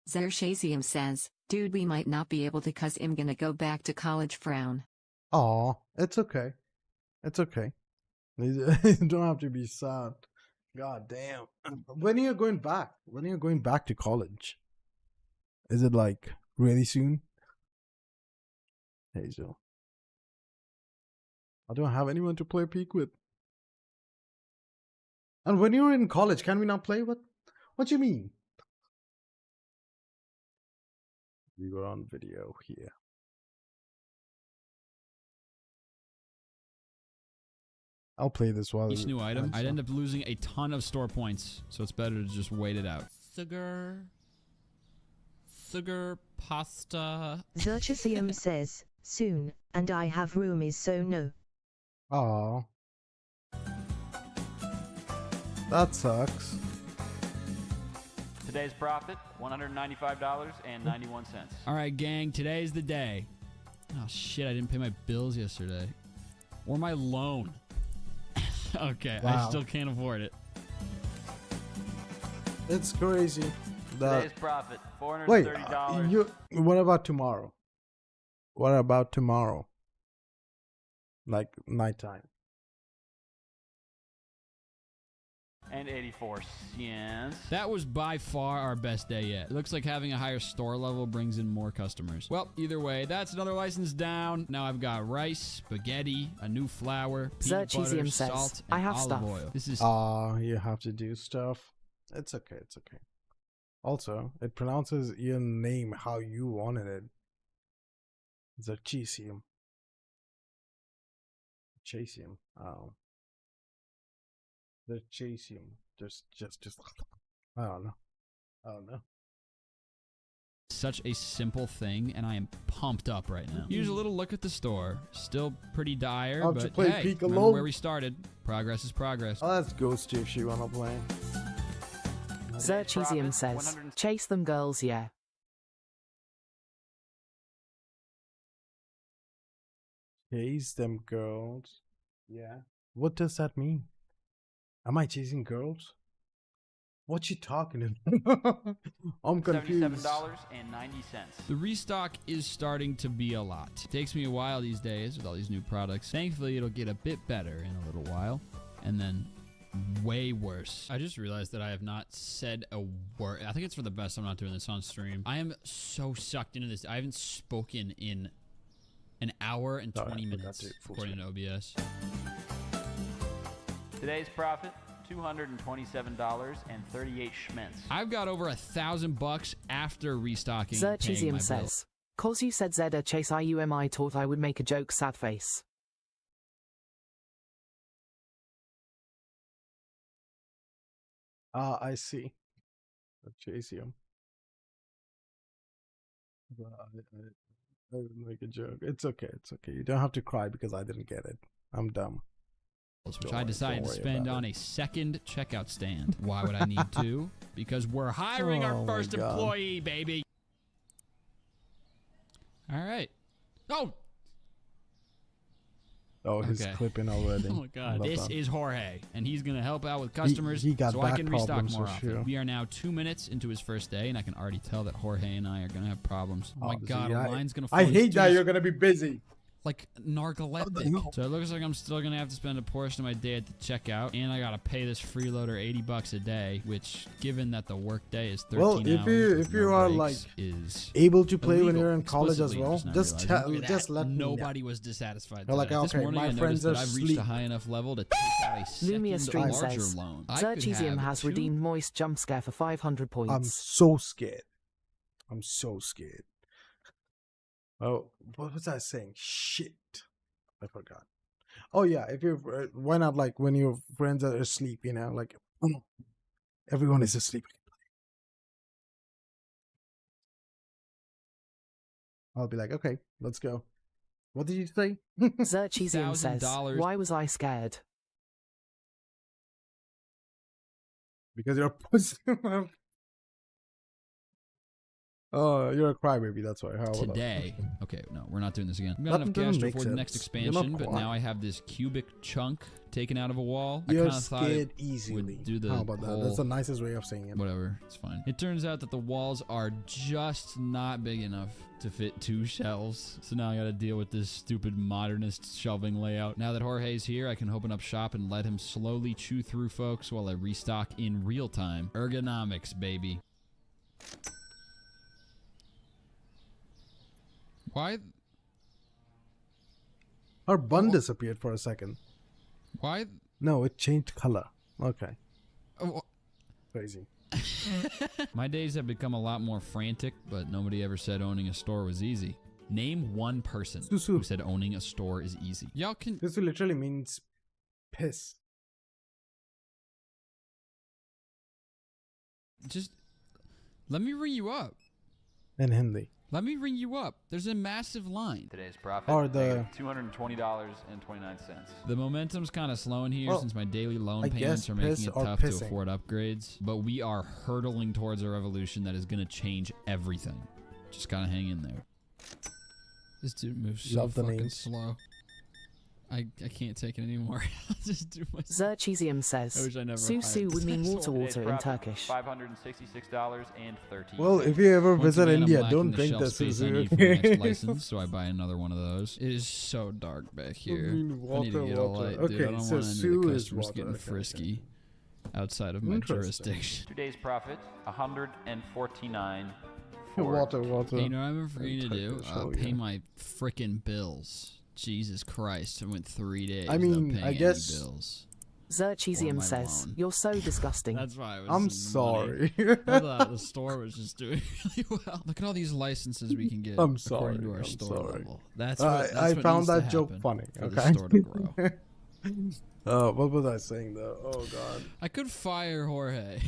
Zershasium says, dude, we might not be able to cause I'm gonna go back to college frown. Aw, it's okay. It's okay. You don't have to be sad. God damn. When are you going back? When are you going back to college? Is it like really soon? Hazel. I don't have anyone to play Peak with. And when you're in college, can we not play? What you mean? We were on video here. I'll play this while each new item. I'd end up losing a ton of store points, so it's better to just wait it out. Sugar pasta. Xerxesium says, soon, and I have roomies, so no. Oh, that sucks. Today's profit, $195.91. All right, gang, today's the day. Oh, shit, I didn't pay my bills yesterday. Or my loan. Okay, wow. I still can't afford it. It's crazy. Today's profit, $430. Wait, what about tomorrow? What about tomorrow? Like nighttime. And 84 cents. That was by far our best day yet. It looks like having a higher store level brings in more customers. Well, either way, that's another license down. Now I've got rice, spaghetti, a new flour, peanut butter, salt, and olive oil. This is... you have to do stuff. It's okay, it's okay. Also, it pronounces your name how you wanted it. Xerxesium. Chasium. Oh. Xerxesium. Just I don't know. Such a simple thing, and I am pumped up right now. Here's a little look at the store. Still pretty dire, but hey, remember where we started. Progress is progress. Oh, that's Ghost if you wanna play. Xerxesium says, chase them girls, yeah. Chase them girls. Yeah. What does that mean? Am I chasing girls? What you talking about? I'm confused. $77.90. The restock is starting to be a lot. It takes me a while these days with all these new products. Thankfully, it'll get a bit better in a little while. And then way worse. I just realized that I have not said a word. I think it's for the best I'm not doing this on stream. I am so sucked into this. I haven't spoken in an hour and 20 minutes, according to OBS. Today's profit, $227.38. I've got over $1,000 after restocking. Xerxesium says, "Cause you said Zedda chase IUMI thought I would make a joke, sad face." Ah, I see. Xerxesium. I would make a joke. It's okay. It's okay. You don't have to cry because I didn't get it. I'm dumb. Which I decided to spend on a second checkout stand. Why would I need to? Because we're hiring our first employee, baby. All right. Oh, he's clipping already. Oh my God. This is Jorge, and he's going to help out with customers so I can restock more often. Sure. We are now 2 minutes into his first day, and I can already tell that Jorge and I are going to have problems. Oh my God, a line's going to fall. I hate that you're going to be busy. Like narcoleptic. So it looks like I'm still going to have to spend a portion of my day at the checkout, and I got to pay this freeloader $80 a day, which, given that the work day is 13 hours, if you are like able to play when you're in college as well, just let me know. Nobody was dissatisfied. Like, this morning my I friends noticed that are I've reached a high enough level to take out a second larger loan. Xerxesium has redeemed moist jump scare for 500 points. I'm so scared. Oh, what was I saying? Shit. I forgot. Oh, yeah. If you're, why not like when your friends are asleep, you know, like everyone is asleep. I'll be like, okay, let's go. What did you say? Xerxesium says, why was I scared? Because you're a pussy. Oh, you're a crybaby. That's why. How Today. Okay, no, we're not doing this again. I've got enough cash to afford the next expansion, but now I have this cubic chunk taken out of a wall. You're I kind of thought it easily. would do the How about that? That's the nicest way of saying it. Whatever, it's fine. It turns out that the walls are just not big enough to fit 2 shelves. So now I gotta deal with this stupid modernist shelving layout. Now that Jorge's here, I can open up shop and let him slowly chew through folks while I restock in real time. Ergonomics, baby. Why? Our bun disappeared for a second. Why? No, it changed color. Okay. Oh. Crazy. My days have become a lot more frantic, but nobody ever said owning a store was easy. Name one person who said owning a store is easy. Y'all can... This literally means piss. Just let me ring you up. In Hindi. Let me ring you up. There's a massive line. Today's profit, or the $220.29. The momentum's kind of slowing here since my daily loan payments are making it tough to afford upgrades. But we are hurtling towards a revolution that is going to change everything. Just gotta hang in there. This dude moves so fucking slow. I can't take it anymore. I'll just do my... Zerchesium says, Susu would mean water in Turkish. $566.30. Well, if you ever visit again, India, don't drink the Susu. For the next license, so I buy another one of those. It is so dark back here. I need to get a light, dude. I don't want any of the customers getting frisky outside of my jurisdiction. Today's profit, $149. Water. Hey, you know what I've been forgetting to do? Pay my frickin' bills. Jesus Christ, I went 3 days. I mean, without paying I guess. Any bills. Zerchesium says, you're so disgusting. That's why I was. I'm sorry. I thought the store was just doing really well. Look at all these licenses we can get. I'm sorry. According to our I'm store sorry. level. That's I what found needs that to joke happen funny. for Okay. the store to grow. What was I saying though? Oh god. I could fire Jorge.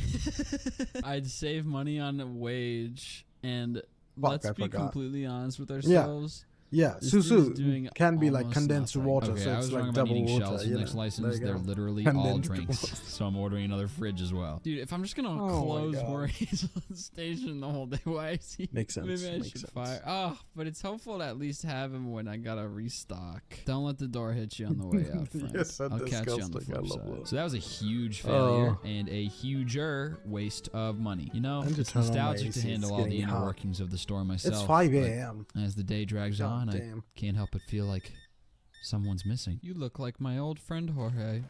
I'd save money on a wage, and let's be completely honest with ourselves. Yeah, Susu can be like condensed water, okay, so I it's was like talking double about eating water. shells. The next license, they're literally all drinks. So I'm ordering another fridge as well. Dude, if I'm just gonna close Jorge's station the whole day, why is he? Makes sense. Maybe I should fire. Oh, but it's helpful to at least have him when I gotta restock. Don't let the door hit you on the way out, friend. Yes, I'll catch you on the flip side. that. So that was a huge failure and a huger waste of money. You know, it's nostalgic to handle all the inner workings of the store myself. It's 5 a.m. As the day drags on, I can't help but feel like someone's missing. You look like my old friend Jorge.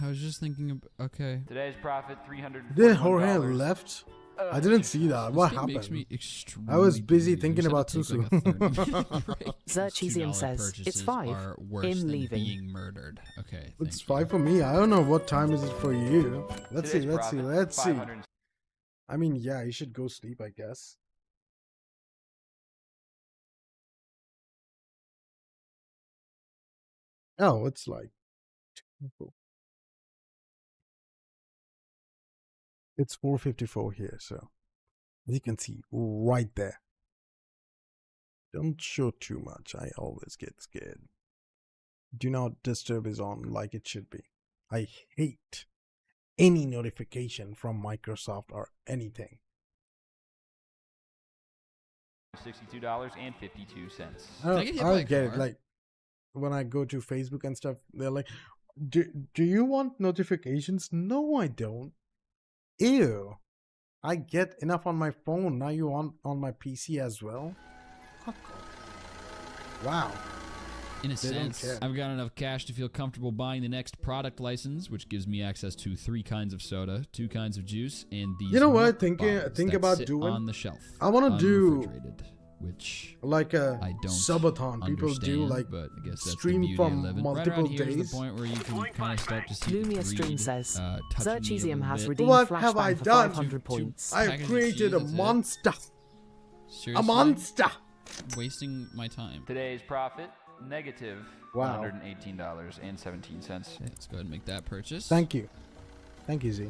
I was just thinking of, okay. Today's profit, $300. Did Jorge left? I didn't see that. What happened? I was busy thinking about Susu. Zerchesium says it's 5. Him leaving. Being murdered. Okay. It's 5 for me. I don't know what time is it for you. Let's see. I mean, yeah, you should go sleep, I guess. Oh, it's like it's 4:54 here, so as you can see right there. Don't show too much. I always get scared. Do not disturb is on like it should be. I hate any notification from Microsoft or anything. $62.52. I get it. Like when I go to Facebook and stuff, they're like, do you want notifications? No, I don't. Ew. I get enough on my phone. Now you want on my PC as well? Wow. In a sense, I've got enough cash to feel comfortable buying the next product license, which gives me access to 3 kinds of soda, 2 kinds of juice, and these. You know what I think about doing on the shelf. I want to do which like a I don't subathon. People do like but I guess that's stream from multiple right days. Here's the point where you can kind of start to see Lumia Stream says Zerchesium has bit. redeemed What flashbang have I for done? 500 points. I have created a monster. Seriously? A monster. Wasting my time. Today's profit, negative $118.17. Let's go ahead and make that purchase. Thank you. Thank you, Z.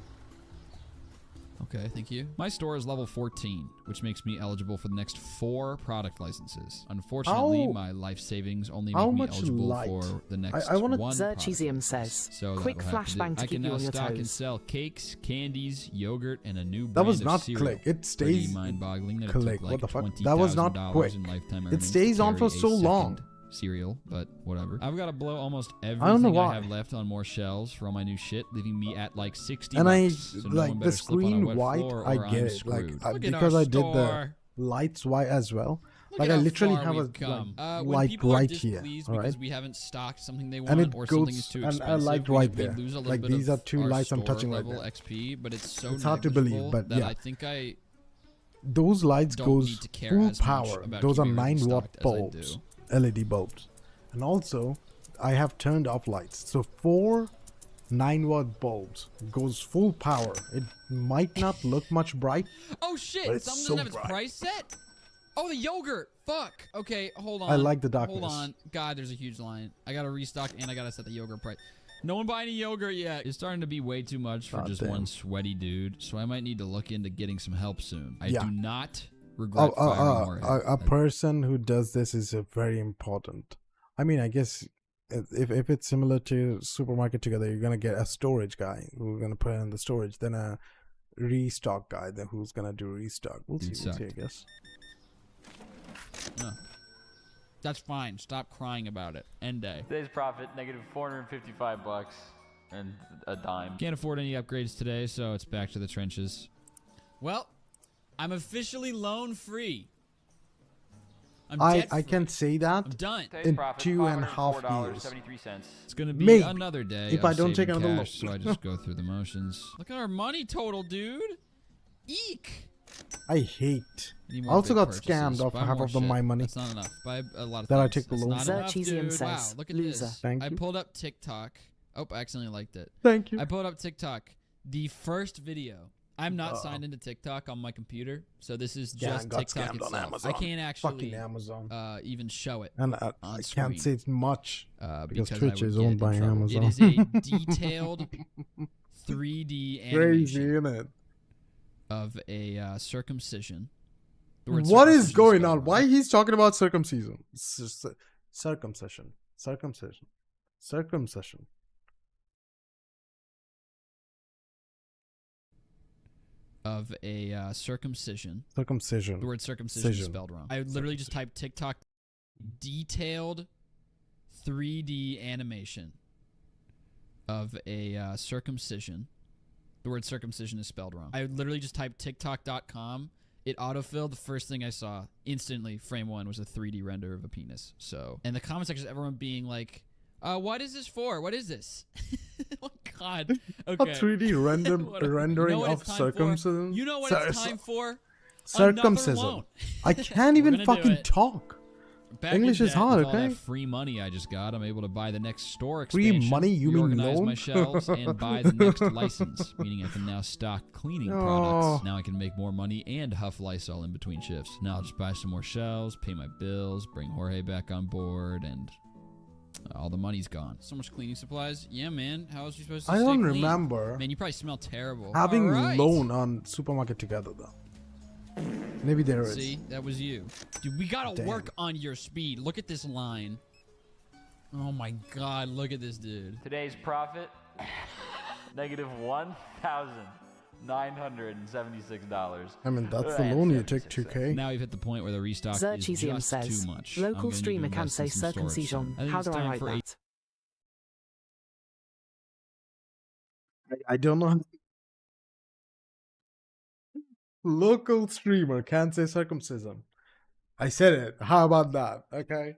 Okay, thank you. My store is level 14, which makes me eligible for the next 4 product licenses. Unfortunately, my life savings only make me eligible for the next one. Zerchesium says, So quick flashbang to keep you on your I can now stock and toes. sell cakes, candies, yogurt, and a new brand That was of not cereal. click. It stays Pretty mind-boggling that click. it took like What the fuck? That was not $20,000 quick. in lifetime It earnings stays to on for carry a so long. second cereal, but whatever. I've got to blow almost don't know everything I why. have left on more shelves for all my new shit, leaving me at like 60 And bucks. So no like one the better slip on a screen wet white, floor I or get I'm it. screwed. Like Look at because our I did the store. lights white as well. Look Like at I how literally far have a we've come. When light people are right here. displeased All right. because we haven't stocked something they want And it or something is goes too and expensive, a light we right there. lose a little Like bit these of are 2 our lights I'm store touching right level there. XP, but it's so It's hard to believe, negligible but that yeah. I think I Those lights don't goes need to care full as much power. about Those are keeping everything 9 watt stocked as I bulbs, do. LED bulbs, and also I have turned off lights. So 4 9-watt bulbs goes full power. It might not look much bright. Oh shit! But it's Something so doesn't have its bright. price set. Oh, the yogurt. Fuck. Okay, hold on. I like the darkness. Hold on. God, there's a huge line. I gotta restock and I gotta set the yogurt price. No one buy any yogurt yet. It's starting to be way too much for God just damn. one sweaty dude. So I might need to look into getting some help soon. I Yeah. do not regret firing Jorge. A person who does this is very important. I mean, I guess if it's similar to supermarket together, you're gonna get a storage guy who's gonna put in the storage, then a restock guy who's gonna do restock. We'll see. We'll see, I guess. No. That's fine. Stop crying about it. End day. Today's profit, negative 455 bucks and a dime. Can't afford any upgrades today, so it's back to the trenches. Well, I'm officially loan free. I can say that I'm done. in 2.5 years. 73 cents. It's gonna be Maybe. another day If of I don't take saving another loan. cash, so I just go through the motions. Look at our money total, dude. Eek. I hate. Need I more also big got purchases. scammed of Buy half more of the shit. my money. That's not enough. Buy a lot of That I things. take the That's loan. not enough, Zerchesium dude. says, Wow, look at loser. this. Thank I you. pulled up TikTok. Oh, I accidentally liked it. Thank you. I pulled up TikTok. The first video. I'm not signed into TikTok on my computer, so this is Yeah, I just got TikTok scammed on itself. Amazon. I can't actually Fucking Amazon. even show it And on I screen. can't say it's much because I Twitch would is get owned in by trouble. Amazon. It is a detailed 3D animation Crazy, isn't it? of a circumcision. The What word is circumcision going spelled on? wrong. Why he's talking about circumcision? Circumcision. Circumcision. Circumcision. Of a circumcision. Circumcision. The word circumcision is Cision. spelled wrong. I literally just typed TikTok detailed 3D animation of a circumcision. The word circumcision is spelled wrong. I literally just typed TikTok.com. It autofilled. The first thing I saw instantly, frame 1, was a 3D render of a penis. So, and the comment section, everyone being like, what is this for? What is this? Oh, God. Okay. A 3D rendering you know of circumcision? You know what it's time for? Circumcision. I can't even We're gonna do fucking it. talk. Back English in is debt hard, with all okay? that free money I just got, I'm able to buy the next store Free expansion, money? You mean reorganize loan? my shelves, and buy the next license, meaning I can now stock cleaning products. Oh. Now I can make more money and huff Lysol in between shifts. Now I'll just buy some more shelves, pay my bills, bring Jorge back on board, and all the money's gone. So much cleaning supplies. Yeah, man. How else are you supposed to I stay don't clean? remember Man, you probably smell terrible. having All right. loan on supermarket together though. Maybe there is. See, that was you. Dude, we gotta Damn. work on your speed. Look at this line. Oh my God, look at this dude. Today's profit, negative $1,976. I mean, that's the loan you take 2K. Now we've hit the point where the restock is Zerchesium just says, too much. I'm local gonna need streamer to can invest say in some storage circumcision. soon. I think How it's do I time write for that? I don't know. Local streamer can't say circumcision. I said it. How about that? Okay.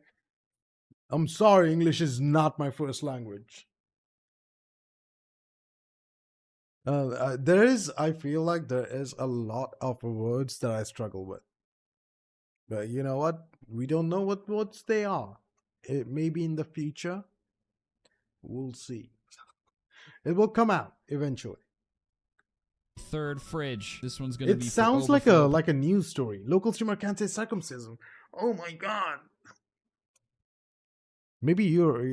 I'm sorry, English is not my first language. I feel like there is a lot of words that I struggle with. But you know what? We don't know what words they are. It maybe in the future. We'll see. It will come out eventually. Third fridge. This one's gonna be. It sounds like a news story. Local streamer can't say circumcision. Oh my God. Maybe you're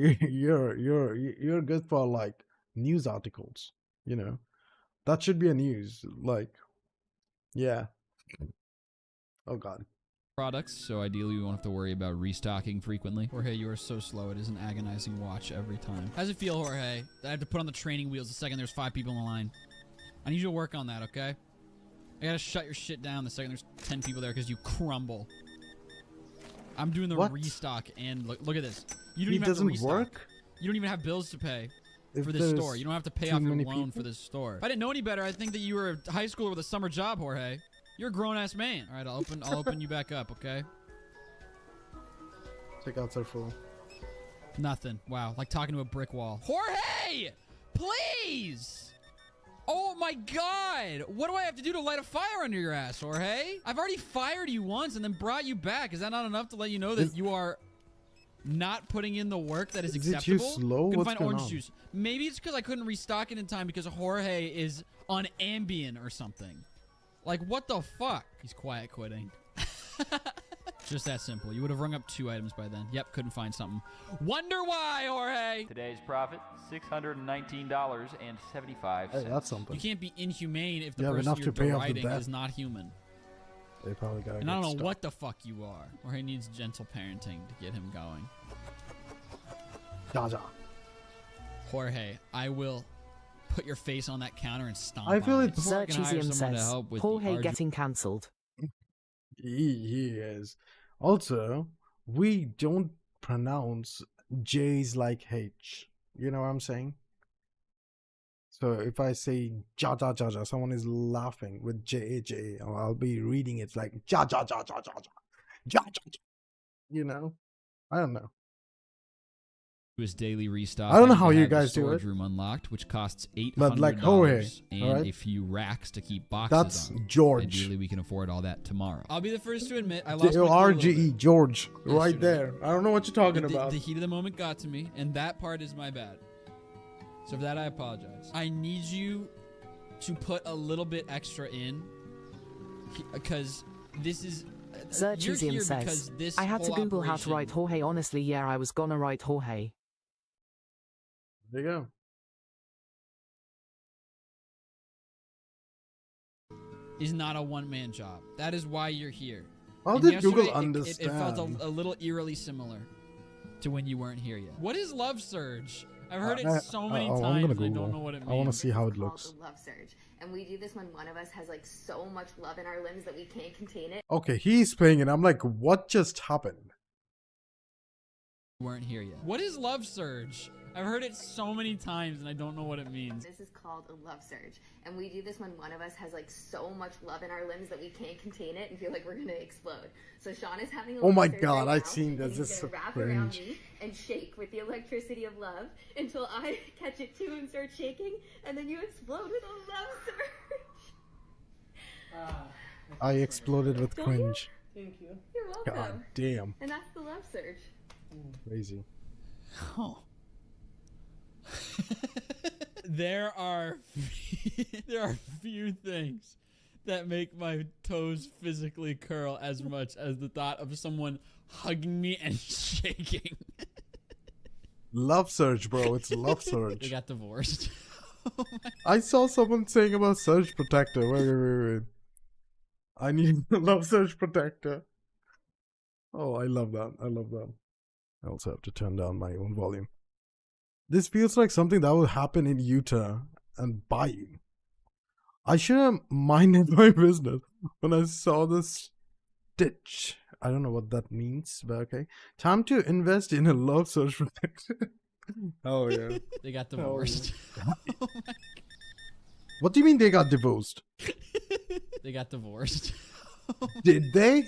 good for like news articles. You know, that should be a news. Like Yeah. Oh god. Products, so ideally we won't have to worry about restocking frequently. Jorge, you are so slow. It is an agonizing watch every time. How's it feel, Jorge? I have to put on the training wheels the second there's 5 people in the line. I need you to work on that, okay? I gotta shut your shit down the second there's 10 people there because you crumble. I'm doing the restock, and look at this. You don't even have to restock. Work? You don't even have bills to pay for this store. You don't have to pay off your loan for this store. If I didn't know any better, I'd think that you were a high schooler with a summer job, Jorge. You're a grown-ass man. All right, I'll open you back up, okay? Checkouts are full. Nothing. Wow, like talking to a brick wall. Jorge! Please! Oh my god! What do I have to do to light a fire under your ass, Jorge? I've already fired you once and then brought you back. Is that not enough to let you know that you are not putting in the work that is acceptable? Is it too slow? Couldn't What's find orange juice. Maybe it's because I couldn't restock it in time because Jorge is on Ambien or something. Like, what the fuck? He's quiet quitting. Just that simple. You would have rung up 2 items by then. Yep, couldn't find something. Wonder why, Jorge? Today's profit, $619.75. Hey, that's something. You can't be inhumane if the person you're deriding is not human. They probably got. And I don't know what the fuck you are. Jorge needs gentle parenting to get him going. Jaja. Jorge, I will put your face on that counter and stomp I feel on it's it. Zerchisium says, Jorge getting cancelled. He is. Also, we don't pronounce J's like H. You know what I'm saying? So if I say ja ja ja ja, someone is laughing with J J, or I'll be reading it like ja ja ja ja ja ja ja ja. You know? I don't know. His daily restock. I don't know how you guys do it. Storage room unlocked, which costs $800. But like Jorge, and a few racks to keep boxes That's on. George. Ideally, we can afford all that tomorrow. I'll be the first to admit I lost my RGE George, right there. I don't know what you're talking about. The heat of the moment got to me, and that part is my bad. So for that, I apologize. I need you to put a little bit extra in, because this is. Zerchisium says, I had to Google how to write Jorge. Honestly, yeah, I was gonna write Jorge. There you go. Is not a one-man job. That is why you're here. How did Google understand? It felt a little eerily similar to when you weren't here yet. What is Love Surge? I've heard it so many times, I'm gonna and I Google. don't know what it means. I want to see how it looks. Love surge, and we do this when one of us has like so much love in our limbs that we can't contain it. Okay, he's playing it. I'm like, what just happened? You weren't here yet. What is Love Surge? I've heard it so many times, and I don't know what it means. This is called a love surge, and we do this when one of us has like so much love in our limbs that we can't contain it and feel like we're gonna explode. So Sean is having a Oh my love surge god, right I've now, seen this. and This he's is gonna so wrap around cringe. me and shake with the electricity of love until I catch it too and start shaking, and then you explode with a love surge. I exploded with cringe. Thank you. You're welcome. God damn. And that's the love surge. Crazy. Oh. There are few things that make my toes physically curl as much as the thought of someone hugging me and shaking. Love Surge, bro. It's Love Surge. They got divorced. I saw someone saying about Surge Protector. Wait. I need a Love Surge Protector. Oh, I love that. I love that. I also have to turn down my own volume. This feels like something that would happen in Utah and Bayou. I should have minded my business when I saw this stitch. I don't know what that means, but okay. Time to invest in a Love Surge Protector. Oh, yeah. They got divorced. Oh, what do you mean they got divorced? They got divorced. Did they?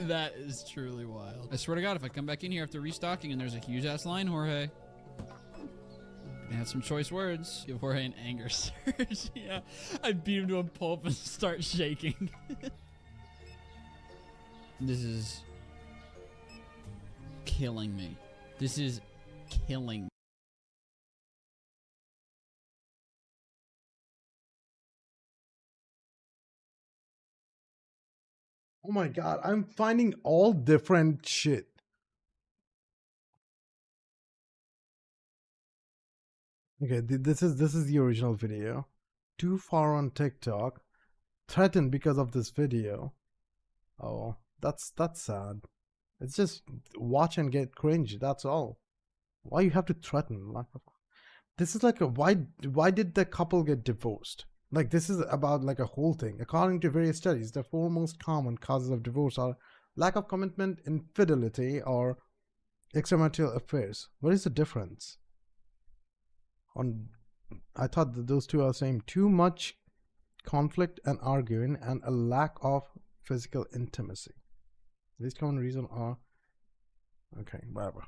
That is truly wild. I swear to God, if I come back in here after restocking and there's a huge ass line, Jorge, I have some choice words. Give Jorge an anger surge. Yeah, I beat him to a pulp and start shaking. This is killing me. This is killing me. Oh my god, I'm finding all different shit. Okay, this is the original video. too far on TikTok. Threatened because of this video. Oh, that's sad. It's just watch and get cringe. That's all. Why you have to threaten? Like, this is like a why did the couple get divorced? Like, this is about like a whole thing. According to various studies, the four most common causes of divorce are lack of commitment, infidelity, or extramarital affairs. What is the difference? I thought that those two are the same. Too much conflict and arguing, and a lack of physical intimacy. These common reasons are okay, whatever.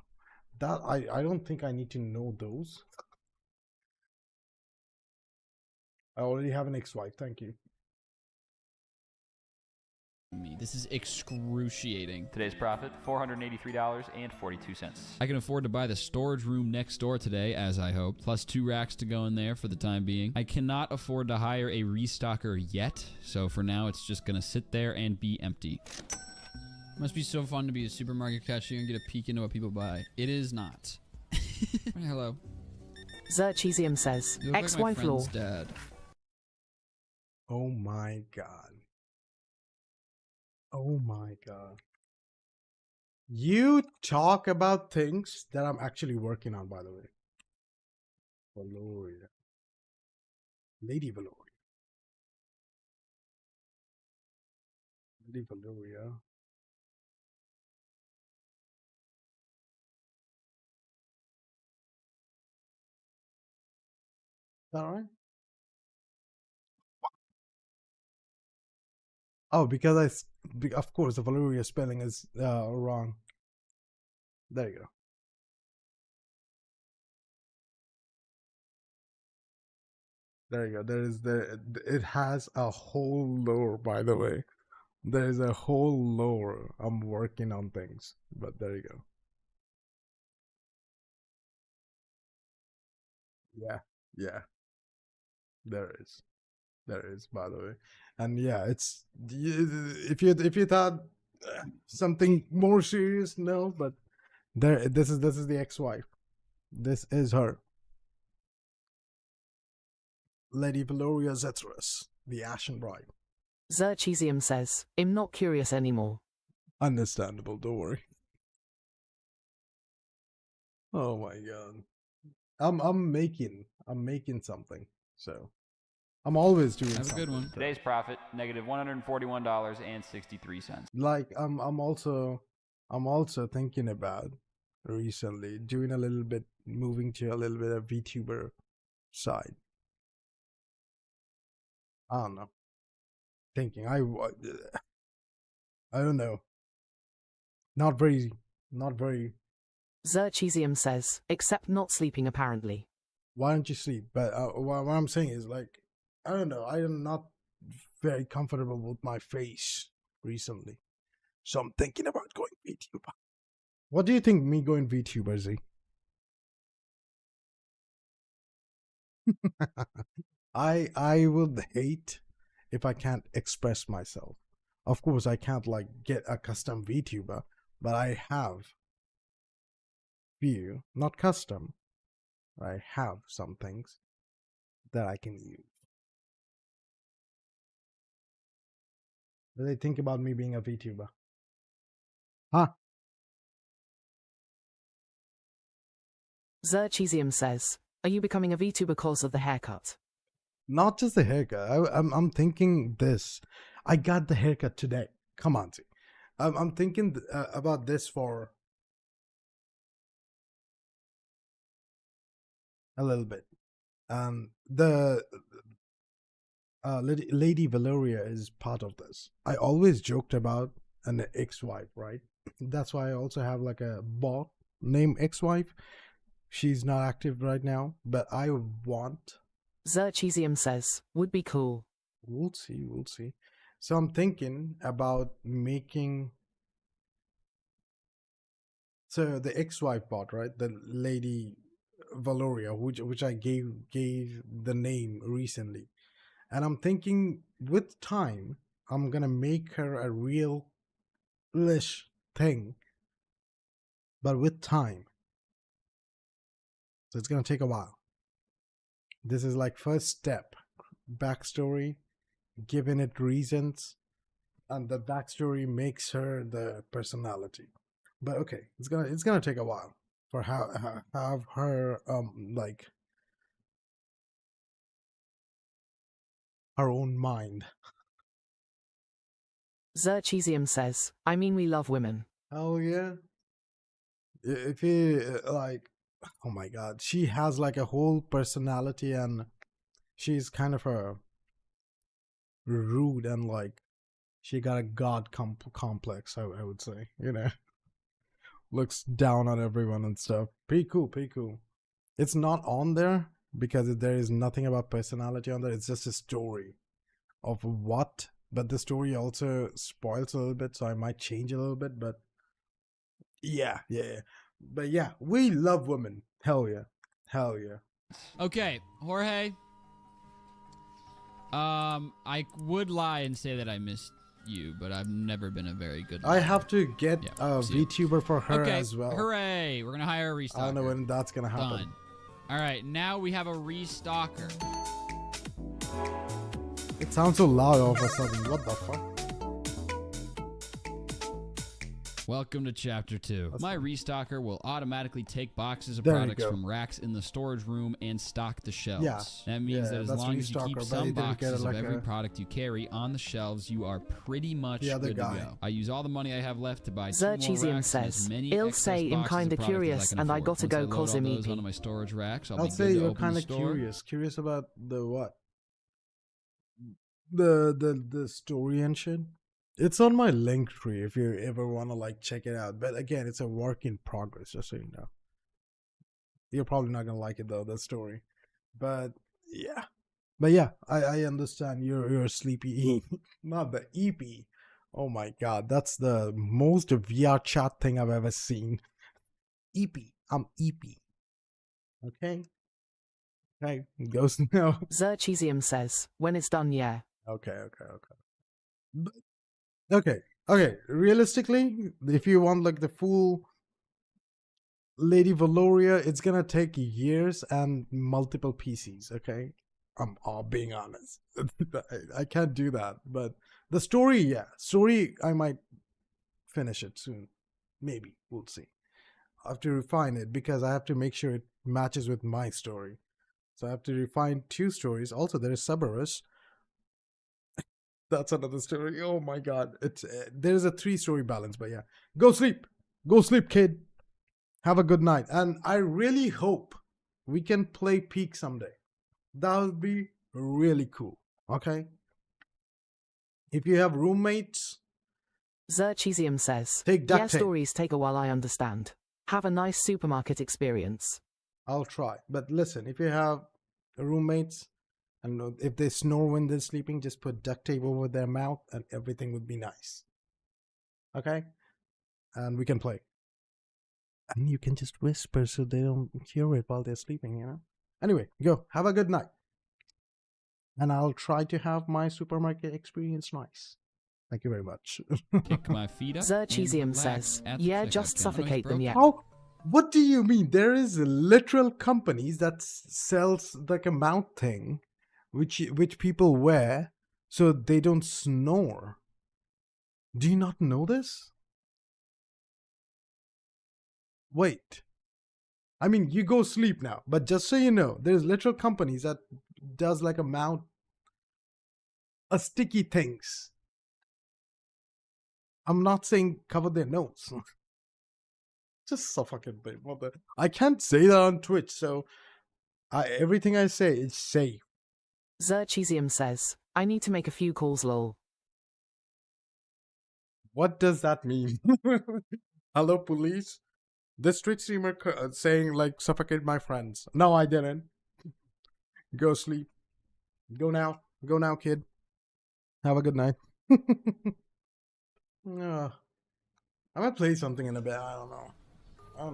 That I don't think I need to know those. I already have an ex-wife. Thank you. This is excruciating. Today's profit, $483.42. I can afford to buy the storage room next door today, as I hoped, plus 2 racks to go in there for the time being. I cannot afford to hire a restocker yet, so for now it's just gonna sit there and be empty. Must be so fun to be a supermarket cashier and get a peek into what people buy. It is not. Hello. Zerchesium says, ex-wife law. Dad. Oh my god. Oh my god. You talk about things that I'm actually working on, by the way. Valoria. Lady Valoria. Lady Valoria. Is that right? Oh, because of course the Valoria spelling is wrong. There you go. There you go. It has a whole lore, by the way. There is a whole lore. I'm working on things, but there you go. Yeah. There is, by the way. And yeah, it's if you thought something more serious, no, but this is the ex-wife. This is her. Lady Valoria Zetrus, the Ashen Bride. Zerchesium says, I'm not curious anymore. Understandable, don't worry. Oh my god. I'm making something, so I'm always doing something. Have a good one. Today's profit, negative $141.63. Like I'm also thinking about recently doing a little bit, moving to a little bit of VTuber side. I don't know. Thinking I don't know. Not very. Zerchesium says, except not sleeping apparently. Why don't you sleep? But what I'm saying is, like, I don't know. I am not very comfortable with my face recently, so I'm thinking about going VTuber. What do you think me going VTuber, Z? I would hate if I can't express myself. Of course, I can't like get a custom VTuber, but I have few, not custom. I have some things that I can use. What do they think about me being a VTuber? Huh? Zerchesium says, are you becoming a VTuber because of the haircut? Not just the haircut. I'm thinking this. I got the haircut today. Come on, see. I'm thinking about this for a little bit. The Lady Valoria is part of this. I always joked about an ex-wife, right? That's why I also have like a bot named ex-wife. She's not active right now, but I want. Zerchesium says, would be cool. We'll see. So I'm thinking about making. So the ex-wife bot, right? The Lady Valoria, which I gave the name recently, and I'm thinking with time I'm gonna make her a real-ish thing, but with time. So it's gonna take a while. This is like first step backstory, given it reasons, and the backstory makes her the personality. But okay, it's gonna take a while for have her like her own mind. Zerchesium says, I mean, we love women. Oh yeah. If you like, oh my god, she has like a whole personality, and she's kind of a rude, and like she got a god complex, I would say, you know. Looks down on everyone and stuff. Pretty cool, pretty cool. It's not on there because there is nothing about personality on there. It's just a story of what, but the story also spoils a little bit, so I might change a little bit, but yeah. But yeah, we love women. Hell yeah. Hell yeah. Okay, Jorge. I would lie and say that I missed you, but I've never been a very good liar. I have to get a VTuber for her as well. Hooray! We're gonna hire a restocker. I don't know when that's gonna happen. Done. All right, now we have a restocker. It sounds so loud all of a sudden. What the fuck? Welcome to Chapter 2. My restocker will automatically take boxes of There you products go. from racks in the storage room and stock the shelves. Yeah. That means that as that's long as you keep restocker, but some he didn't get boxes it like of every a- product you carry on the shelves, you are pretty much The other good guy. to go. I use all the money I have left to buy 2 more Zerchesium racks and as says, many "Ill excess say I'm boxes kinda of product as curious can and I afford. gotta Once go load cause all him those EP." onto my storage racks, I'll I'd be say good to you're open kind the of store. curious about the what? The story and shit. It's on my link tree if you ever want to like check it out. But again, it's a work in progress, just so you know. You're probably not gonna like it though, the story. But yeah. I understand you're sleepy. Not the EP. Oh my god, that's the most VR chat thing I've ever seen. EP. I'm EP. Okay? Okay, goes now. Zerchesium says, when it's done, yeah. Okay. Okay. Realistically, if you want like the full Lady Valoria, it's gonna take years and multiple PCs. Okay, I'm all being honest. I can't do that. But the story, yeah, I might finish it soon. Maybe we'll see. I have to refine it because I have to make sure it matches with my story. So I have to refine 2 stories. Also, there is Cerberus. That's another story. Oh my god. It's there's a 3-story balance, but yeah. Go sleep, kid. Have a good night. And I really hope we can play Peak someday. That would be really cool. Okay? If you have roommates, Zerchesium says, take duct yeah, tape. stories take a while, I understand. Have a nice supermarket experience. I'll try. But listen, if you have roommates and if they snore when they're sleeping, just put duct tape over their mouth and everything would be nice. Okay? And we can play. And you can just whisper so they don't hear it while they're sleeping, you know? Anyway, go. Have a good night. And I'll try to have my supermarket experience nice. Thank you very much. Kick my feet up. Zerchesium says, yeah, just suffocate them, yeah. How? What do you mean? There is literal companies that sells like a mouth thing, which people wear so they don't snore. Do you not know this? Wait. I mean, you go sleep now, but just so you know, there's literal companies that does like a mouth, a sticky things. I'm not saying cover their nose. Just suffocate them. I can't say that on Twitch, so everything I say is safe. Zerchesium says, I need to make a few calls, lol. What does that mean? Hello, police? This Twitch streamer saying like suffocate my friends. No, I didn't. Go sleep. Go now, kid. Have a good night. I'm gonna play something in a bit. I don't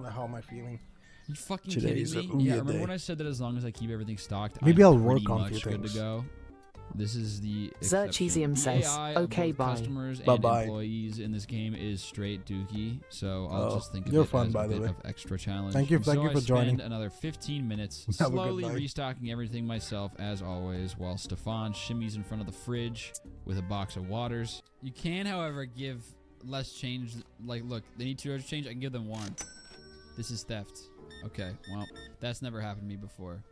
know how am I feeling. You fucking Today kidding is a me? weird Yeah, remember day. when I said that as long as I keep everything stocked, Maybe I'm I'll work pretty on a much few good things. to go. This is the Zerchesium says, AI okay, of both bye. customers and Bye-bye. employees in this game is straight dookie, so I'll just think of you're it fun, as by a the bit way. of extra challenge. Thank you And for so I joining. spend another 15 minutes Have a good slowly night. restocking everything myself, as always, while Stefan shimmies in front of the fridge with a box of waters. You can, however, give less change. Like, look, they need $2 change. I can give them 1. This is theft. Okay, well, that's never happened to me before.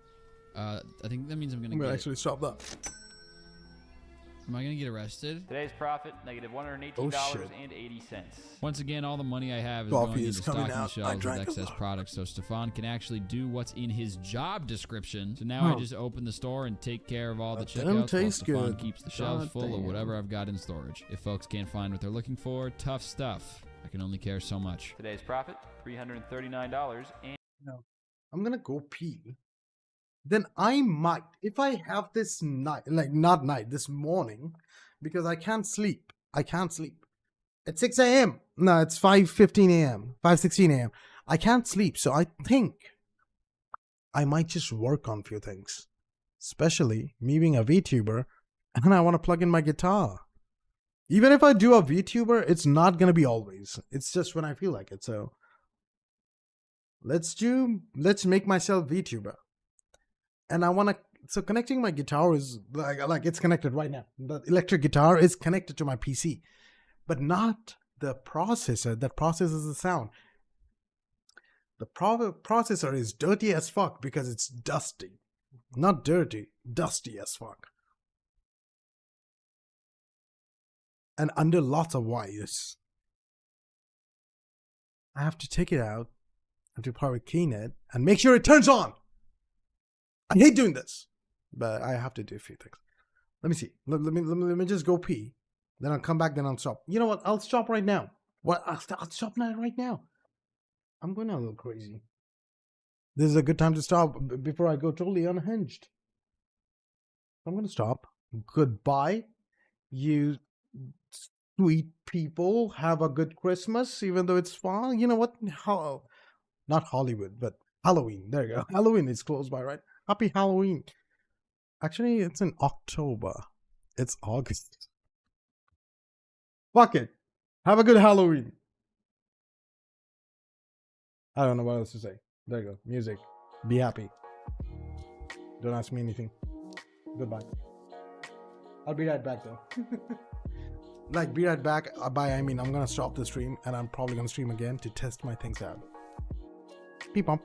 I think that means I'm gonna actually stop that. Am I gonna get arrested? Today's profit, negative $118.80. Once again, all the money I have is Coffee going is into coming stocking out. I shelves with drank a excess lot. products, so Stefan can actually do what's in his job description. So now I Oh. just open the store and take care of all the That didn't checkouts while taste Stefan good. keeps the shelves God full of damn. whatever I've got in storage. If folks can't find what they're looking for, tough stuff. I can only care so much. Today's profit, $339. No. I'm gonna go pee. Then I might, if I have this night, like not night, this morning, because I can't sleep. I can't sleep. At 6 a.m. No, it's 5:15 a.m. 5:16 a.m. I can't sleep, so I think I might just work on a few things. Especially me being a VTuber, and I want to plug in my guitar. Even if I do a VTuber, it's not gonna be always. It's just when I feel like it. So let's make myself VTuber. And I want to, so connecting my guitar is like it's connected right now. The electric guitar is connected to my PC, but not the processor that processes the sound. The processor is dirty as fuck because it's dusty. Not dirty, dusty as fuck. And under lots of wires. I have to take it out. I have to probably clean it and make sure it turns on. I hate doing this, but I have to do a few things. Let me see. Let me just go pee. Then I'll come back. Then I'll stop. You know what? I'll stop right now. What? I'll stop right now. I'm going a little crazy. This is a good time to stop before I go totally unhinged. I'm going to stop. Goodbye, you sweet people. Have a good Christmas, even though it's fall. You know what? Not Hollywood, but Halloween. There you go. Halloween is close by, right? Happy Halloween. Actually, it's in October. It's August. Fuck it. Have a good Halloween. I don't know what else to say. There you go. Music. Be happy. Don't ask me anything. Goodbye. I'll be right back though. Like, be right back. Bye, I mean, I'm gonna stop the stream and I'm probably gonna stream again to test my things out. Beep bump.